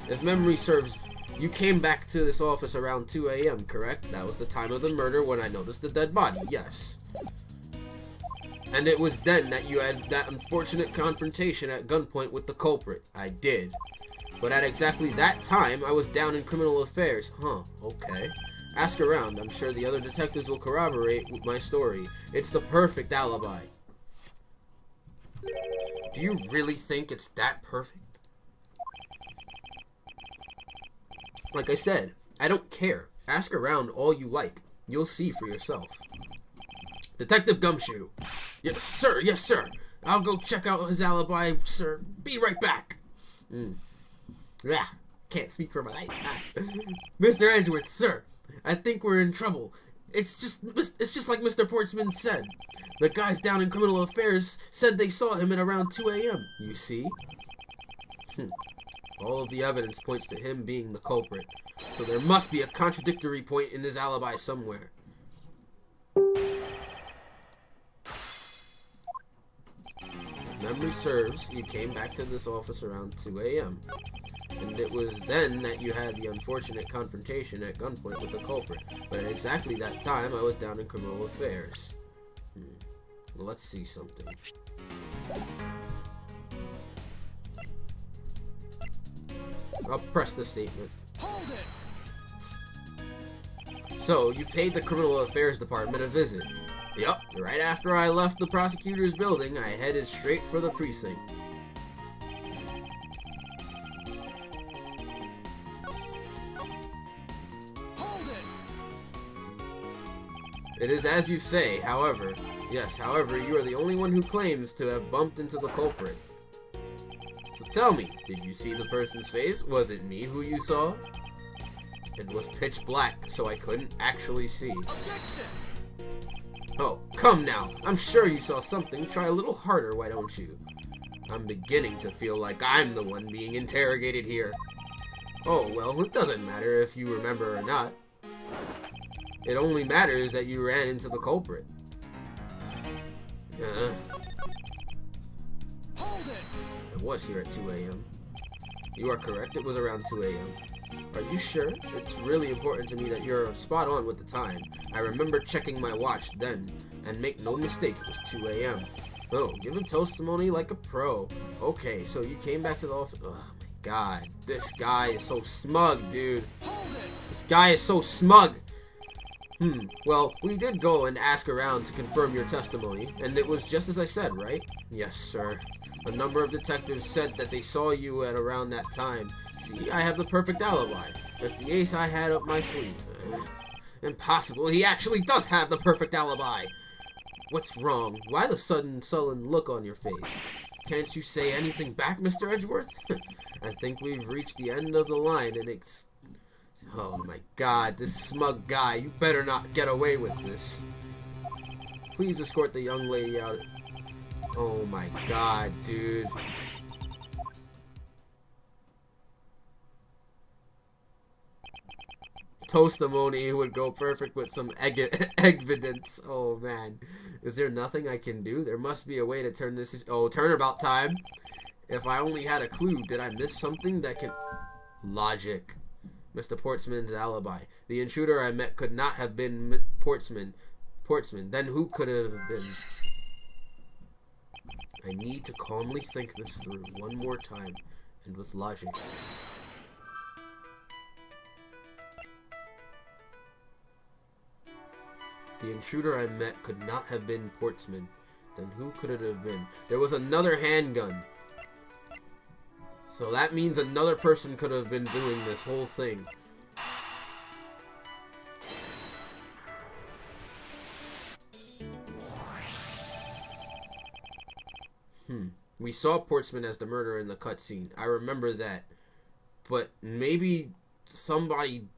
If memory serves, you came back to this office around 2 a.m., correct? That was the time of the murder when I noticed the dead body, yes. And it was then that you had that unfortunate confrontation at gunpoint with the culprit. I did. But at exactly that time, I was down in criminal affairs. Huh, okay. Ask around. I'm sure the other detectives will corroborate with my story. It's the perfect alibi. Do you really think it's that perfect? Like I said, I don't care. Ask around all you like. You'll see for yourself. Detective Gumshoe. Yes, sir. Yes, sir. I'll go check out his alibi, sir. Be right back. Yeah, can't speak for my life. Mr. Edgeworth, sir. I think we're in trouble. It's just like Mr. Portsman said. The guys down in criminal affairs said they saw him at around 2 a.m. You see? All of the evidence points to him being the culprit. So there must be a contradictory point in his alibi somewhere. memory serves, you came back to this office around 2 a.m. And it was then that you had the unfortunate confrontation at gunpoint with the culprit. But at exactly that time, I was down in criminal affairs. Well, let's see something. I'll press the statement. Hold it. So, you paid the criminal affairs department a visit. Yup, right after I left the prosecutor's building, I headed straight for the precinct. Hold it. It is as you say, however. Yes, however, you are the only one who claims to have bumped into the culprit. So tell me, did you see the person's face? Was it me who you saw? It was pitch black, so I couldn't actually see. Objection. Oh, come now. I'm sure you saw something. Try a little harder, why don't you? I'm beginning to feel like I'm the one being interrogated here. Oh, well, it doesn't matter if you remember or not. It only matters that you ran into the culprit. Hold it. It was here at 2 a.m. You are correct, it was around 2 a.m. Are you sure? It's really important to me that you're spot on with the time. I remember checking my watch then, and make no mistake, it was 2 a.m. Oh, give a testimony like a pro. Okay, so you came back to the office. Oh my god, this guy is so smug, dude. Hold it. This guy is so smug. Well, we did go and ask around to confirm your testimony, and it was just as I said, right? Yes, sir. A number of detectives said that they saw you at around that time. See, I have the perfect alibi. That's the ace I had up my sleeve. Impossible. He actually does have the perfect alibi. What's wrong? Why the sudden sullen look on your face? Can't you say anything back, Mr. Edgeworth? I think we've reached the end of the line, and it's... Oh my god, this smug guy. You better not get away with this. Please escort the young lady out. Oh my god, dude. Toastimony would go perfect with some evidence. Oh man. Is there nothing I can do? There must be a way to turn this... Oh, turnabout time. If I only had a clue, did I miss something that can... Logic. Mr. Portsman's alibi. The intruder I met could not have been Portsman. Then who could it have been? I need to calmly think this through one more time, and with logic. The intruder I met could not have been Portsman. Then who could it have been? There was another handgun. So that means another person could have been doing this whole thing. We saw Portsman as the murderer in the cutscene. I remember that. But maybe somebody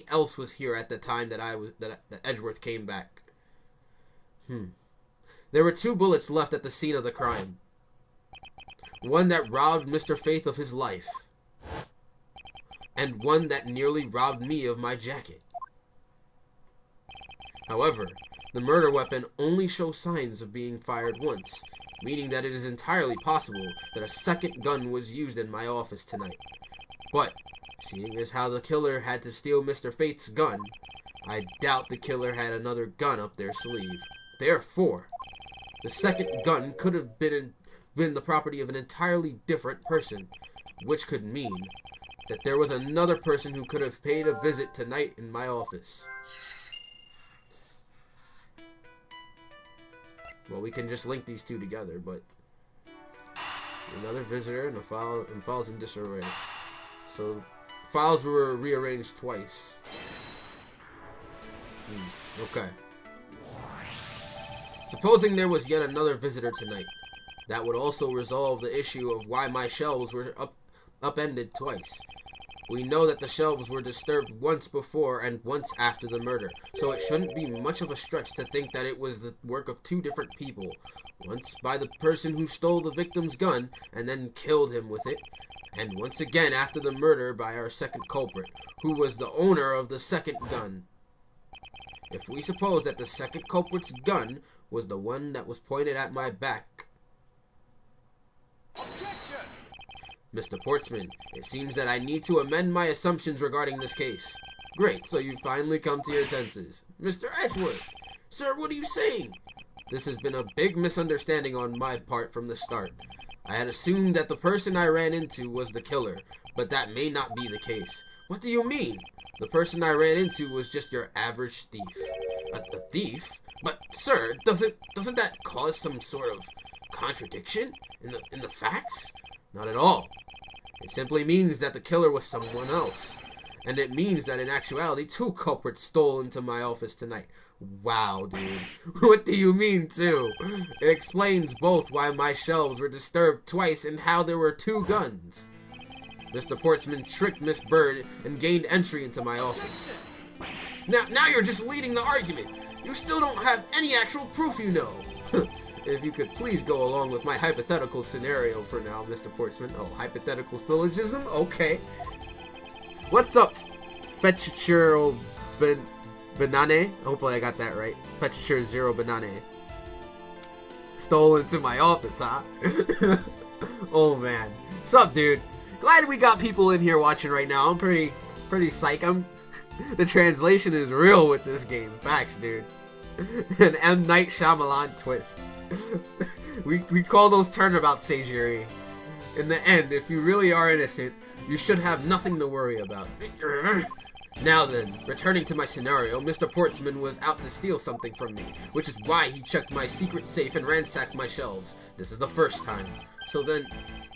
else was here at the time that that Edgeworth came back. There were 2 bullets left at the scene of the crime. One that robbed Mr. Faith of his life. And one that nearly robbed me of my jacket. However, the murder weapon only shows signs of being fired once, meaning that it is entirely possible that a second gun was used in my office tonight. But, seeing as how the killer had to steal Mr. Faith's gun, I doubt the killer had another gun up their sleeve. Therefore, the second gun could have been the property of an entirely different person, which could mean that there was another person who could have paid a visit tonight in my office. Well, we can just link these two together, but another visitor and files in disarray. So files were rearranged twice. Okay. Supposing there was yet another visitor tonight, that would also resolve the issue of why my shelves were upended twice. We know that the shelves were disturbed once before and once after the murder, so it shouldn't be much of a stretch to think that it was the work of 2 different people. Once by the person who stole the victim's gun and then killed him with it, and once again after the murder by our second culprit, who was the owner of the second gun. If we suppose that the second culprit's gun was the one that was pointed at my back, Mr. Portsman, it seems that I need to amend my assumptions regarding this case. Great, so you finally come to your senses. Mr. Edgeworth! Sir, what are you saying? This has been a big misunderstanding on my part from the start. I had assumed that the person I ran into was the killer, but that may not be the case. What do you mean? The person I ran into was just your average thief. A thief? But, sir, doesn't that cause some sort of contradiction in the facts? Not at all. It simply means that the killer was someone else. And it means that in actuality, 2 culprits stole into my office tonight. Wow, dude. What do you mean, too? It explains both why my shelves were disturbed twice and how there were 2 guns. Mr. Portsman tricked Miss Bird and gained entry into my office. Now you're just leading the argument. You still don't have any actual proof, you know. If you could please go along with my hypothetical scenario for now, Mr. Portsman. Oh, hypothetical syllogism? Okay. What's up, Fetcher Banane? Hopefully I got that right. Fetcher Zero Banane. Stole into my office, huh? Oh, man. Sup, dude? Glad we got people in here watching right now. I'm pretty psyched. The translation is real with this game. Facts, dude. An M. Night Shyamalan twist. we call those turnabout Sagiri. In the end, if you really are innocent, you should have nothing to worry about. Now then, returning to my scenario, Mr. Portsman was out to steal something from me, which is why he checked my secret safe and ransacked my shelves. This is the first time. So then,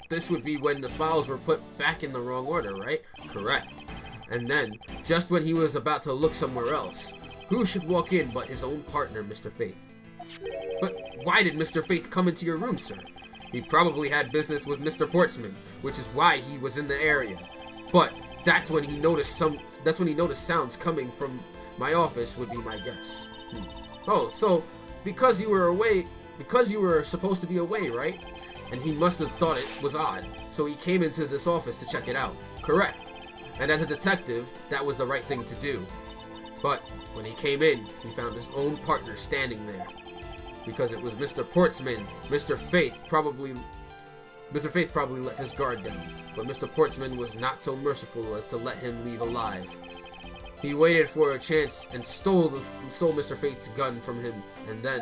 this would be when the files were put back in the wrong order, right? Correct. And then, just when he was about to look somewhere else, who should walk in but his own partner, Mr. Faith? But why did Mr. Faith come into your room, sir? He probably had business with Mr. Portsman, which is why he was in the area. But that's when he noticed sounds coming from my office, would be my guess. Oh, so because you were supposed to be away, right? And he must have thought it was odd, so he came into this office to check it out. Correct. And as a detective, that was the right thing to do. But when he came in, he found his own partner standing there. Because it was Mr. Portsman, Mr. Faith probably let his guard down. But Mr. Portsman was not so merciful as to let him leave alive. He waited for a chance and stole Mr. Faith's gun from him, and then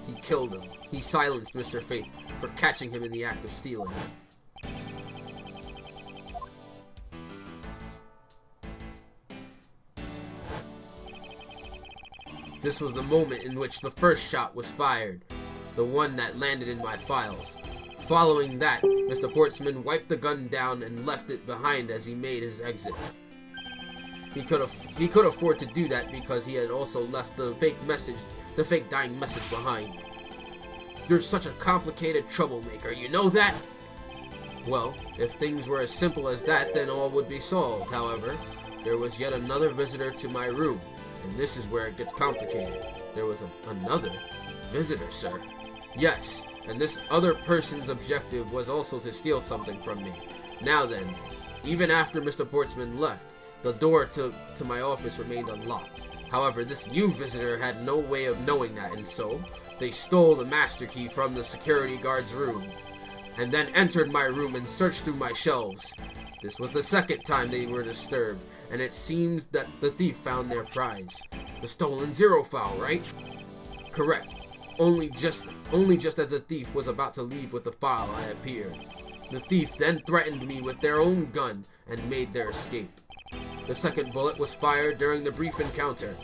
he killed him. He silenced Mr. Faith for catching him in the act of stealing. This was the moment in which the first shot was fired, the one that landed in my files. Following that, Mr. Portsman wiped the gun down and left it behind as he made his exit. He could afford to do that because he had also left the fake dying message behind. You're such a complicated troublemaker, you know that? Well, if things were as simple as that, then all would be solved. However, there was yet another visitor to my room. And this is where it gets complicated. There was another visitor, sir. Yes, and this other person's objective was also to steal something from me. Now then, even after Mr. Portsman left, the door to my office remained unlocked. However, this new visitor had no way of knowing that, and so they stole the master key from the security guard's room, and then entered my room and searched through my shelves. This was the second time they were disturbed, and it seems that the thief found their prize. The stolen zero file, right? Correct. Only just as the thief was about to leave with the file, I appeared. The thief then threatened me with their own gun and made their escape. The second bullet was fired during the brief encounter.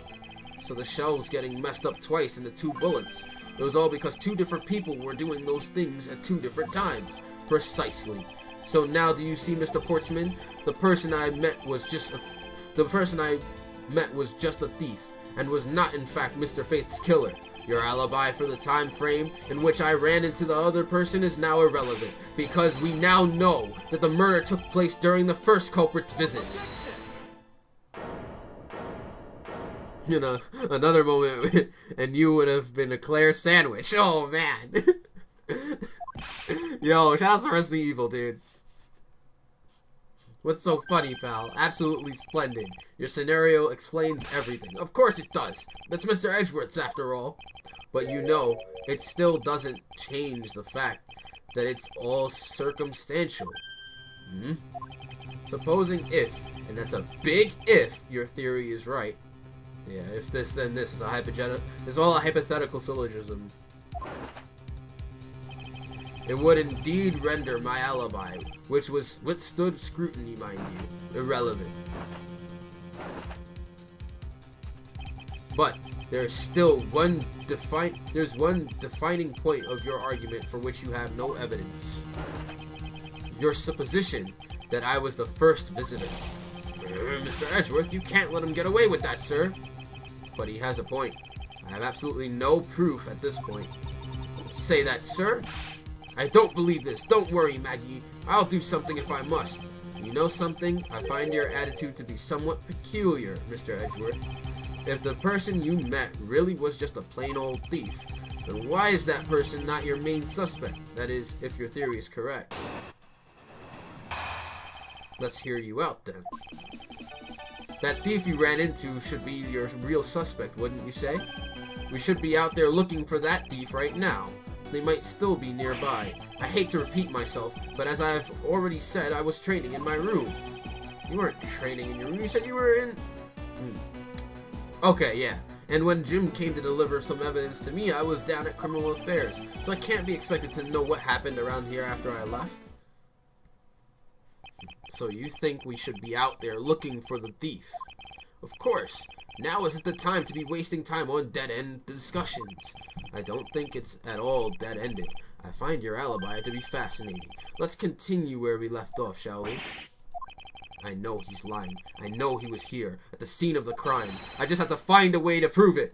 So the shelves getting messed up twice in the 2 bullets. It was all because 2 different people were doing those things at 2 different times. Precisely. So now do you see, Mr. Portsman? The person I met was just a thief, and was not in fact Mr. Faith's killer. Your alibi for the time frame in which I ran into the other person is now irrelevant, because we now know that the murder took place during the first culprit's visit. You know, another moment, and you would have been a Claire sandwich. Oh, man. Yo, shout out to Resident Evil, dude. What's so funny, pal? Absolutely splendid. Your scenario explains everything. Of course it does. That's Mr. Edgeworth's after all. But you know, it still doesn't change the fact that it's all circumstantial. Supposing if, and that's a big if, your theory is right. Yeah, if this, then this is a hypothetical syllogism. It would indeed render my alibi, which was withstood scrutiny, mind you, irrelevant. But there's still one defining point of your argument for which you have no evidence. Your supposition that I was the first visitor. Mr. Edgeworth, you can't let him get away with that, sir. But he has a point. I have absolutely no proof at this point. Say that, sir? I don't believe this. Don't worry, Maggie. I'll do something if I must. You know something? I find your attitude to be somewhat peculiar, Mr. Edgeworth. If the person you met really was just a plain old thief, then why is that person not your main suspect? That is, if your theory is correct. Let's hear you out, then. That thief you ran into should be your real suspect, wouldn't you say? We should be out there looking for that thief right now. They might still be nearby. I hate to repeat myself, but as I've already said, I was training in my room. You weren't training in your room. You said you were in... Okay, yeah. And when Jim came to deliver some evidence to me, I was down at Criminal Affairs. So I can't be expected to know what happened around here after I left. So you think we should be out there looking for the thief? Of course. Now isn't the time to be wasting time on dead-end discussions. I don't think it's at all dead-ended. I find your alibi to be fascinating. Let's continue where we left off, shall we? I know he's lying. I know he was here, at the scene of the crime. I just have to find a way to prove it.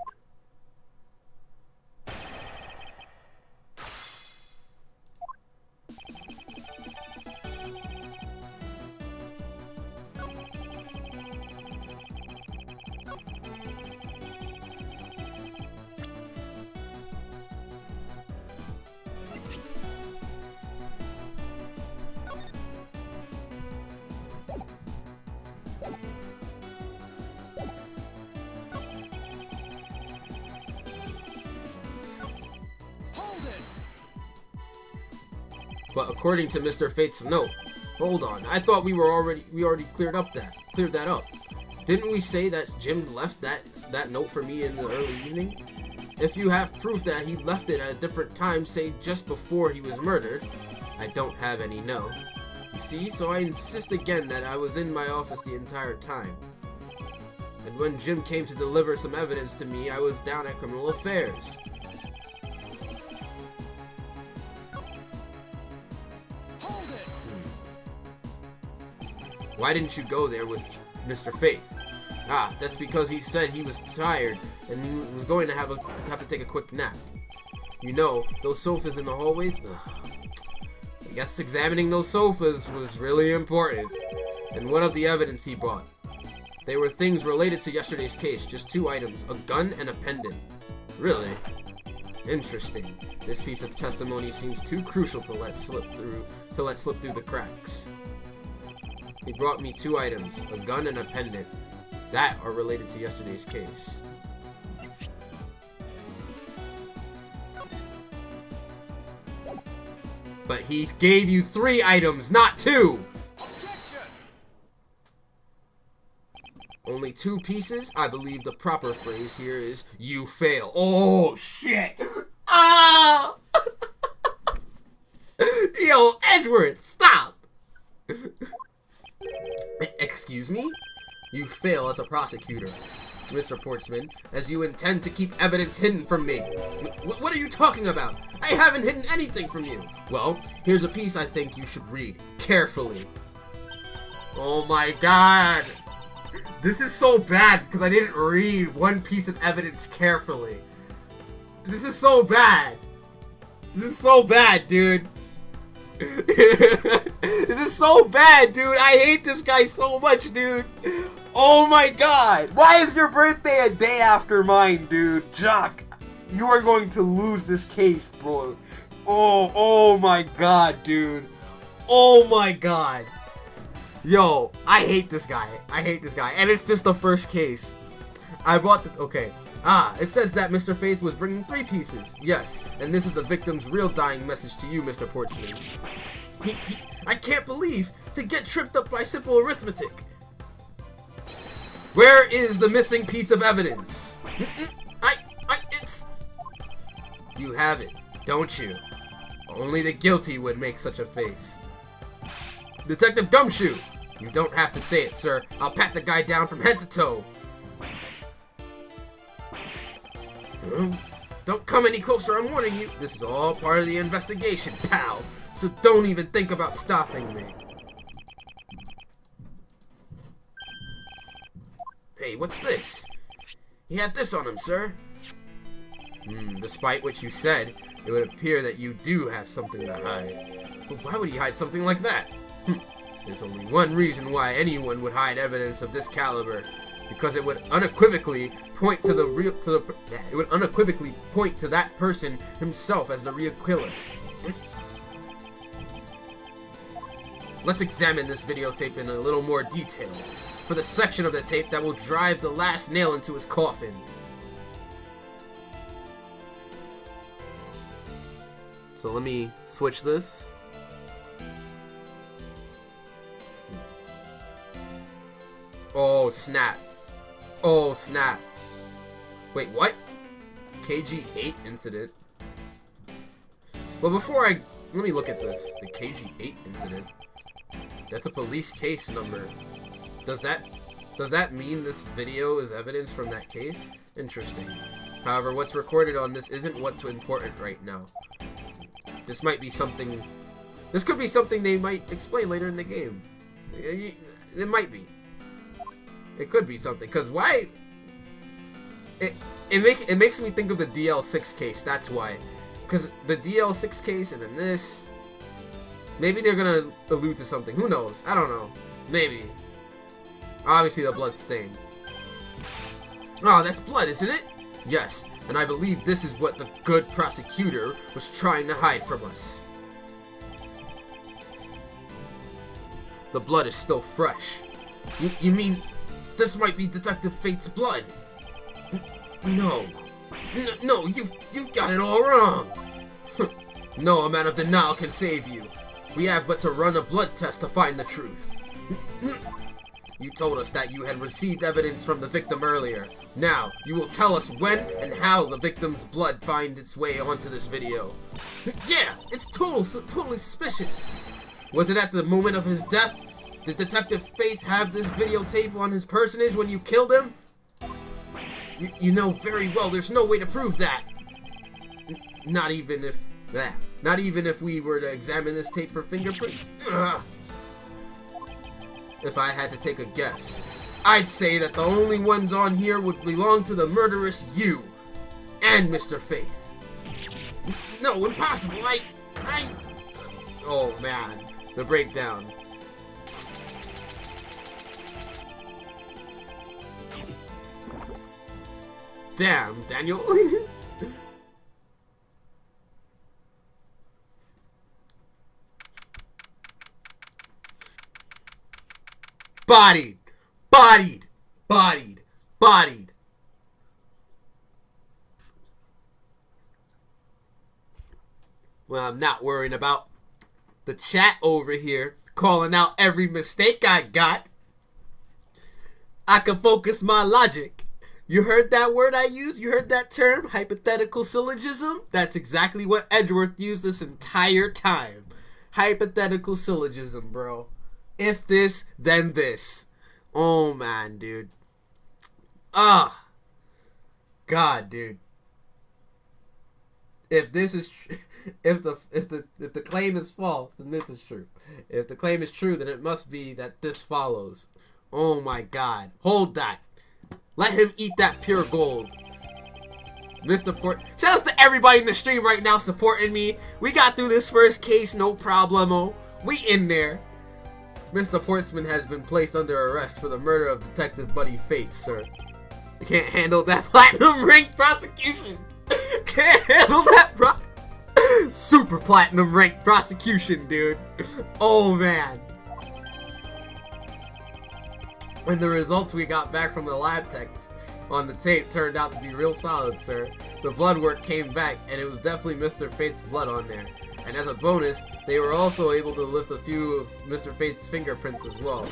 But according to Mr. Fate's note, hold on, I thought we already cleared that up. Didn't we say that Jim left that note for me in the early evening? If you have proof that he left it at a different time, say just before he was murdered, I don't have any, no. You see, so I insist again that I was in my office the entire time. And when Jim came to deliver some evidence to me, I was down at Criminal Affairs. Why didn't you go there with Mr. Faith? Ah, that's because he said he was tired and he was going to have to take a quick nap. You know, those sofas in the hallways? I guess examining those sofas was really important. And what of the evidence he brought? They were things related to yesterday's case, just 2 items, a gun and a pendant. Really? Interesting. This piece of testimony seems too crucial to let slip through the cracks. He brought me 2 items, a gun and a pendant, that are related to yesterday's case. But he gave you 3 items, not 2! Objection! Only 2 pieces? I believe the proper phrase here is, you fail. Oh, shit! Ah! Yo, Edgeworth, stop! Excuse me? You fail as a prosecutor, Mr. Portsman, as you intend to keep evidence hidden from me. What are you talking about? I haven't hidden anything from you. Well, here's a piece I think you should read carefully. Oh my god. This is so bad because I didn't read one piece of evidence carefully. This is so bad. This is so bad, dude. This is so bad, dude. I hate this guy so much, dude. Oh my god. Why is your birthday a day after mine, dude? Jock, you are going to lose this case, bro. Oh my god, dude. Oh my god. Yo, I hate this guy. I hate this guy. And it's just the first case. I bought the... Okay. It says that Mr. Faith was bringing 3 pieces. Yes, and this is the victim's real dying message to you, Mr. Portsman. I can't believe to get tripped up by simple arithmetic. Where is the missing piece of evidence? It's... You have it, don't you? Only the guilty would make such a face. Detective Gumshoe! You don't have to say it, sir. I'll pat the guy down from head to toe. Don't come any closer, I'm warning you. This is all part of the investigation, pal. So don't even think about stopping me. Hey, what's this? He had this on him, sir. Despite what you said, it would appear that you do have something to hide. But why would he hide something like that? There's only one reason why anyone would hide evidence of this caliber. Because it would unequivocally point to that person himself as the real killer. Let's examine this videotape in a little more detail for the section of the tape that will drive the last nail into his coffin. So let me switch this. Oh snap. Oh snap. Wait, what? KG8 incident? Well, let me look at this. The KG8 incident. That's a police case number. Does that mean this video is evidence from that case? Interesting. However, what's recorded on this isn't what's important right now. This might be something... This could be something they might explain later in the game. It might be. It could be something, because why... It makes me think of the DL6 case, that's why. Because the DL6 case and then this... Maybe they're gonna allude to something, who knows? I don't know. Maybe. Obviously the blood stain. Oh, that's blood, isn't it? Yes, and I believe this is what the good prosecutor was trying to hide from us. The blood is still fresh. You mean... This might be Detective Fate's blood. No, you've got it all wrong. No amount of denial can save you. We have but to run a blood test to find the truth. You told us that you had received evidence from the victim earlier. Now, you will tell us when and how the victim's blood finds its way onto this video. Yeah, it's totally suspicious. Was it at the moment of his death? Did Detective Faith have this videotape on his personage when you killed him? You know very well there's no way to prove that. Not even if we were to examine this tape for fingerprints. Ugh. If I had to take a guess, I'd say that the only ones on here would belong to the murderous you and Mr. Faith. No, impossible. Oh man, the breakdown. Damn, Daniel. Bodied. Well, I'm not worrying about the chat over here calling out every mistake I got. I can focus my logic. You heard that word I used? You heard that term? Hypothetical syllogism? That's exactly what Edgeworth used this entire time. Hypothetical syllogism, bro. If this, then this. Oh, man, dude. Ah. God, dude. If this is... If the claim is false, then this is true. If the claim is true, then it must be that this follows. Oh, my God. Hold that. Let him eat that pure gold. Mr. Port. Shout out to everybody in the stream right now supporting me. We got through this first case, no problemo. We in there. Mr. Portsman has been placed under arrest for the murder of Detective Buddy Faith, sir. You can't handle that platinum rank prosecution. Can't handle that super platinum rank prosecution, dude. Oh man. And the results we got back from the lab techs on the tape turned out to be real solid, sir. The blood work came back, and it was definitely Mr. Fate's blood on there. And as a bonus, they were also able to list a few of Mr. Fate's fingerprints as well.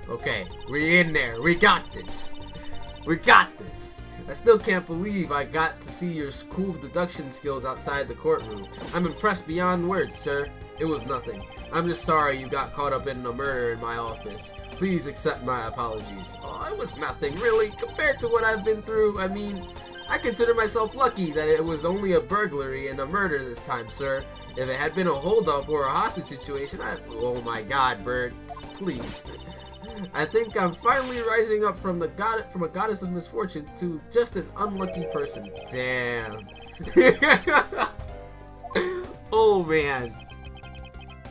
Okay, we in there. We got this. We got this. I still can't believe I got to see your cool deduction skills outside the courtroom. I'm impressed beyond words, sir. It was nothing. I'm just sorry you got caught up in a murder in my office. Please accept my apologies. Oh, it was nothing, really. Compared to what I've been through, I mean, I consider myself lucky that it was only a burglary and a murder this time, sir. If it had been a holdup or a hostage situation, oh my god, Bird, please. I think I'm finally rising up from a goddess of misfortune to just an unlucky person. Damn. Oh man.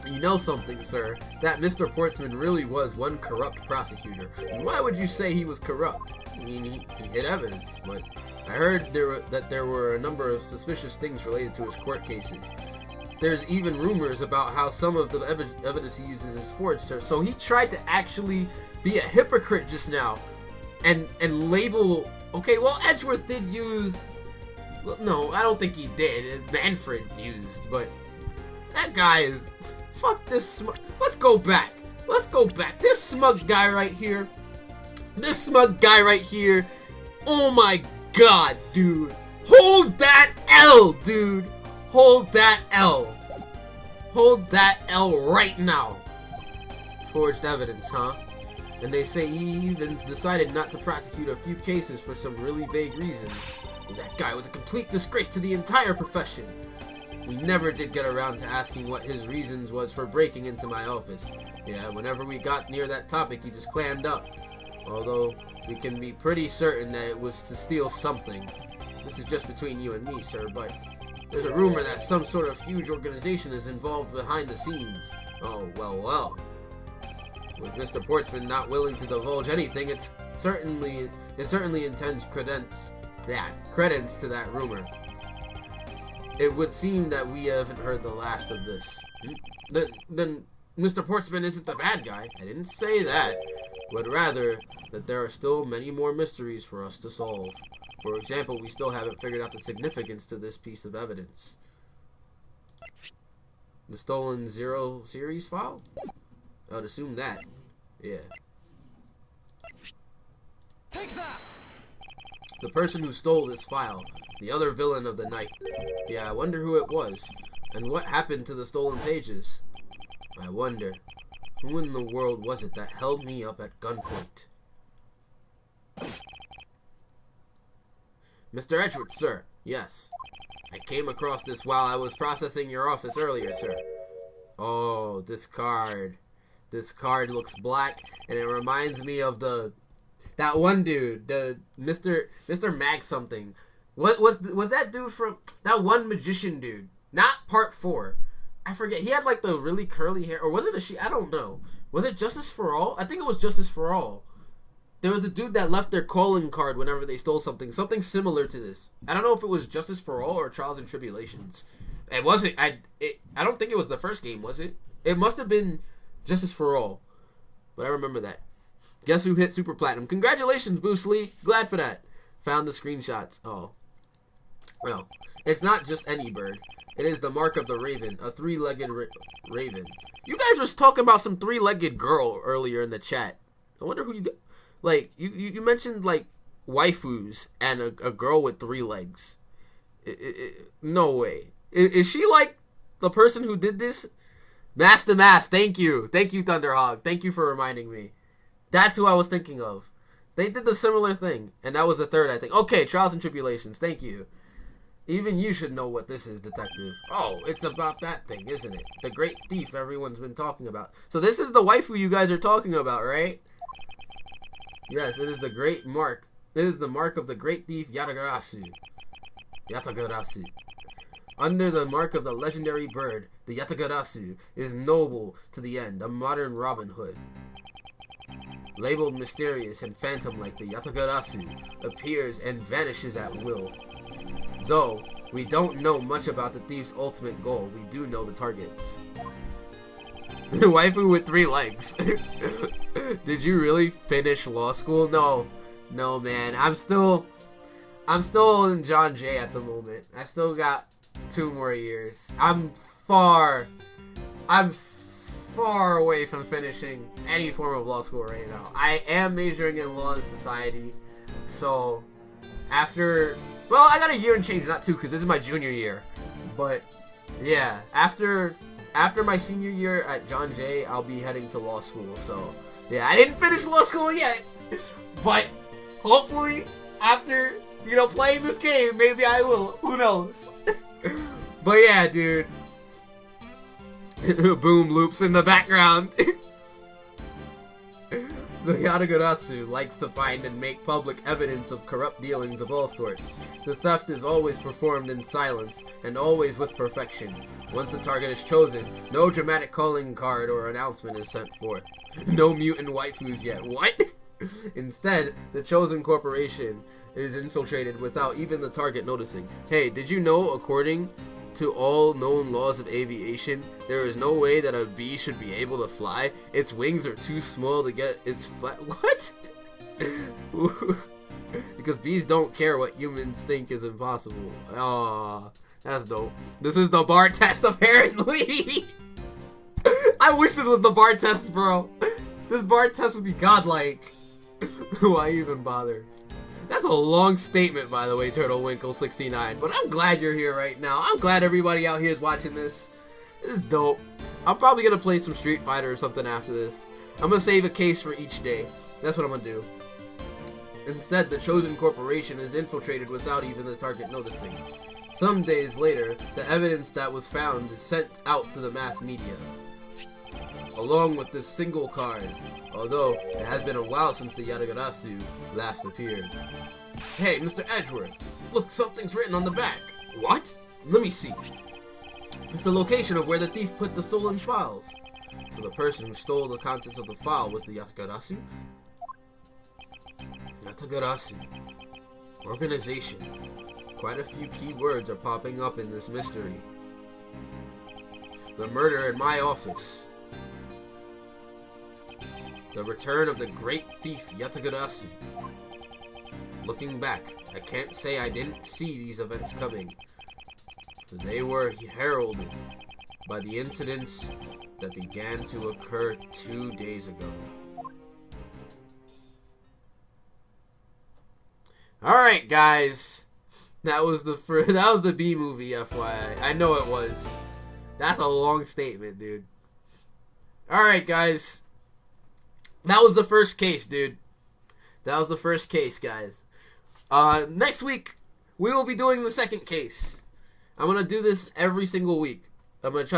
You know something, sir? That Mr. Portsman really was one corrupt prosecutor. And why would you say he was corrupt? I mean, he hid evidence, but I heard that there were a number of suspicious things related to his court cases. There's even rumors about how some of the evidence he uses is forged, sir. So he tried to actually be a hypocrite just now and label... Okay, well, Edgeworth did use... Well, no, I don't think he did. Manfred used, but that guy is... Fuck this Let's go back. Let's go back. This smug guy right here. This smug guy right here. Oh my god, dude. Hold that L, dude. Hold that L. Hold that L right now. Forged evidence, huh? And they say he even decided not to prosecute a few cases for some really vague reasons. And that guy was a complete disgrace to the entire profession. We never did get around to asking what his reasons was for breaking into my office. Yeah, whenever we got near that topic, he just clammed up. Although, we can be pretty certain that it was to steal something. This is just between you and me, sir, but there's a rumor that some sort of huge organization is involved behind the scenes. Oh, well. With Mr. Portsman not willing to divulge anything, it certainly intends credence to that rumor. It would seem that we haven't heard the last of this. Then Mr. Portsman isn't the bad guy. I didn't say that, but rather that there are still many more mysteries for us to solve. For example, we still haven't figured out the significance to this piece of evidence. The stolen 0 series file? I would assume that. Yeah. Take that! The person who stole this file. The other villain of the night. Yeah, I wonder who it was. And what happened to the stolen pages? I wonder. Who in the world was it that held me up at gunpoint? Mr. Edgeworth, sir. Yes. I came across this while I was processing your office earlier, sir. Oh, this card. This card looks black, and it reminds me of that one dude, the Mr. Mag something. What was that dude from that one magician dude? Not part 4. I forget. He had like the really curly hair, or was it a she? I don't know. Was it Justice for All? I think it was Justice for All. There was a dude that left their calling card whenever they stole something similar to this. I don't know if it was Justice for All or Trials and Tribulations. It wasn't. I don't think it was the first game, was it? It must have been Justice for All. But I remember that. Guess who hit Super Platinum? Congratulations, Bruce Lee. Glad for that. Found the screenshots. Oh. Well, it's not just any bird. It is the mark of the raven, a 3-legged raven. You guys were talking about some 3-legged girl earlier in the chat. I wonder who you got. Like, you mentioned, like, waifus and a girl with 3 legs. No way. Is she, like, the person who did this? Master Mass, thank you. Thank you, Thunderhog. Thank you for reminding me. That's who I was thinking of. They did the similar thing, and that was the 3rd, I think. Okay, Trials and Tribulations, thank you. Even you should know what this is, Detective. Oh, it's about that thing, isn't it? The Great Thief everyone's been talking about. So this is the waifu you guys are talking about, right? Yes, it is the great mark. It is the mark of the Great Thief Yatagarasu. Under the mark of the legendary bird, the Yatagarasu is noble to the end, a modern Robin Hood. Labeled mysterious and phantom-like, the Yatagarasu appears and vanishes at will. Though we don't know much about the thief's ultimate goal, we do know the targets. Waifu with 3 legs. Did you really finish law school? No, man. I'm still in John Jay at the moment. I still got 2 more years. I'm far away from finishing any form of law school right now. I am majoring in law and society, so after, well, I got a year and change, not 2, because this is my junior year. But yeah, after my senior year at John Jay, I'll be heading to law school. So yeah, I didn't finish law school yet, but hopefully after, you know, playing this game, maybe I will. Who knows? But yeah, dude. Boom loops in the background. The Yatagarasu likes to find and make public evidence of corrupt dealings of all sorts. The theft is always performed in silence, and always with perfection. Once the target is chosen, no dramatic calling card or announcement is sent forth. No mutant waifus yet. What? Instead, the chosen corporation is infiltrated without even the target noticing. Hey, did you know, according to all known laws of aviation, there is no way that a bee should be able to fly? Its wings are too small to get its What? Because bees don't care what humans think is impossible. Aw, that's dope. This is the bar test, apparently. I wish this was the bar test, bro. This bar test would be godlike. Why even bother? That's a long statement, by the way, TurtleWinkle69. But I'm glad you're here right now. I'm glad everybody out here is watching this. This is dope. I'm probably going to play some Street Fighter or something after this. I'm going to save a case for each day. That's what I'm going to do. Instead, the chosen corporation is infiltrated without even the target noticing. Some days later, the evidence that was found is sent out to the mass media, along with this single card, although it has been a while since the Yatagarasu last appeared. Hey, Mr. Edgeworth, look, something's written on the back. What? Let me see. It's the location of where the thief put the stolen files. So the person who stole the contents of the file was the Yatagarasu? Yatagarasu. Organization. Quite a few key words are popping up in this mystery. The murder in my office. The return of the great thief Yatagarasu. Looking back, I can't say I didn't see these events coming. They were heralded by the incidents that began to occur 2 days ago. Alright, guys. That was the B movie, FYI. I know it was. That's a long statement, dude. Alright, guys. That was the first case, dude. That was the first case, guys. Next week, we will be doing the second case. I'm going to do this every single week. I'm going to try to